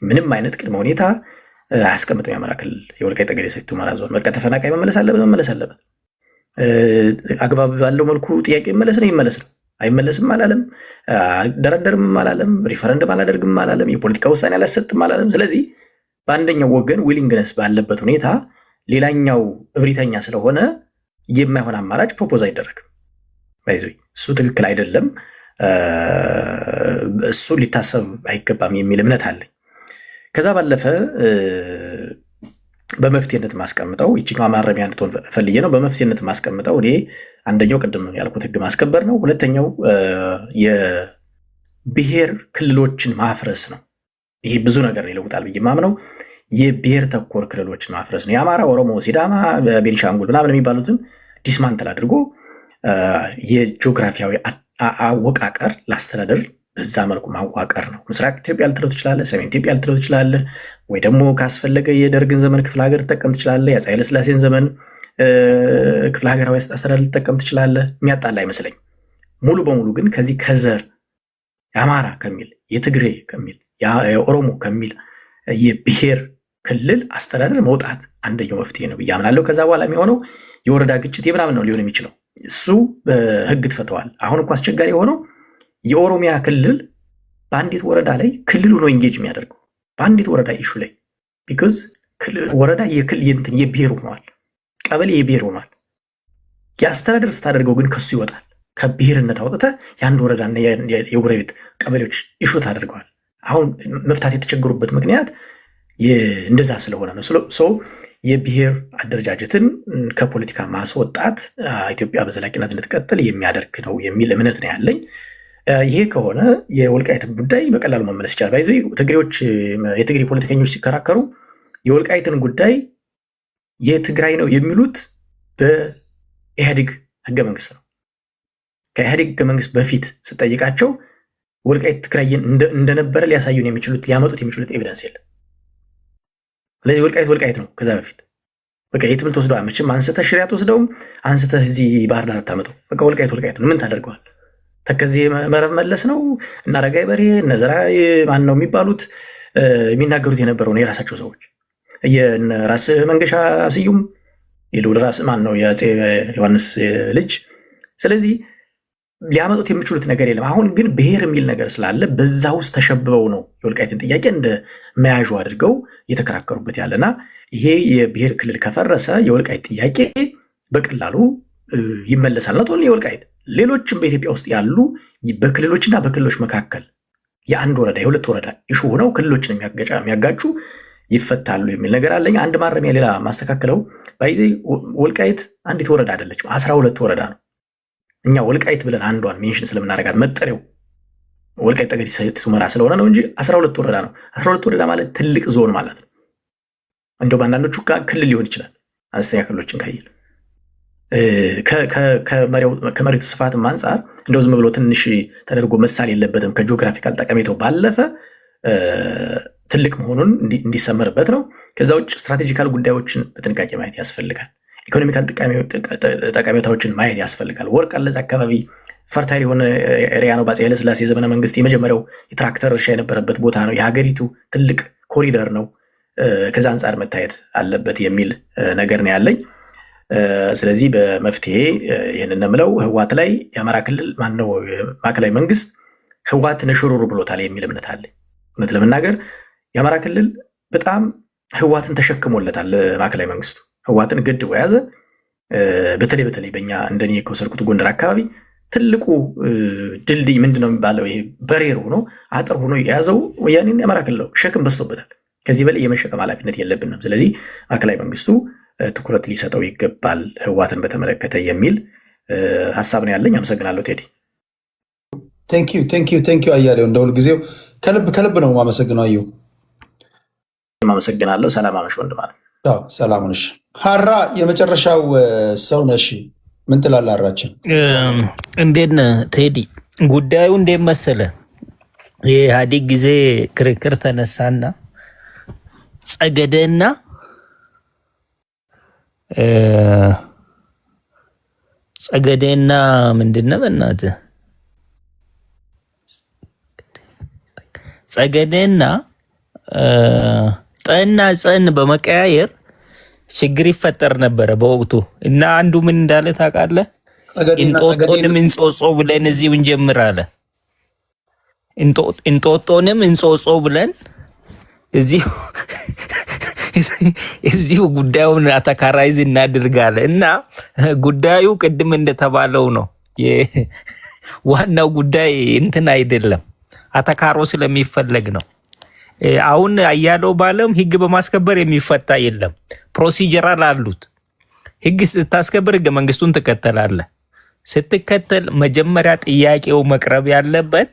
ምንም አይነት ቅድመ ሁኔታ አያስቀምጥም የአማራ ክልል የወልቃይት ጠገዴ ሰቲት ሁመራ ዞን። በቃ ተፈናቃይ መመለስ አለበት። አግባብ ባለው መልኩ ጥያቄ ይመለስ ነው። አይመለስም አላለም፣ አልደረደርም አላለም፣ ሪፈረንደም አላደርግም አላለም፣ የፖለቲካ ውሳኔ አላሰጥም አላለም። ስለዚህ በአንደኛው ወገን ዊሊንግነስ ባለበት ሁኔታ ሌላኛው እብሪተኛ ስለሆነ የማይሆን አማራጭ ፕሮፖዝ አይደረግም። ባይዞ እሱ ትክክል አይደለም፣ እሱ ሊታሰብ አይገባም የሚል እምነት አለኝ። ከዛ ባለፈ በመፍትሄነት ማስቀምጠው ይችኛዋ ማረሚያ እንድትሆን ፈልዬ ነው። በመፍትሄነት ማስቀምጠው እኔ አንደኛው ቅድም ያልኩት ህግ ማስከበር ነው። ሁለተኛው የብሔር ክልሎችን ማፍረስ ነው። ይሄ ብዙ ነገር ይለውጣል ብዬ ማምነው የብሔር ተኮር ክልሎችን ማፍረስ ነው። የአማራ፣ ኦሮሞ፣ ሲዳማ፣ ቤኒሻንጉል ምናምን የሚባሉትን ዲስማንትል አድርጎ የጂኦግራፊያዊ አወቃቀር ላስተዳደር በዛ መልኩ ማዋቀር ነው። ምስራቅ ኢትዮጵያ ልትለው ትችላለህ፣ ሰሜን ኢትዮጵያ ልትለው ትችላለህ፣ ወይ ደግሞ ካስፈለገ የደርግን ዘመን ክፍለ ሀገር ልትጠቀም ትችላለህ፣ የአፄ ኃይለሥላሴን ዘመን ክፍለ ሀገራዊ አስተዳደር ልትጠቀም ትችላለህ። የሚያጣላ አይመስለኝ። ሙሉ በሙሉ ግን ከዚህ ከዘር የአማራ ከሚል የትግሬ ከሚል የኦሮሞ ከሚል የብሔር ክልል አስተዳደር መውጣት አንደኛው መፍትሄ ነው ብዬ አምናለሁ። ከዛ በኋላ የሚሆነው የወረዳ ግጭት የምናምን ነው ሊሆን የሚችለው። እሱ በህግ ትፈተዋል። አሁን እኮ አስቸጋሪ የሆነው የኦሮሚያ ክልል በአንዲት ወረዳ ላይ ክልሉ ነው ኢንጌጅ የሚያደርገው በአንዲት ወረዳ ኢሹ ላይ ቢኮዝ ወረዳ የብሔር ሆኗል፣ ቀበሌ የብሔር ሆኗል። የአስተዳደር ስታደርገው ግን ከሱ ይወጣል። ከብሔርነት አውጥተህ የአንድ ወረዳና የጎረቤት ቀበሌዎች ኢሹ ታደርገዋል። አሁን መፍታት የተቸገሩበት ምክንያት እንደዛ ስለሆነ ነው። ሰው የብሔር አደረጃጀትን ከፖለቲካ ማስወጣት ኢትዮጵያ በዘላቂነት እንድትቀጥል የሚያደርግ ነው የሚል እምነት ነው ያለኝ። ይሄ ከሆነ የወልቃይትን ጉዳይ በቀላሉ መመለስ ይቻላል። ባይዘ የትግሬ ፖለቲከኞች ሲከራከሩ የወልቃይትን ጉዳይ የትግራይ ነው የሚሉት በኢህአዴግ ህገ መንግስት ነው። ከኢህአዴግ ህገ መንግስት በፊት ስጠይቃቸው ወልቃይት ትግራይ እንደነበረ ሊያሳዩን ሊያመጡት የሚችሉት ኤቪደንስ የለም። ስለዚህ ወልቃይት ነው። ከዛ በፊት በቃ የትም ተወስደው መቼም አንስተህ ሽሪያ ተወስደውም አንስተህ እዚህ ባህር ዳር ታመጠው በቃ ወልቃይት ነው። ምን ታደርገዋል? ተከዜ መረብ መለስ ነው እና ረጋይ በሬ ነዘራ ማን ነው የሚባሉት የሚናገሩት የነበረው ነው የራሳቸው ሰዎች የራስ መንገሻ ስዩም የልዑል ራስ ማን ነው የአፄ ዮሐንስ ልጅ። ስለዚህ ሊያመጡት የሚችሉት ነገር የለም። አሁን ግን ብሔር የሚል ነገር ስላለ በዛ ውስጥ ተሸብበው ነው የወልቃይትን ጥያቄ እንደ መያዣ አድርገው እየተከራከሩበት ያለና ይሄ የብሔር ክልል ከፈረሰ የወልቃይት ጥያቄ በቀላሉ ይመለሳል። ነው የወልቃይት ሌሎችም በኢትዮጵያ ውስጥ ያሉ በክልሎችና በክልሎች መካከል የአንድ ወረዳ የሁለት ወረዳ ኢሹ ሆነው ክልሎችን የሚያጋጩ ይፈታሉ የሚል ነገር አለኝ። አንድ ማረሚያ ሌላ ማስተካከለው ባይዜ ወልቃይት አንዲት ወረዳ አይደለችም፣ 12 ወረዳ ነው። እኛ ወልቃይት ብለን አንዷን ሜንሽን ስለምናደርጋት መጠሪያው ወልቃይት ጠገዴ ሰቲት ሁመራ ስለሆነ ነው እንጂ 12 ወረዳ ነው። 12 ወረዳ ማለት ትልቅ ዞን ማለት ነው። እንደው በአንዳንዶቹ ክልል ሊሆን ይችላል አነስተኛ ክልሎችን ካየን ከመሬቱ ስፋትም አንጻር እንደው ዝም ብሎ ትንሽ ተደርጎ መሳል የለበትም። ከጂኦግራፊካል ጠቀሜታው ባለፈ ትልቅ መሆኑን እንዲሰመርበት ነው። ከዛ ውጭ ስትራቴጂካል ጉዳዮችን በጥንቃቄ ማየት ያስፈልጋል። ኢኮኖሚካል ጠቀሜታዎችን ማየት ያስፈልጋል። ወርቅ አለ እዛ አካባቢ ፈርታይል የሆነ ኤሪያ ነው። በአፄ ኃይለሥላሴ ዘመነ መንግስት የመጀመሪያው የትራክተር እርሻ የነበረበት ቦታ ነው። የሀገሪቱ ትልቅ ኮሪደር ነው። ከዛ አንጻር መታየት አለበት የሚል ነገር ነው ያለኝ። ስለዚህ በመፍትሄ ይህንን ምለው ህዋት ላይ የአማራ ክልል ማነው ማዕከላዊ መንግስት ህዋትን ሽሩሩ ብሎታል የሚል እምነት አለኝ። እውነት ለመናገር የአማራ ክልል በጣም ህዋትን ተሸክሞለታል። ማዕከላዊ መንግስቱ ህዋትን ገድቦ የያዘ በተለይ በእኛ እንደኔ ከወሰድኩት ጎንደር አካባቢ ትልቁ ድልድይ ምንድነው የሚባለው? ይሄ በሬር ሆኖ አጥር ሆኖ የያዘው ወያኔን የአማራ ክልል ሸክም በዝቶበታል። ከዚህ በላይ የመሸከም ኃላፊነት የለብንም። ስለዚህ ማዕከላዊ መንግስቱ ትኩረት ሊሰጠው ይገባል ህዋትን በተመለከተ የሚል ሀሳብ ነው ያለኝ። አመሰግናለሁ ቴዲ። ቴንኪው አያሌው፣ እንደ ሁልጊዜው ከልብ ነው የማመሰግነው። አየሁ አመሰግናለሁ። ሰላም አመሽ ወንድም አለ። ሰላም ነሽ ሀራ፣ የመጨረሻው ሰው ነሽ። ምን ትላለህ ሀራችን? እንዴት ነህ ቴዲ? ጉዳዩ እንዴት መሰለህ? የኢህአዴግ ጊዜ ክርክር ተነሳና ጸገደና ምንድነው በእናትህ ጸገደና ጠና ጸን በመቀያየር ችግር ይፈጠር ነበረ በወቅቱ። እና አንዱ ምን እንዳለ ታውቃለህ? እንጦጦንም እንጾጾ ብለን እዚሁ እንጀምር አለ። እንጦጦንም እንጾጾ ብለን እዚሁ ጉዳዩን አተካራይዝ እናድርጋለን። እና ጉዳዩ ቅድም እንደተባለው ነው። ዋናው ጉዳይ እንትን አይደለም፣ አተካሮ ስለሚፈለግ ነው። አሁን አያለው ባለም ህግ በማስከበር የሚፈታ የለም። ፕሮሲጀራል አሉት። ህግ ስታስከብር ህገ መንግስቱን ትከተላለህ። ስትከተል መጀመሪያ ጥያቄው መቅረብ ያለበት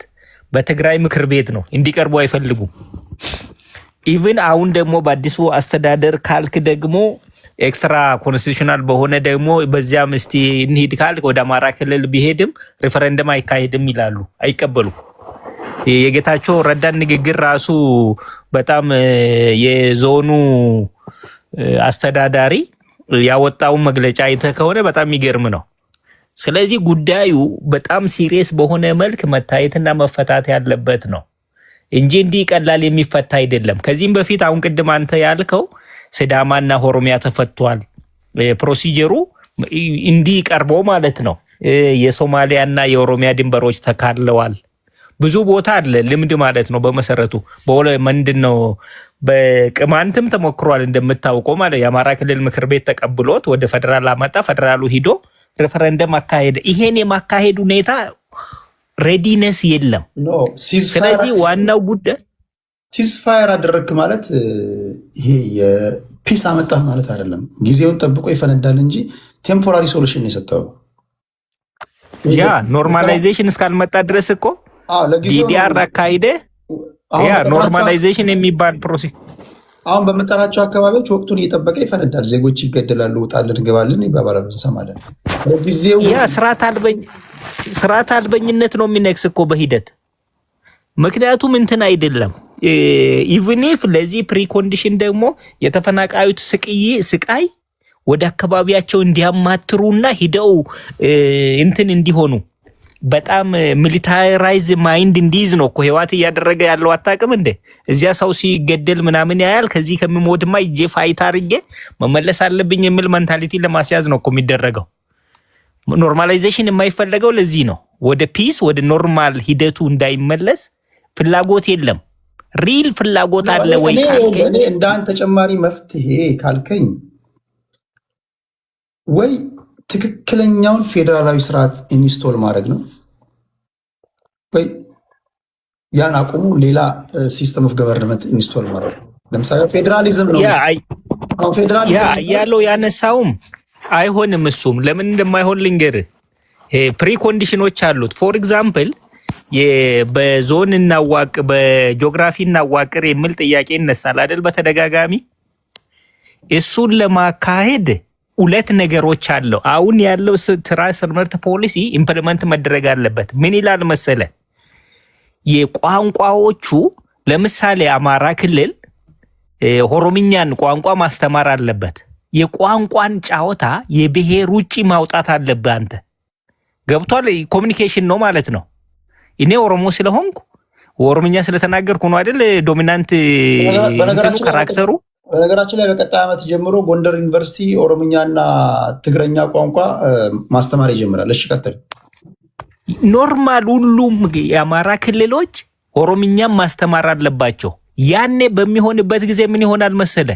በትግራይ ምክር ቤት ነው። እንዲቀርቡ አይፈልጉም። ኢቭን አሁን ደግሞ በአዲሱ አስተዳደር ካልክ ደግሞ ኤክስትራ ኮንስቲቱሽናል በሆነ ደግሞ በዚያም እስቲ እንሂድ ካልክ ወደ አማራ ክልል ቢሄድም ሪፈረንደም አይካሄድም ይላሉ። አይቀበሉም። የጌታቸው ረዳን ንግግር ራሱ በጣም የዞኑ አስተዳዳሪ ያወጣውን መግለጫ አይተህ ከሆነ በጣም የሚገርም ነው። ስለዚህ ጉዳዩ በጣም ሲሪየስ በሆነ መልክ መታየትና መፈታት ያለበት ነው እንጂ እንዲህ ቀላል የሚፈታ አይደለም። ከዚህም በፊት አሁን ቅድም አንተ ያልከው ሲዳማና ኦሮሚያ ተፈቷል። ፕሮሲጀሩ እንዲህ ቀርቦ ማለት ነው። የሶማሊያና የኦሮሚያ ድንበሮች ተካለዋል። ብዙ ቦታ አለ ልምድ ማለት ነው። በመሰረቱ ምንድነው በቅማንትም ተሞክሯል እንደምታውቀው ማለት የአማራ ክልል ምክር ቤት ተቀብሎት ወደ ፌደራል አመጣ። ፌደራሉ ሂዶ ሬፈረንደም አካሄደ። ይሄን የማካሄድ ሁኔታ ሬዲነስ የለም። ስለዚህ ዋናው ጉዳይ ሲዝፋየር አደረግክ ማለት ይሄ የፒስ አመጣህ ማለት አይደለም። ጊዜውን ጠብቆ ይፈነዳል እንጂ ቴምፖራሪ ሶሉሽን የሰጠው ያ ኖርማላይዜሽን እስካልመጣ ድረስ እኮ ዲዲአር አካሄደ። ያ ኖርማላይዜሽን የሚባል ፕሮሴስ አሁን በምጠራቸው አካባቢዎች ወቅቱን እየጠበቀ ይፈነዳል። ዜጎች ይገደላሉ፣ ውጣልን፣ እንገባለን ይባባላሉ፣ እንሰማለን። ያ ስርዓት አልበኝነት ነው የሚነግስ እኮ በሂደት። ምክንያቱም እንትን አይደለም ኢቭን ኢፍ ለዚህ ፕሪኮንዲሽን ደግሞ የተፈናቃዩት ስቃይ ወደ አካባቢያቸው እንዲያማትሩና ሂደው እንትን እንዲሆኑ በጣም ሚሊታራይዝ ማይንድ እንዲይዝ ነው እኮ ህዋት እያደረገ ያለው። አታውቅም እንዴ? እዚያ ሰው ሲገደል ምናምን ያያል። ከዚህ ከሚሞትማ እጄ ፋይት አድርጌ መመለስ አለብኝ የሚል ሜንታሊቲ ለማስያዝ ነው እኮ የሚደረገው። ኖርማላይዜሽን የማይፈለገው ለዚህ ነው። ወደ ፒስ ወደ ኖርማል ሂደቱ እንዳይመለስ ፍላጎት የለም። ሪል ፍላጎት አለ ወይ ካልከኝ እንደ አንድ ተጨማሪ መፍትሄ ካልከኝ ወይ ትክክለኛውን ፌዴራላዊ ስርዓት ኢንስቶል ማድረግ ነው ወይ ያን አቁሙ ሌላ ሲስተም ኦፍ ገቨርንመንት ኢንስቶል ማድረግ ነው። ለምሳሌ ፌዴራሊዝም ነው ያለው ያነሳውም አይሆንም። እሱም ለምን እንደማይሆን ልንገርህ። ፕሪኮንዲሽኖች አሉት። ፎር ኤግዛምፕል በዞን እናዋቅር በጂኦግራፊ እናዋቅር የሚል ጥያቄ ይነሳል አይደል? በተደጋጋሚ እሱን ለማካሄድ ሁለት ነገሮች አለው። አሁን ያለው ትራንስፈርመርት ፖሊሲ ኢምፕሊመንት መደረግ አለበት። ምን ይላል መሰለ? የቋንቋዎቹ ለምሳሌ አማራ ክልል ኦሮምኛን ቋንቋ ማስተማር አለበት። የቋንቋን ጫወታ የብሔር ውጪ ማውጣት አለብህ አንተ። ገብቷል? ኮሚኒኬሽን ነው ማለት ነው። እኔ ኦሮሞ ስለሆንኩ ኦሮምኛ ስለተናገርኩ ነው አይደል ዶሚናንት ካራክተሩ። በነገራችን ላይ በቀጣይ ዓመት ጀምሮ ጎንደር ዩኒቨርሲቲ ኦሮምኛና ትግረኛ ቋንቋ ማስተማር ይጀምራል። እሺ ቀጥል። ኖርማል ሁሉም የአማራ ክልሎች ኦሮምኛም ማስተማር አለባቸው። ያኔ በሚሆንበት ጊዜ ምን ይሆናል መሰለ?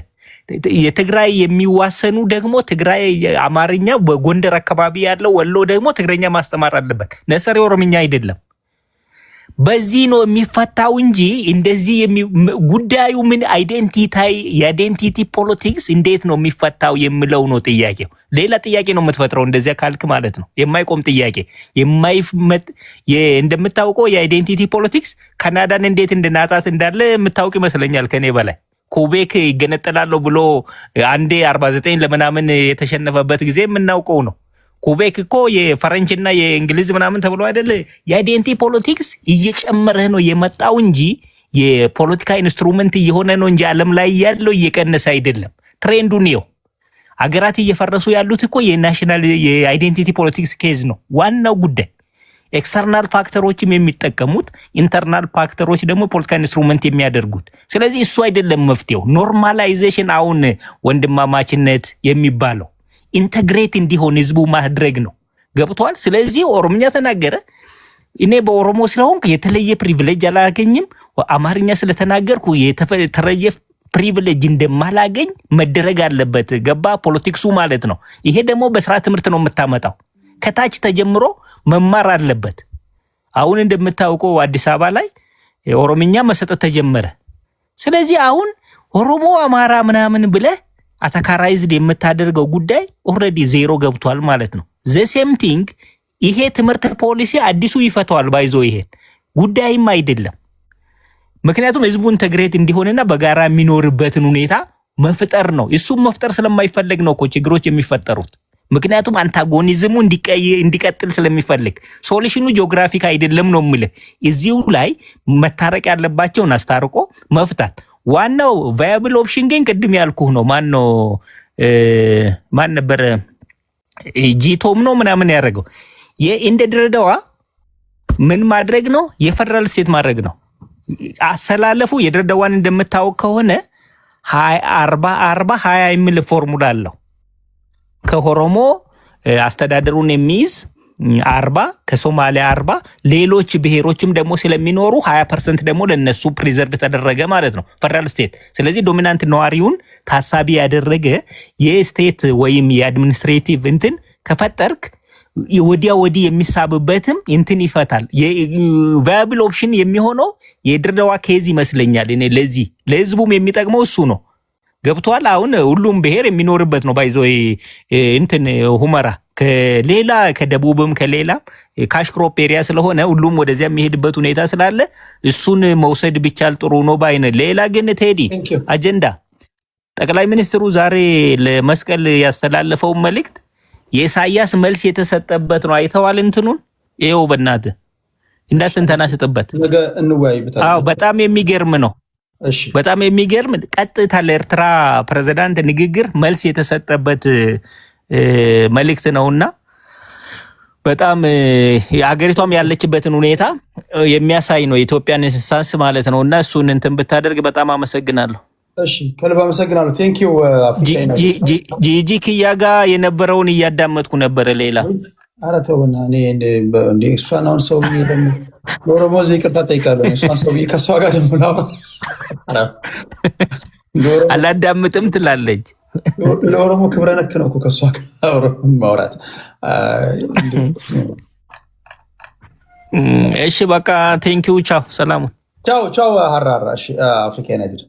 የትግራይ የሚዋሰኑ ደግሞ ትግራይ አማርኛ፣ በጎንደር አካባቢ ያለው ወሎ ደግሞ ትግረኛ ማስተማር አለበት። ነሰሪ ኦሮምኛ አይደለም። በዚህ ነው የሚፈታው እንጂ እንደዚህ ጉዳዩ ምን የአይዴንቲቲ ፖለቲክስ እንዴት ነው የሚፈታው የሚለው ነው ጥያቄው። ሌላ ጥያቄ ነው የምትፈጥረው እንደዚያ ካልክ ማለት ነው። የማይቆም ጥያቄ እንደምታውቀው የአይዴንቲቲ ፖለቲክስ ካናዳን እንዴት እንድናጣት እንዳለ የምታውቅ ይመስለኛል ከኔ በላይ። ኩቤክ ይገነጠላለሁ ብሎ አንዴ 49 ለምናምን የተሸነፈበት ጊዜ የምናውቀው ነው። ኩቤክ እኮ የፈረንችና የእንግሊዝ ምናምን ተብሎ አይደለ? የአይዴንቲቲ ፖለቲክስ እየጨመረ ነው የመጣው እንጂ የፖለቲካ ኢንስትሩመንት እየሆነ ነው እንጂ ዓለም ላይ ያለው እየቀነሰ አይደለም። ትሬንዱን ነው። አገራት እየፈረሱ ያሉት እኮ የናሽናል የአይዴንቲቲ ፖለቲክስ ኬዝ ነው ዋናው ጉዳይ። ኤክስተርናል ፋክተሮችም የሚጠቀሙት፣ ኢንተርናል ፋክተሮች ደግሞ ፖለቲካ ኢንስትሩመንት የሚያደርጉት። ስለዚህ እሱ አይደለም መፍትሄው። ኖርማላይዜሽን አሁን ወንድማማችነት የሚባለው ኢንተግሬት እንዲሆን ህዝቡ ማድረግ ነው። ገብቷል? ስለዚህ ኦሮምኛ ተናገረ፣ እኔ በኦሮሞ ስለሆንኩ የተለየ ፕሪቪሌጅ አላገኝም፣ አማርኛ ስለተናገርኩ የተለየ ፕሪቪሌጅ እንደማላገኝ መደረግ አለበት። ገባ? ፖለቲክሱ ማለት ነው። ይሄ ደግሞ በስራ ትምህርት ነው የምታመጣው። ከታች ተጀምሮ መማር አለበት። አሁን እንደምታውቀው አዲስ አበባ ላይ ኦሮምኛ መሰጠት ተጀመረ። ስለዚህ አሁን ኦሮሞ አማራ ምናምን ብለህ አተካራይዝድ የምታደርገው ጉዳይ ኦልሬዲ ዜሮ ገብቷል ማለት ነው። ዘሴም ቲንግ ይሄ ትምህርት ፖሊሲ አዲሱ ይፈተዋል። ባይዞ ይሄን ጉዳይም አይደለም። ምክንያቱም ህዝቡ ኢንተግሬት እንዲሆንና በጋራ የሚኖርበትን ሁኔታ መፍጠር ነው። እሱም መፍጠር ስለማይፈልግ ነው እኮ ችግሮች የሚፈጠሩት። ምክንያቱም አንታጎኒዝሙ እንዲቀጥል ስለሚፈልግ። ሶሉሽኑ ጂኦግራፊክ አይደለም ነው የምልህ። እዚሁ ላይ መታረቅ ያለባቸውን አስታርቆ መፍታት ዋናው ቫያብል ኦፕሽን ግን ቅድም ያልኩህ ነው። ማን ነበር ጂቶም ነው ምናምን ያደረገው እንደ ድሬዳዋ ምን ማድረግ ነው? የፌደራል ስቴት ማድረግ ነው። አሰላለፉ የድሬዳዋን እንደምታወቅ ከሆነ 40-40-20 የሚል ፎርሙላ አለው። ከኦሮሞ አስተዳደሩን የሚይዝ 40 ከሶማሊያ 40 ሌሎች ብሔሮችም ደግሞ ስለሚኖሩ 20% ደግሞ ለነሱ ፕሪዘርቭ ተደረገ ማለት ነው ፌደራል ስቴት። ስለዚህ ዶሚናንት ነዋሪውን ታሳቢ ያደረገ የስቴት ወይም የአድሚኒስትሬቲቭ እንትን ከፈጠርክ ወዲያ ወዲህ የሚሳብበትም እንትን ይፈታል። የቫያብል ኦፕሽን የሚሆነው የድሬዳዋ ኬዝ ይመስለኛል። እኔ ለዚህ ለህዝቡም የሚጠቅመው እሱ ነው። ገብቷል? አሁን ሁሉም ብሔር የሚኖርበት ነው። ባይዞ እንትን ሁመራ ከሌላ ከደቡብም ከሌላ ካሽክሮፕ ኤሪያ ስለሆነ ሁሉም ወደዚያ የሚሄድበት ሁኔታ ስላለ እሱን መውሰድ ቢቻል ጥሩ ነው ባይነ። ሌላ ግን ቴዲ አጀንዳ ጠቅላይ ሚኒስትሩ ዛሬ ለመስቀል ያስተላለፈው መልእክት የኢሳያስ መልስ የተሰጠበት ነው። አይተዋል? እንትኑን ይኸው በእናትህ እንዳትንተና ስጥበት። አዎ በጣም የሚገርም ነው። በጣም የሚገርም ቀጥታ ለኤርትራ ፕሬዝዳንት ንግግር መልስ የተሰጠበት መልእክት ነውና በጣም ሀገሪቷም ያለችበትን ሁኔታ የሚያሳይ ነው። የኢትዮጵያን ኢንስታንስ ማለት ነውና እሱን እንትን ብታደርግ በጣም አመሰግናለሁ። እሺ ከልብ አመሰግናለሁ። ቴንክ ዩ ጂጂ ኪያ ጋር የነበረውን እያዳመጥኩ ነበረ። ሌላ ኧረ ተውና እኔ እሷን አሁን ሰው ለኦሮሞ ይቅርታ ጠይቃለሁ። እሷን ሰው ከእሷ ጋር ደግሞ አላዳምጥም ትላለች። ለኦሮሞ ክብረ ነክ ነው ከእሷ ጋር ማውራት። እሺ በቃ ቴንኪው። ቻው፣ ሰላሙ። ቻው ሀራራ። አፍሪካ ዩናይትድ